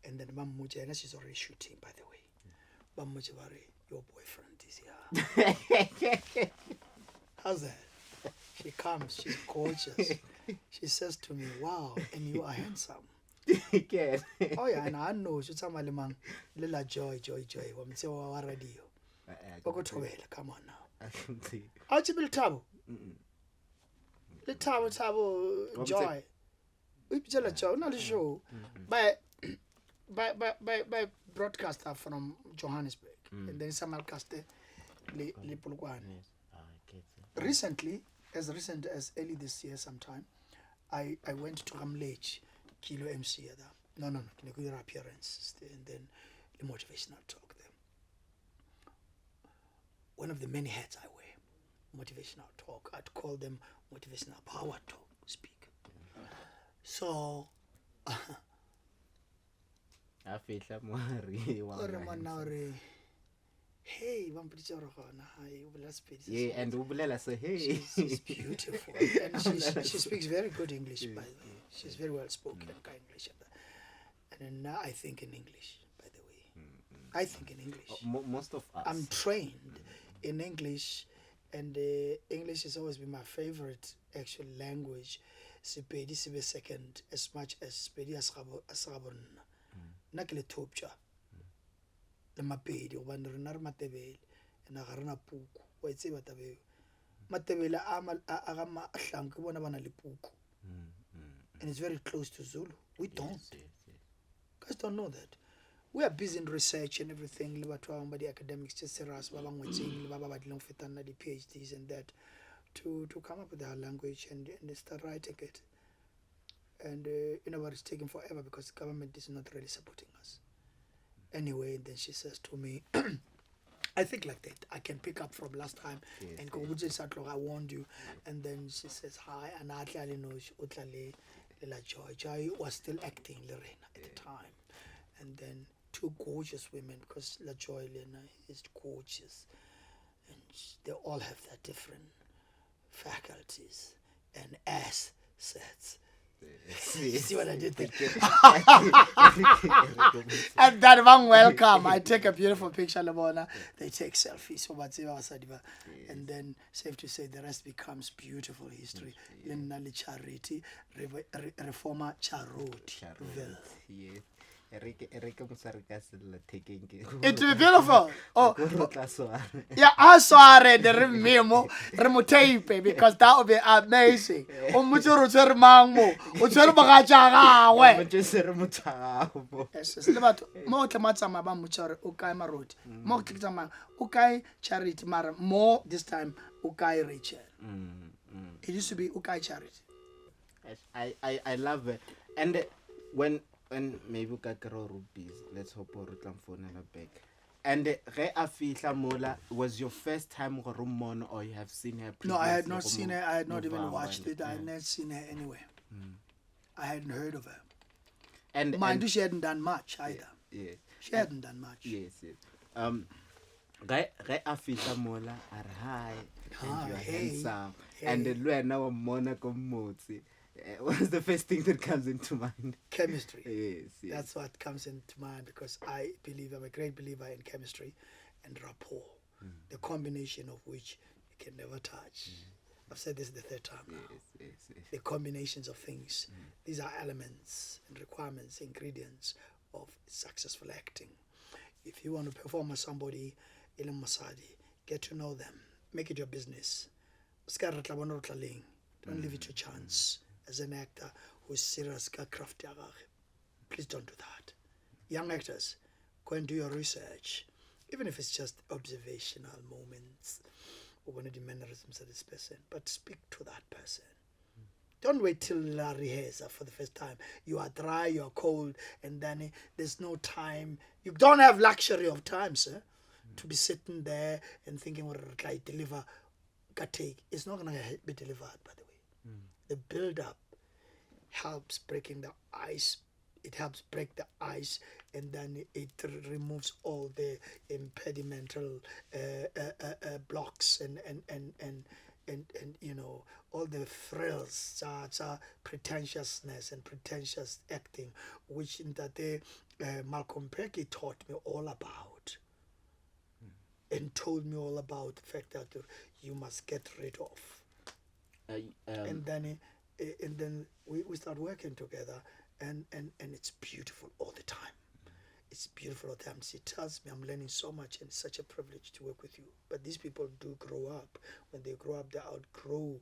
and then Mamuja, and she's already shooting, by the way. Mamuja, your boyfriend is here. How's that? She comes, she's gorgeous. She says to me, wow, and you are handsome. Oh yeah, and I know, she's a malimang, Lila joy. I'm saying, what radio? Come on now. How'd you build tabo? The tabo joy. We tell a show, not a show. By broadcaster from Johannesburg. And then some Alcaste Lipulguan. Recently, as recent as early this year sometime, I went to Ramlech, Kilo MC. No, their appearance, and then the motivational talk there. One of the many hats I wear, motivational talk. I'd call them motivational power talk, speak. So, hey, yeah, and Ubulela say, hey, she's beautiful, and she speaks very good English. By the way, she's very well spoken English, and now I think in English. By the way, I think in English. Most of us. I'm trained in English, and English has always been my favorite actual language. Sepedi sibe second as much as Sepedi asabon. Nakele topcha. Le mapedi o bana rena re matebele ena ga rena puku wa itse batabe matebele a ga ma hlanke bona bana le puku and it's very close to Zulu. We don't. Guys don't know that. We are busy in research and everything le batho ba the academics just serious ba bangwetseng le ba ba batleng fetana di PhDs and that to come up with our language and start writing it. And but it's taking forever because the government is not really supporting us. Anyway, then she says to me, I think like that. I can pick up from last time and go, I warned you. And then she says, hi, and I know Joy was still acting Lorena at the time. and then two gorgeous women, because La Joy Lena is gorgeous, and they all have their different faculties and assets. See what I did there? And that one welcome, I take a beautiful picture, Labona. They take selfies, and then safe to say the rest becomes beautiful history. Linali Charity, Reformer Charotville. It will be beautiful. Oh, yeah, I saw the memo, remotape, because that would be amazing. Charity, more this time, Ukai Rachel. It used to be Ukai Charity. I love it. And when maybe Kakaro rupees, let's hope or phone back. And Re Afisha Mola was your first time Rumon, or you have seen her previously? No, I had not seen her. I had not even watched it. I had not seen her anywhere. I hadn't heard of her. And mind you, she hadn't done much either. Yes. She hadn't done much. Yes. Re Afisha Mola are high and you're handsome. And the Luena Monaco Motsi. What's the first thing that comes into mind? Chemistry. Yes. That's what comes into mind, because I'm a great believer in chemistry and rapport, the combination of which you can never touch. I've said this the third time now. Yes. The combinations of things. These are elements and requirements, ingredients of successful acting. If you want to perform as somebody in a Masadi, get to know them. Make it your business. Don't leave it to chance. As an actor who's serious, craft, please don't do that. Young actors, go and do your research, even if it's just observational moments or one of the mannerisms of this person, but speak to that person. Don't wait till la rehearsal for the first time. You are dry, you are cold, and then there's no time. You don't have luxury of time, sir, to be sitting there and thinking what I deliver. It's not going to be delivered, by the way. The build-up helps breaking the ice. It helps break the ice, and then it removes all the impedimental blocks and you know, all the frills, pretentiousness and pretentious acting, which in that day Malcolm Perky taught me all about, and told me all about the fact that you must get rid of. And then we start working together, and it's beautiful all the time. It's beautiful all the time. She tells me I'm learning so much, and it's such a privilege to work with you. But these people do grow up. When they grow up, they outgrow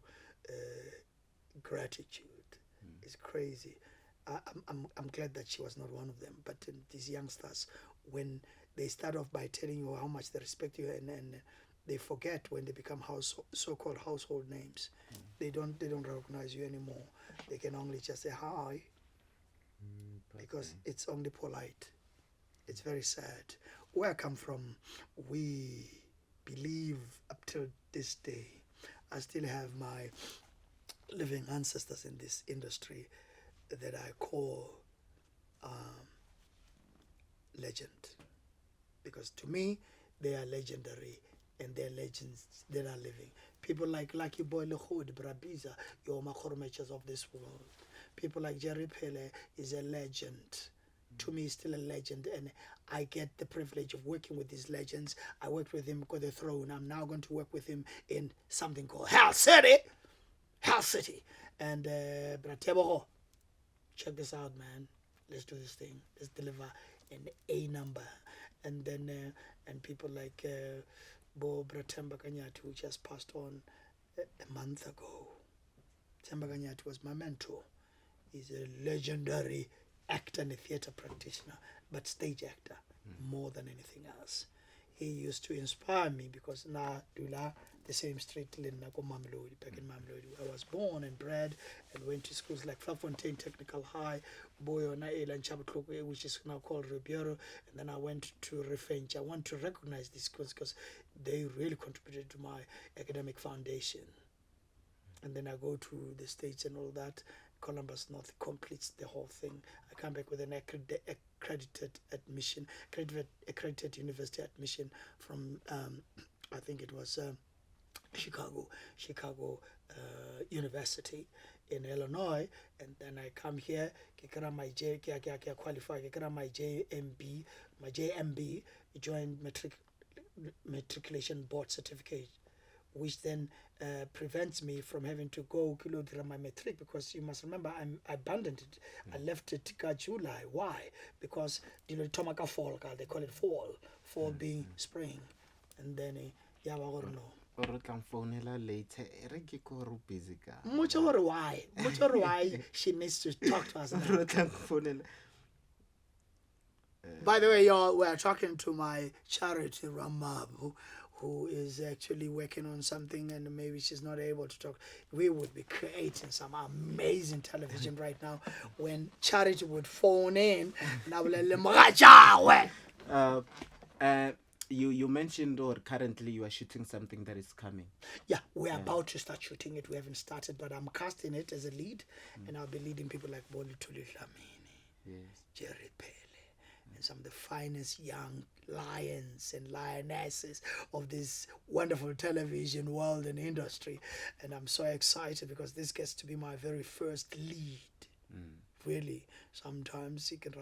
gratitude. It's crazy. I'm glad that she was not one of them. But these youngsters, when they start off by telling you how much they respect you, and they forget when they become so-called household names. They don't recognize you anymore. They can only just say hi, because it's only polite. It's very sad. Where I come from, we believe up till this day, I still have my living ancestors in this industry that I call legend, because to me they are legendary. And they're legends that are living. People like Lucky Boy Lehud, Brabiza, your Makhormechas of this world. People like Jerry Pele is a legend. To me, he's still a legend. And I get the privilege of working with these legends. I worked with him for the throne. I'm now going to work with him in something called Hell City. Hell City. And Brateboho, check this out, man. Let's do this thing. Let's deliver an A number. And then, and people like Bo Bratemba Kanyatu, who just passed on a month ago. Temba Kanyatu was my mentor. He's a legendary actor and a theatre practitioner, but stage actor more than anything else. He used to inspire me, because now Dula, the same street in Mamelodi, back in Mamelodi. I was born and bred and went to schools like Flafontaine Technical High, Boyona and Chabutloque, which is now called Ribeiro, and then I went to Refench. I want to recognize these schools because they really contributed to my academic foundation. And then I go to the States and all that, Columbus North completes the whole thing. I come back with an accredited admission, accredited university admission from I think it was Chicago University in Illinois, and then I come here, qualify, my JMB, Joint Matriculation Board Certificate, which then prevents me from having to go to my matric, because you must remember I abandoned it. I left it July. Why? Because Tomaka fall, they call it fall being spring, and then no. Later. Why she needs to talk to us now. By the way, y'all, we're talking to my charity Ramab, who is actually working on something, and maybe she's not able to talk. We would be creating some amazing television right now when Charity would phone in. You mentioned, or currently you are shooting something that is coming. Yeah, we're about to start shooting it. We haven't started, but I'm casting it as a lead, and I'll be leading people like Boli Tuli Dlamini, Jerry Pele, and some of the finest young lions and lionesses of this wonderful television world and industry. And I'm so excited because this gets to be my very first lead. Really, sometimes you can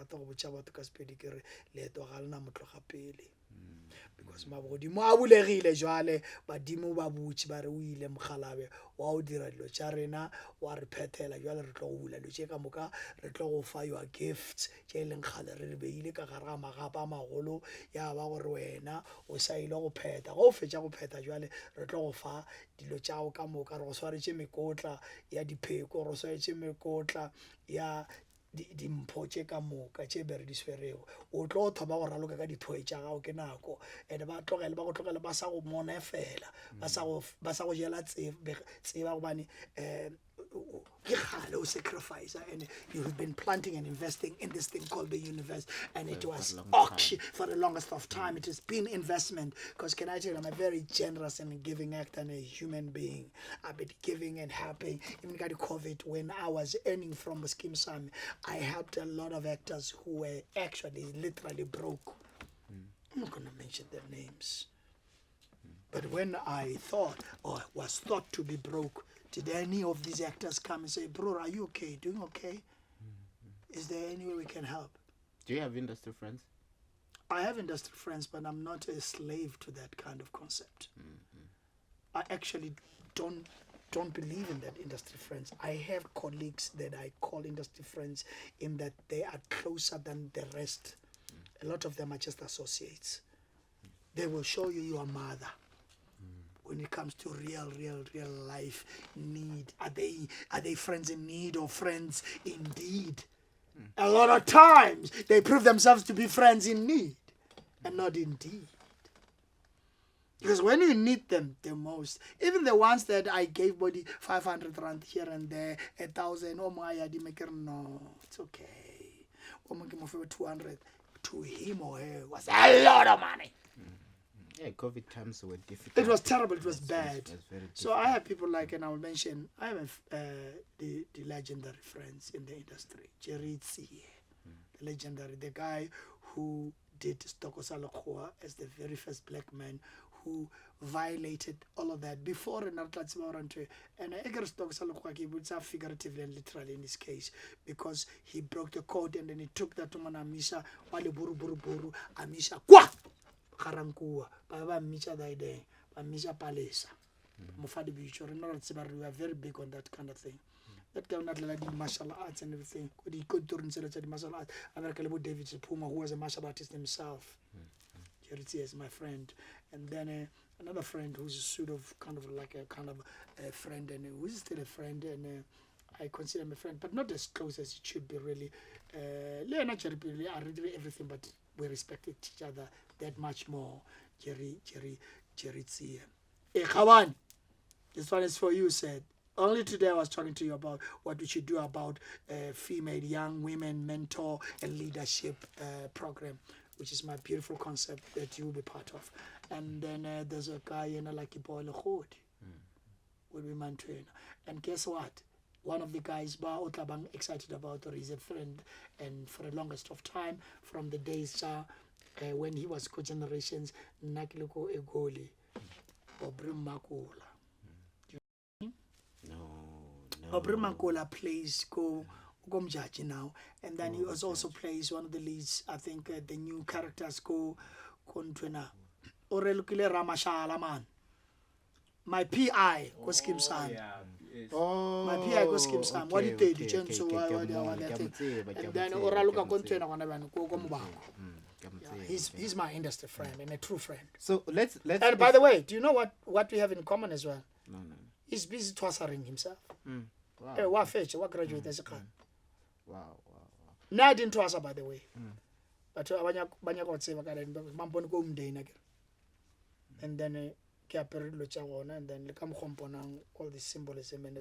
because mabodimo a bulegile jwale badimo ba butshi ba re o ile mogalabe wa o dira dilo tša rena wa re phethela jwale re tlo go bula dilo tše ka moka re tlo go fa your gifts tše leng kgale re beile ka gare ga magapa a magolo ya ba gore wena o sa ile go phetha go fetša go phetha jwale re tlo go fa dilo tšao ka moka re go swaretše mekotla ya dipheko re swaretše mekotla ya dimpho tše ka moka tše bere di swerego o tlo thoba go raloka ka diphoe tša gago ke nako and ba go tlogele ba sa go mona fela ba sa go jela tseba gobane ke gale o sacrifice, and you've been planting and investing in this thing called the universe, and it was auction for the longest of time. It has been investment, because can I tell you, I'm a very generous and giving actor and a human being. I've been giving and helping. Even got COVID, when I was earning from Skeem Saam, I helped a lot of actors who were actually literally broke. I'm not going to mention their names. But when I thought, or was thought to be broke, did any of these actors come and say, bro, are you okay? Doing okay? Is there any way we can help? Do you have industry friends? I have industry friends, but I'm not a slave to that kind of concept. I actually don't believe in that industry friends. I have colleagues that I call industry friends in that they are closer than the rest. A lot of them are just associates. They will show you your mother. When it comes to real life need, are they friends in need or friends indeed? A lot of times they prove themselves to be friends in need and not indeed. Because when you need them the most, even the ones that I gave body 500 rand here and there, 1,000, oh my, no, it's okay. 200 to him or her was a lot of money. Yeah, COVID times were difficult. It was terrible. It was bad. It was very so I have people like, and I will mention, I have the legendary friends in the industry, Jerry Tsie, the legendary, the guy who did Stokosa Lokhoa as the very first black man who violated all of that before and after. And I agree Stokosa Lokhoa, he would say figuratively and literally in this case, because he broke the code and then he took that to Amisha, wale buru, Amisha, kwa! Karankuwa, Baba Misha Daide, Misha Palesa, Mufadi Bicho, we are very big on that kind of thing. That guy not like martial arts and everything. He could turn the martial arts. American David Puma, who was a martial artist himself. Jerry is my friend. And then another friend who's sort of kind of like a friend, and who's still a friend, and I consider him a friend, but not as close as it should be really. Leonard Jerry are really everything, but we respected each other that much more. Jerry Tsie. Hey, Kawan, this one is for you, said. Only today I was talking to you about what we should do about female young women mentor and leadership program, which is my beautiful concept that you will be part of. And then there's a guy, like Iboyle Khodi, will be my trainer. And guess what? one of the guys ba o tla bang excited about, or he's a friend, and for the longest of time from the days when he was co-generations, Nakiloko Egoli or Brimakola. No. Brimakola plays go Gomjaji now, and then he also plays one of the leads. I think the new characters go Kontwena or Lukile Ramashala man. My PI go Skeem Saam. My PI go Skeem Saam. What did they do? And then Oraluka Kontwena Wanaban go Gomubango. He's my industry friend and a true friend. So let's. And by the way, do you know what we have in common as well? No. He's busy twassering himself. Wow. What fetch? What graduate as a can? Wow. No, I didn't twassa, by the way. But Banya got say Mampon go again. And then Capri Luchagona, and then come component all the symbolism and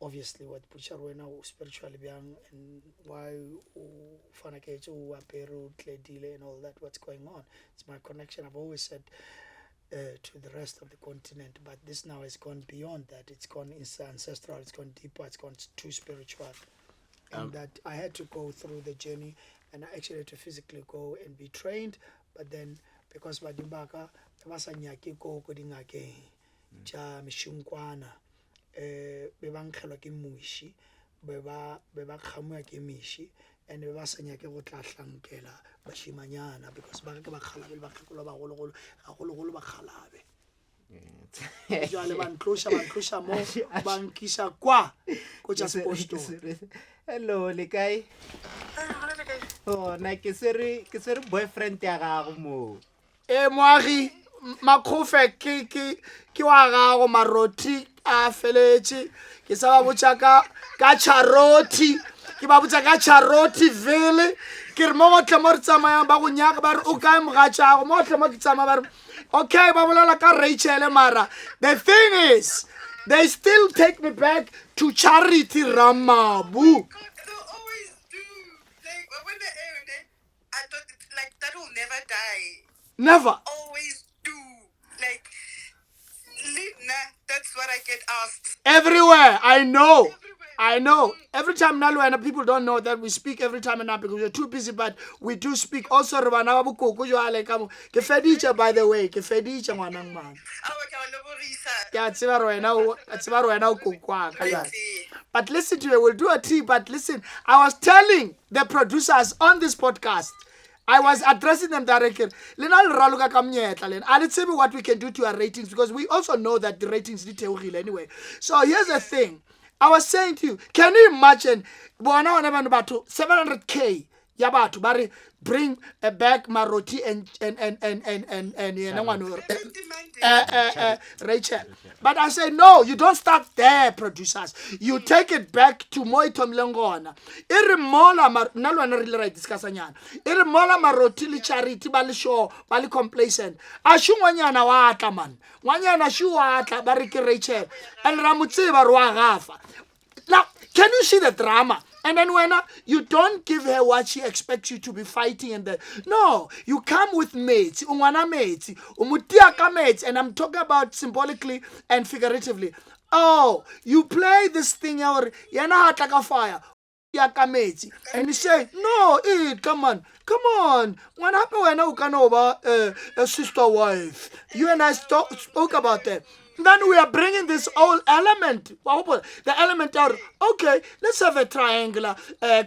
obviously what Pucharwe now spiritually young and why Fanakecho, Peru, Cledile, and all that, what's going on. It's my connection. I've always said to the rest of the continent, but this now has gone beyond that. It's gone ancestral, it's gone deeper, it's gone too spiritual. And that I had to go through the journey, and I actually had to physically go and be trained, but then because Badimbaka, Vasanyaki go Kodingake, Ja Mishungwana, Bebankalo Kimushi, Beba Kamua Kimishi, and the Vasanyaki Wotlankela, Bashimanyana, because Bakala Bakula Bakalabe. Closer more Bankisha Qua, Coachas Posto. Hello, Likai. Oh, Nakiseri boyfriend Tiagamo. Moari, Makofe, ki wa gago maroti a feletse ke sa ba botjaka ka charoti ke ba botsa ka charoti vele ke re mo tla mo tsamaya ba go nyaka ba re o kae mogatša go mo tla mo ke tsamaya ba re okay ba bolela ka Rachel mara the thing is they still take me back to Charity Ramabu. Always do. Like when they aired it, I thought like that will never die. Never. Always do. Like, that's what I get asked. Everywhere. I know. I know. Every time Nalu and people don't know that we speak every time and now because we're too busy, but we do speak also. By the way, but listen to it, we'll do a tea. But listen, I was telling the producers on this podcast, I was addressing them directly. I'll tell me what we can do to our ratings because we also know that the ratings need to anyway. So here's the thing. I was saying to you, can you imagine 700K Yabatu Bari bring back Maroti and you know Rachel. But I say no, you don't start there, producers. You take it back to Moitom Longona. Irimola Nalwana really right discussanya. Irimola Maroti li charity bali show bali complacent. Ashungwanyana wata man. Wanyana shuwata bariki Rachel. And Ramutsiba Ruagafa. Now, can you see the drama? And then when you don't give her what she expects you to be fighting, and no, you come with mates, mates, mates, and I'm talking about symbolically and figuratively. Oh, you play this thing out, you're not like a fire. And you say, no, come on. What happened when I can over a sister wife? You and I spoke about that. Then we are bringing this whole element, the element out. Okay, let's have a triangular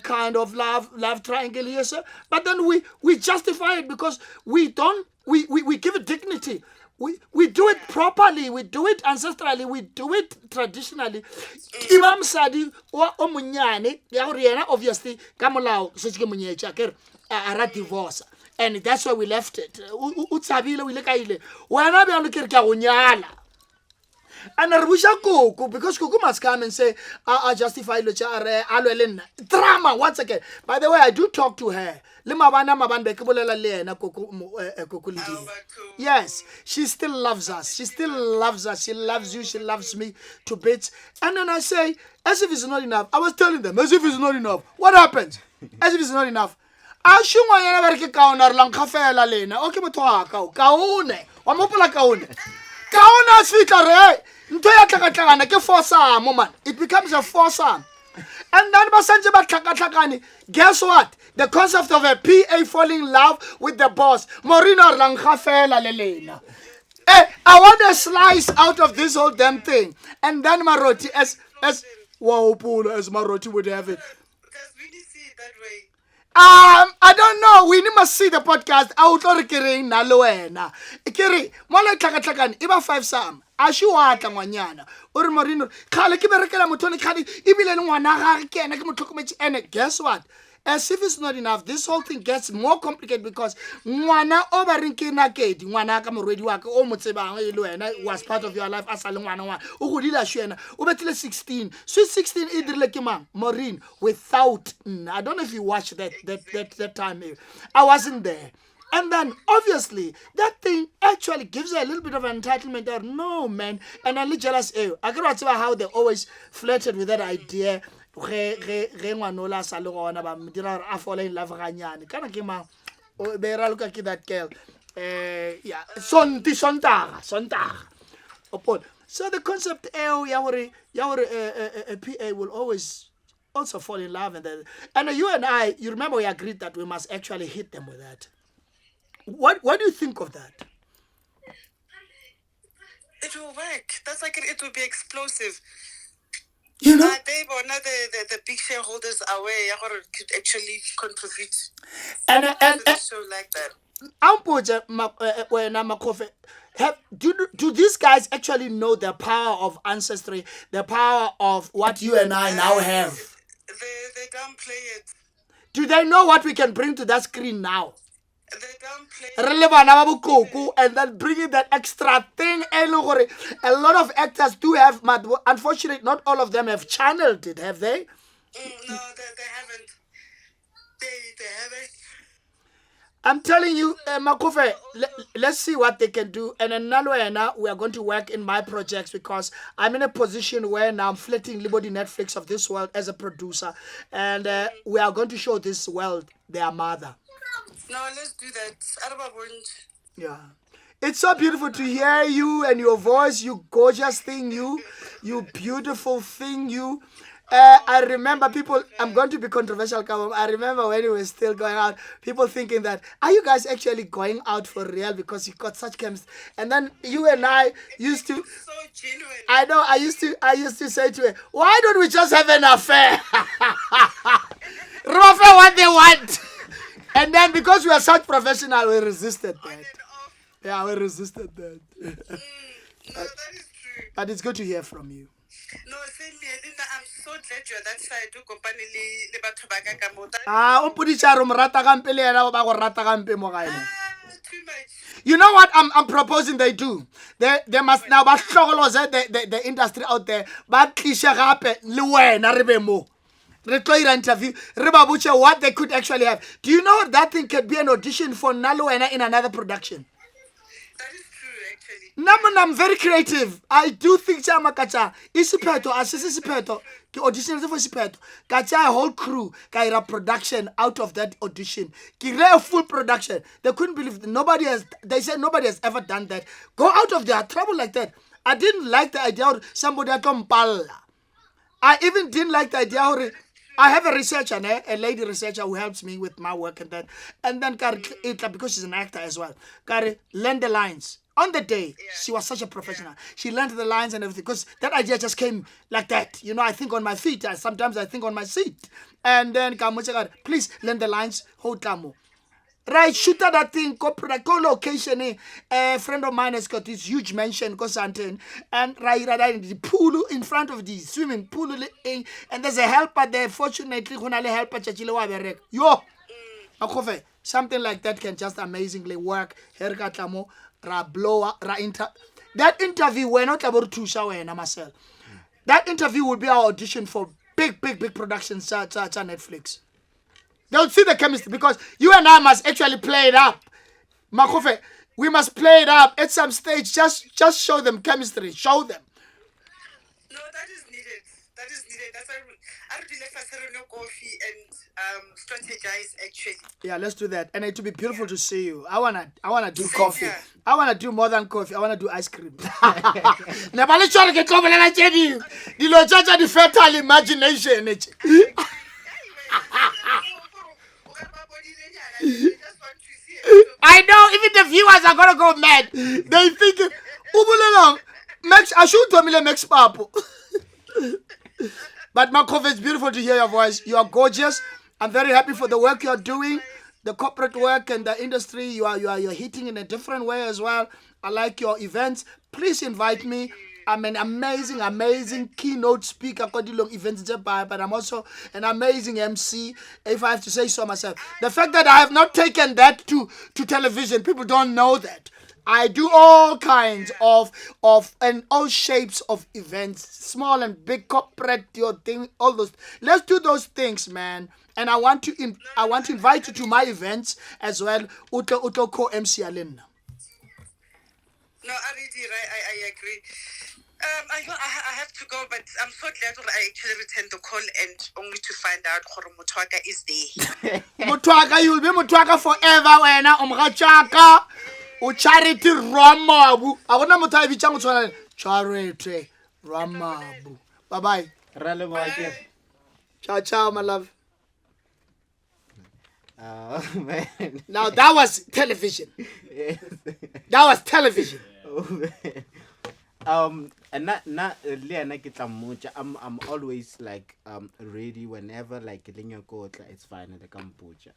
kind of love triangle here, sir. But then we justify it because we give it dignity. We do it properly. We do it ancestrally. We do it traditionally. Imam Sadi or Omunyane, obviously, Kamulao, Siskimunye ara divorce. And that's why we left it. Utsabile we lekaile. Wena be anu kirka unyala. And Kuku, because Kuku must come and say, I justify drama once again. By the way, I do talk to her. Yes, she still loves us. She still loves us. She loves you. She loves me to bits. And then I say, as if it's not enough. I was telling them, as if it's not enough. What happens? As if it's not enough. Ashungwa yana bariki kauna lang kafela lena. Okay, mtoa kaune. Wamopola kaune. Kaona sweeter, eh? Ntoya tlhakatlhakana ke foursome, man. It becomes a foursome. And then basanje ba tlhakatlhakane. Guess what? The concept of a PA falling in love with the boss. Morino langga fela le lena. I want a slice out of this whole damn thing. And then Maroti, as wow, Pula, as Maroti would have it. Does Winnie see it that way? I don't know. We must see the podcast. I would not kiri na loena. Kiri, mola tlhakatlhakane, iba 5 Saam. Ashu wa tla ngwanyana. Ore Morino, khale ke berekela motho ne khadi ibile le ngwana ga ke ena ke motlhokomedi. And guess what? As if it's not enough, this whole thing gets more complicated because ngwana o ba reng ke nakedi ngwana ka morwedi wa ka o motsebang e le wena was part of your life as a le ngwana wa o godile shena o betile 16 sweet 16 e dirile ke mang Maureen without I don't know if you watched that time. I wasn't there. And then, obviously, that thing actually gives her a little bit of an entitlement there. No, man. And I'm jealous. I can't remember how they always flirted with that idea. Ngwanola sa le gona ba modira a fall in love ganyane kana ke mang o be ra look at that girl yeah sontaga upon. So the concept ya hore a PA will always also fall in love and you and I, you remember we agreed that we must actually hit them with that. What do you think of that? It will work. That's like it will be explosive. You know, they were not the big shareholders away could actually contribute and to the show like that. Do these guys actually know the power of ancestry, the power of what you and I now have? They downplay it. Do they know what we can bring to that screen now? They downplay and then bringing that extra thing. A lot of actors do have, but unfortunately, not all of them have channeled it, have they? No, they haven't. They haven't. I'm telling you, Makofe, let's see what they can do. And then now we are going to work in my projects because I'm in a position where now I'm flirting Liberty Netflix of this world as a producer. And we are going to show this world their mother. No, let's do that. Yeah. It's so beautiful to hear you and your voice, you gorgeous thing, you beautiful thing, you. I remember people, I'm going to be controversial, I remember when we were still going out, people thinking that, are you guys actually going out for real because you got such chemistry? And then you and I used to, so genuine. I know, I used to say to her, why don't we just have an affair? Remember what they want. And then because we are such professional, we resisted that. Yeah, we resisted that. No, that is true. But it's good to hear from you. No, same here. Linda, I'm so glad you're that side. Do company le batho ba ka ka mo. O mpodisa re mo rata gampe le yena ba go rata gampe mo gae. Too much. You know what I'm proposing they do? They must now ba hlogoloze the industry out there. Ba tlishe gape le wena re be mo. Interview what they could actually have. Do you know that thing could be an audition for Naloena in another production? That is true, actually. I'm very creative. I do think Chamakacha isipeto assisipeto ki audition for sipeto. Kacha a whole crew kaira production out of that audition. Ki a full production. They couldn't believe they said nobody has ever done that. Go out of their trouble like that. I didn't like the idea of somebody at Kampala. I even didn't like the idea of I have a researcher, a lady researcher who helps me with my work and then because she's an actor as well. Learn the lines. On the day, she was such a professional. She learned the lines and everything because that idea just came like that. You know, I think on my feet. Sometimes I think on my seat. And then, please learn the lines. Hold Kamo. Right, shoot that thing, go location. A friend of mine has got this huge mansion, and right in the pool in front of the swimming pool, and there's a helper there. Fortunately, helper yo, something like that can just amazingly work. That interview, we're not about to show Marcel. That interview will be our audition for big productions at Netflix. They'll see the chemistry because you and I must actually play it up. Makofe, we must play it up at some stage. Just show them chemistry. Show them. No, that is needed. That is needed. That's why I do like coffee and strategize actually. Yeah, let's do that. And it would be beautiful to see you. I wanna do Same coffee. here. I wanna do more than coffee. I wanna do ice cream. Never let you get over and tell you. The logic the fertile imagination. I know, even the viewers are gonna go mad. They think, Max, I should tell me Max Papo. But Markov, it's beautiful to hear your voice. You are gorgeous. I'm very happy for the work you're doing, the corporate work and the industry. You're hitting in a different way as well. I like your events. Please invite me. I'm an amazing keynote speaker. Events, but I'm also an amazing MC, if I have to say so myself. The fact that I have not taken that to television, people don't know that. I do all kinds of and all shapes of events, small and big, corporate, your thing, all those. Let's do those things, man. And I want to invite you to my events as well. Uto co-MC Alin. No, I agree. I know I have to go, but I'm so glad that I actually returned the call and only to find out Khoro Mutwaka is there. Mutwaka, you will be Mutwaka forever, wena umrachaka. Charity Ramabu. I want to tell you Charity Ramabu. Bye bye. Ciao, my love. Oh man. Now that was television. Yes. That was television. Oh, man. And not I'm always like ready whenever like it's fine at the kombucha.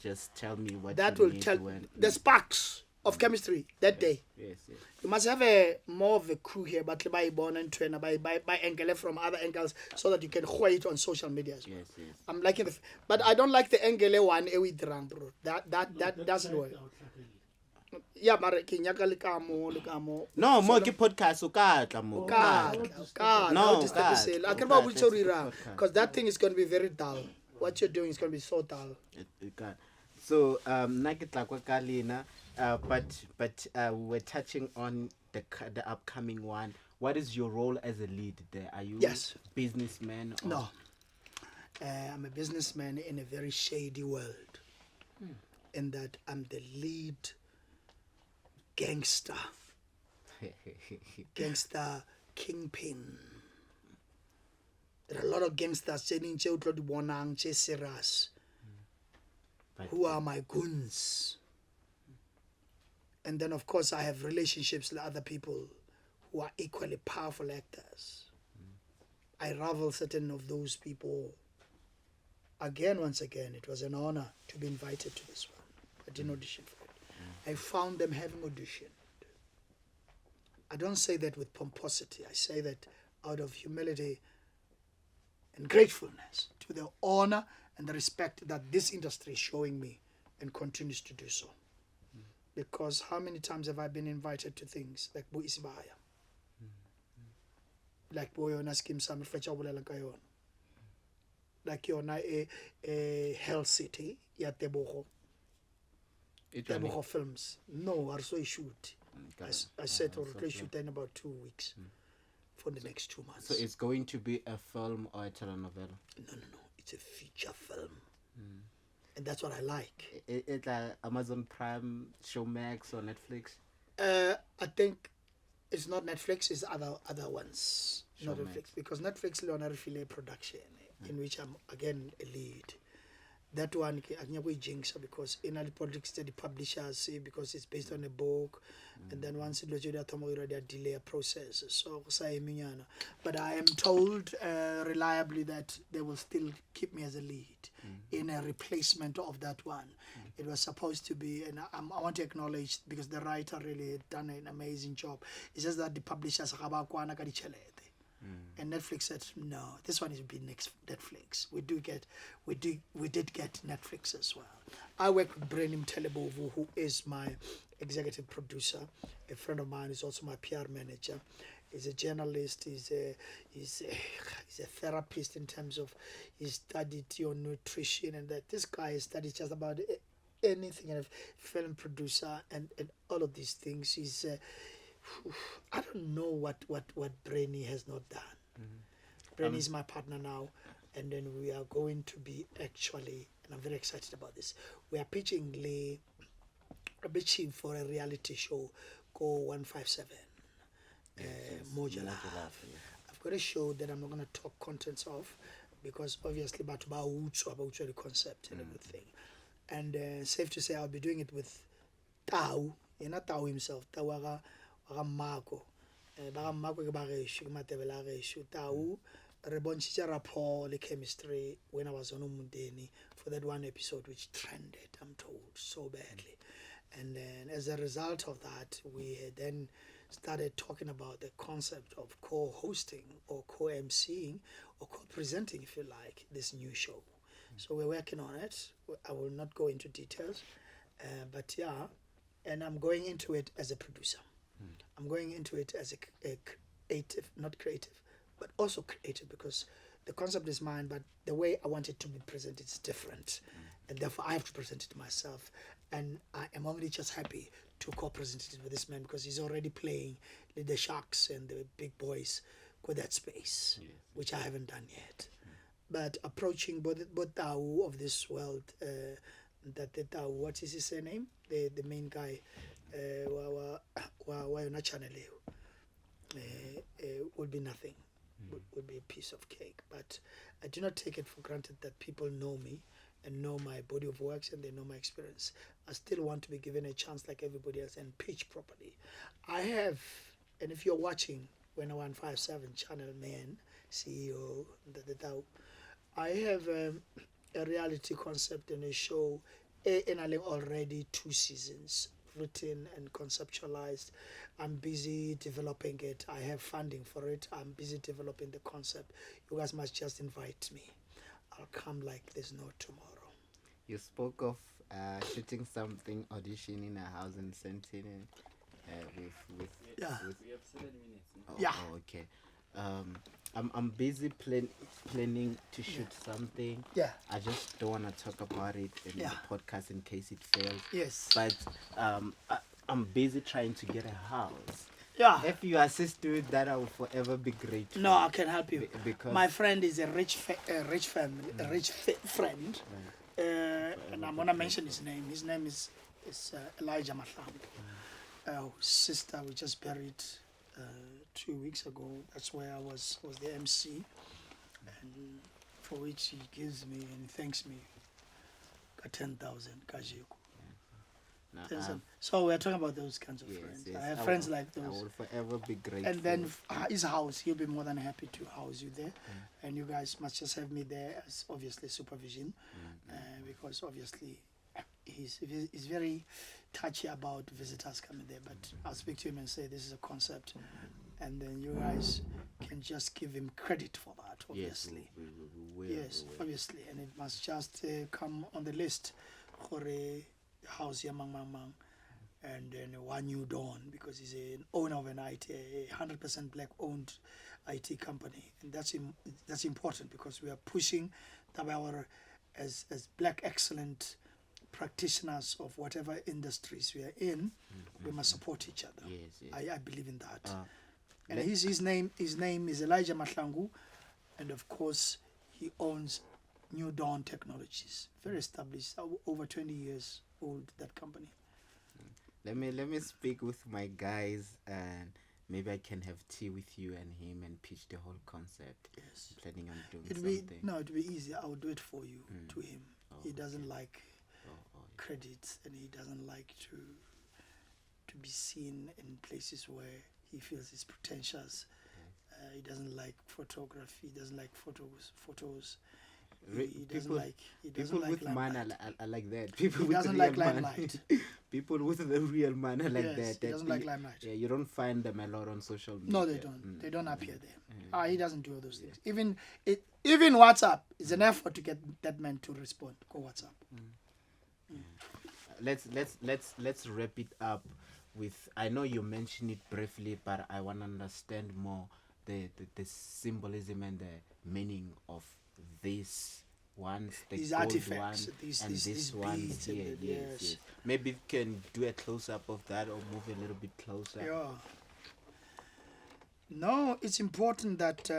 Just tell me what that you will need tell when the sparks of chemistry that day. Yes. You must have a more of a crew here, but by born and trainer by angle from other angles so that you can hold it on social media as well. Yes. I'm liking the but I don't like the angle one we drunk, bro. That doesn't work. Yeah, but can you no more podcast because that thing is going to be very dull. What you're doing is going to be so dull. So but we're touching on the upcoming one. What is your role as a lead there? Are you businessman? Or? No, I'm a businessman in a very shady world. In that I'm the lead gangster kingpin. There are a lot of gangsters who are my goons. And then of course I have relationships with other people who are equally powerful actors. I rival certain of those people. Once again, it was an honor to be invited to this one. I didn't audition for it. I found them having auditioned. I don't say that with pomposity. I say that out of humility and gratefulness to the honor and the respect that this industry is showing me and continues to do so. Because how many times have I been invited to things like Bo Isibaya? Like Boyona Skeem Saam like yona a Hell City ya Tebogo. Tebogo Films. No, I saw a shoot. I said to shoot in about 2 weeks for the next 2 months. So it's going to be a film or a telenovela? No. It's a feature film. And that's what I like. It's like Amazon Prime, Showmax or Netflix? I think it's not Netflix, it's other ones. Not Netflix. Because Netflix Leonardo File production, in which I'm again a lead. That one I can't jinx because in all politics the publishers say because it's based on a book, and then once it they delay a process. So but I am told reliably that they will still keep me as a lead in a replacement of that one. It was supposed to be, and I want to acknowledge because the writer really had done an amazing job. It's just that the publishers and Netflix said no, this one is be next Netflix. We did get Netflix as well. I work with Brenim Telebovu, who is my executive producer. A friend of mine is also my PR manager. He's a journalist. He's a therapist in terms of he studied your nutrition and that. This guy has studied just about anything, and a film producer and all of these things. He's I don't know what Brainy has not done. Brandy is my partner now, and then we are going to be actually, and I'm very excited about this. We are pitching for a reality show called 157. Modular. I've got a show that I'm not going to talk contents of because obviously about the concept and everything. And safe to say, I'll be doing it with Tau, not Tau himself, Tau aga Marco. Marco ke bagesho ke matebele a gesho. Tau re bontshitse rapport le chemistry when I was on Umudeni for that one episode which trended, I'm told, so badly. And then as a result of that, we had then started talking about the concept of co-hosting or co-MCing or co-presenting, if you like, this new show. So we're working on it. I will not go into details, but yeah, and I'm going into it as a producer. I'm going into it as a creative, not creative, but also creative because the concept is mine, but the way I want it to be presented is different. And therefore I have to present it myself. And I am only just happy to co-present it with this man because he's already playing the Sharks and the big boys with that space, which I haven't done yet. But approaching both Tau of this world, that the Tau, what is his name? The main guy, channel would be nothing, would be a piece of cake. But I do not take it for granted that people know me and know my body of works and they know my experience. I still want to be given a chance like everybody else and pitch properly. I have, and if you're watching when 157 channel man, CEO, I have a reality concept and a show in already 2 seasons written and conceptualized. I'm busy developing it. I have funding for it. I'm busy developing the concept. You guys must just invite me. I'll come like there's no tomorrow. You spoke of shooting something, audition in a house in Sentinel with Yeah. We have 7 minutes. Oh, Yeah. oh, okay. I'm busy planning to shoot something. Yeah. I just don't want to talk about it in Yeah. the podcast in case it fails. Yes. But I'm busy trying to get a house. Yeah. If you assist with that, I will forever be grateful. No, I can help you. Because My friend is a rich family, a rich friend, and I'm gonna mention his name. His name is Elijah Mahlam. Whose sister we just buried 2 weeks ago. That's where I was the MC, and for which he gives me and thanks me 10,000 Kajiku. no, So we're talking about those kinds of yes, friends. yes, I have I friends will- like I those. will forever be grateful. And then his house, he'll be more than happy to house you there. And you guys must just have me there as obviously supervision, because obviously he's very touchy about visitors coming there. But I'll speak to him and say this is a concept, and then you guys can just give him credit for that, obviously. Yes, we will. Yes, obviously, and it must just come on the list for a house here, Mang, and then One New Dawn, because he's an owner of an IT, a 100% black-owned IT company, and that's important because we are pushing our as black excellent practitioners of whatever industries we are in. We must support each other. Yes, yes. I believe in that. And let- his name is Elijah Mahlangu, and of course he owns New Dawn Technologies, very established, over 20 years old, that company. Let me speak with my guys, and maybe I can have tea with you and him and pitch the whole concept. Yes. I'm planning on doing It'd be something. it'd be easy. I will do it for you to him. He doesn't like Oh, credits, and he doesn't like to be seen in places where he feels it's pretentious. He doesn't like photography. He doesn't like photos. He doesn't like people with man limelight. are like that. People He with doesn't real like man. limelight. People with the real man are like Yes, that. he doesn't like limelight. Yeah, you don't find them a lot on social media. No, they don't. They don't appear there. He doesn't do all those things. Even WhatsApp is an effort to get that man to respond. Go WhatsApp. Let's wrap it up with. I know you mentioned it briefly, but I want to understand more the symbolism and the meaning of this ones, the These gold artifacts, one, these this one beads and here. the- Yes, yes. yes. Maybe you can do a close up of that or move a little bit closer. Yeah. No, it's important that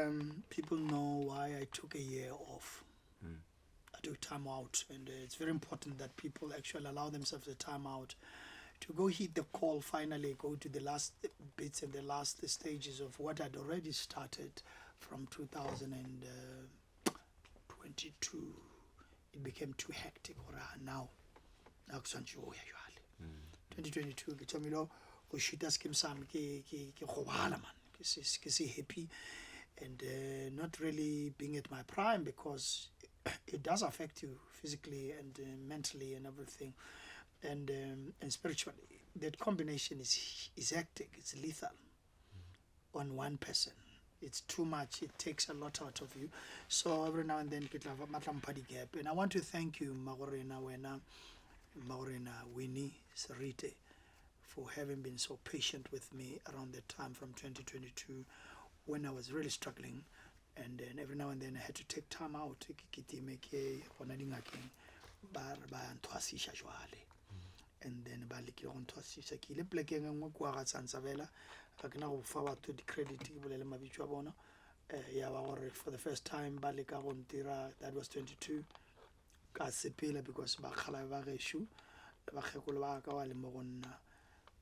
people know why I took a year off. I took time out, and it's very important that people actually allow themselves a time out to go hit the call, finally go to the last bits and the last stages of what I'd already started from 2022. It became too hectic now. 2022 ke thomile go shoota Skeem Saam ke gobala man ke se happy and not really being at my prime because it does affect you physically and mentally and everything and spiritually. That combination is hectic, it's lethal on one person. It's too much, it takes a lot out of you. So every now and then ke tla matla mpha di-gap. And I want to thank you Magorena Winnie Sarite for having been so patient with me around that time from 2022 when I was really struggling, and then every now and then I had to take time out and then ba le ke go nthwasisa ke ile plekeng engwe kwa ga Tsantsabela ga ke na go fa batho di-credit ke bolele mabitso a bona ya ba gore for the first time ba le ka go ntira, that was 22 ka sepela because bakgala ba geshu le bakgekolo ba ka wa le mo go nna,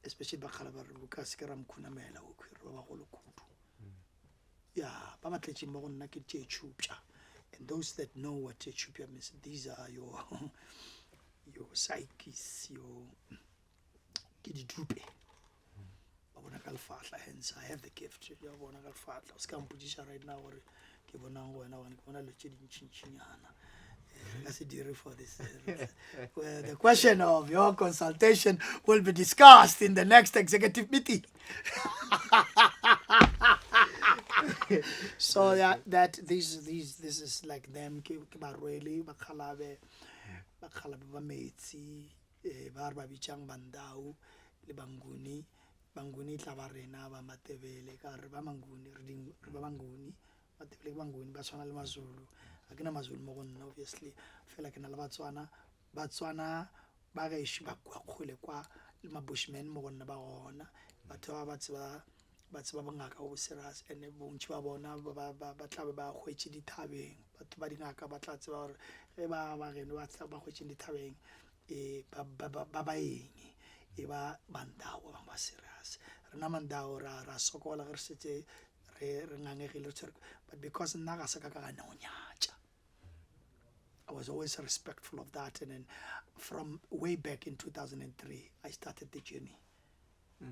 especially bakgala ba re ka se ke ra mkhunamela o khwere ba bagolo kudu ya ba batletše mo go nna ke tšetšupša. And those that know what tšetšupša means, these are your psyches, your ke didupe ba bona ka lefatla. Hence I have the gift ya bona ka lefatla. O se ka mpotšiša right now gore ke bonang go wena ke bona le tše dintšintšinyana for this. Well, the question of your consultation will be discussed in the next executive meeting. So that this is like them ke ba really ba khalabe ba metsi ba re ba bitšang bandau le banguni tla ba rena ba Matebele ka re ba manguni re ba banguni Matebele ke banguni ba tshwana le Mazulu. A ke na Mazulu mo go nna obviously, fela ke na le Batswana ba gešo ba kwa kgole kwa le ma-bushman mo go nna ba gona batho ba tseba bongaka go serious, and bontši ba bona ba tla be ba hwetše dithabeng. Batho ba dingaka ba tla tseba gore ge ba geno ba hwetšeng dithabeng ba baeng e ba Mandau ba bangwe ba serious. Rena Mandau ra sokola ge re setse re ngangegile, but because nna ga se ka ga no nyatša, I was always respectful of that. And then from way back in 2003 I started the journey,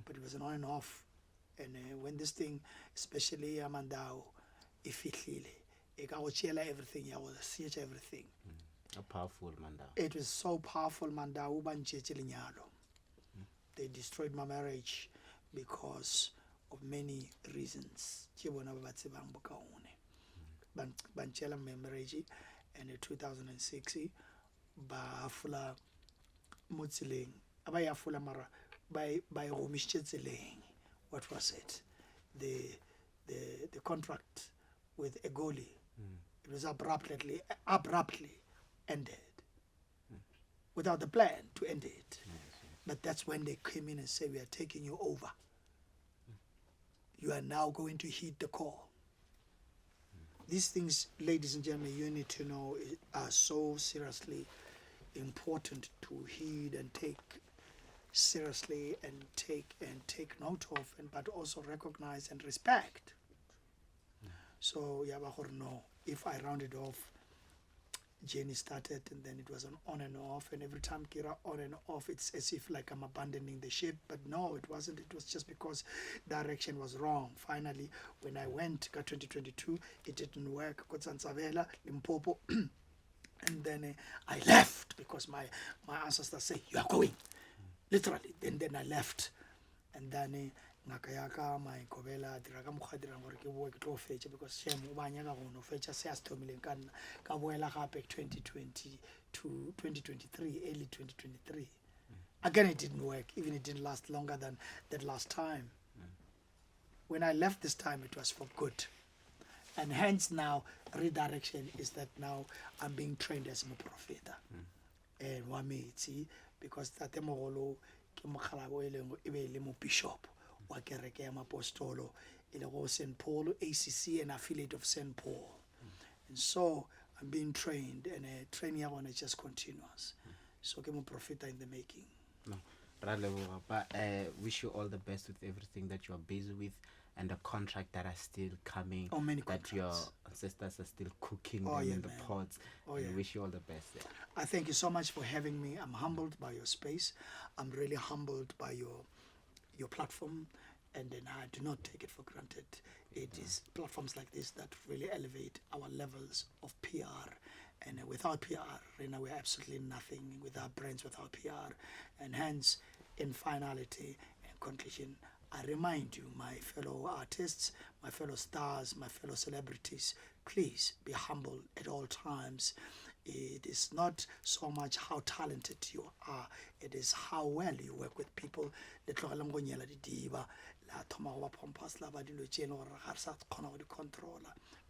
but it was an on and off. And when this thing, especially Mandau, e fihlile e ka go tšeela everything, ya go seetša everything. A powerful Mandau. It was so powerful. Mandau ba ntšetše lenyalo. They destroyed my marriage because of many reasons. Ke bona ba tsebang bokaone ba ntšeela marriage. And in 2006 ba hafula mo tseleng ba ya hafula mara ba e gomišitše tseleng. What was it? The contract with a goalie. It was abruptly ended without the plan to end it. But that's when they came in and said, we are taking you over. You are now going to heed the call. These things, ladies and gentlemen, you need to know are so seriously important to heed and take seriously and take note of, but also recognize and respect. So no, if I rounded off, Jenny started, and then it was an on and off, and every time Kira on and off, it's as if like I'm abandoning the ship. But no, it wasn't. It was just because direction was wrong. Finally, when I went 2022, it didn't work. Got Tsantsabela, Limpopo, and then I left because my ancestors say you are going. Literally, then I left, and then ngaka ya ka Maikobela dira ka mokgwa dirang gore ke boe ke tlo fetša because shame o ba nyaka go no fetša se a se thomileng ka nna ka boela gape 2023, early 2023. Again, it didn't work. Even it didn't last longer than that last time. When I left this time, it was for good. And hence now, redirection is that now I'm being trained as a profeta. And Wametsi, because Tate Mogolo ke mokgalabo e be le mo bishop wa kereke ya mapostolo e le go St. Paul, ACC, an affiliate of St. Paul. And so I'm being trained, and training ya gona just continuous. So ke mo profeta in the making. No, but wish you all the best with everything that you are busy with, and the contract that are still coming. Oh, many that your contracts. ancestors are still cooking Oh, them yeah, in the man. pots. Oh, And yeah. wish you all the best. Yeah. I thank you so much for having me. I'm humbled by your space. I'm really humbled by your platform, and then I do not take it for granted. It is platforms like this that really elevate our levels of PR. And without PR, we're absolutely nothing. Without brands, without PR. And hence, in finality and conclusion, I remind you, my fellow artists, my fellow stars, my fellow celebrities, please be humble at all times. It is not so much how talented you are, it is how well you work with people.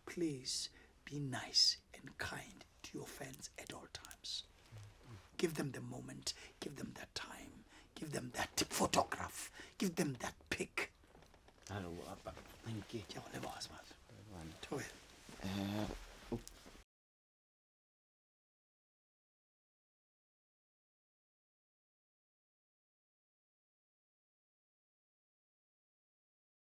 Please be nice and kind to your fans at all times. Give them the moment, give them that time, give them that photograph, give them that pic. Thank you. Ke a go leboga, Smart. Go ahead.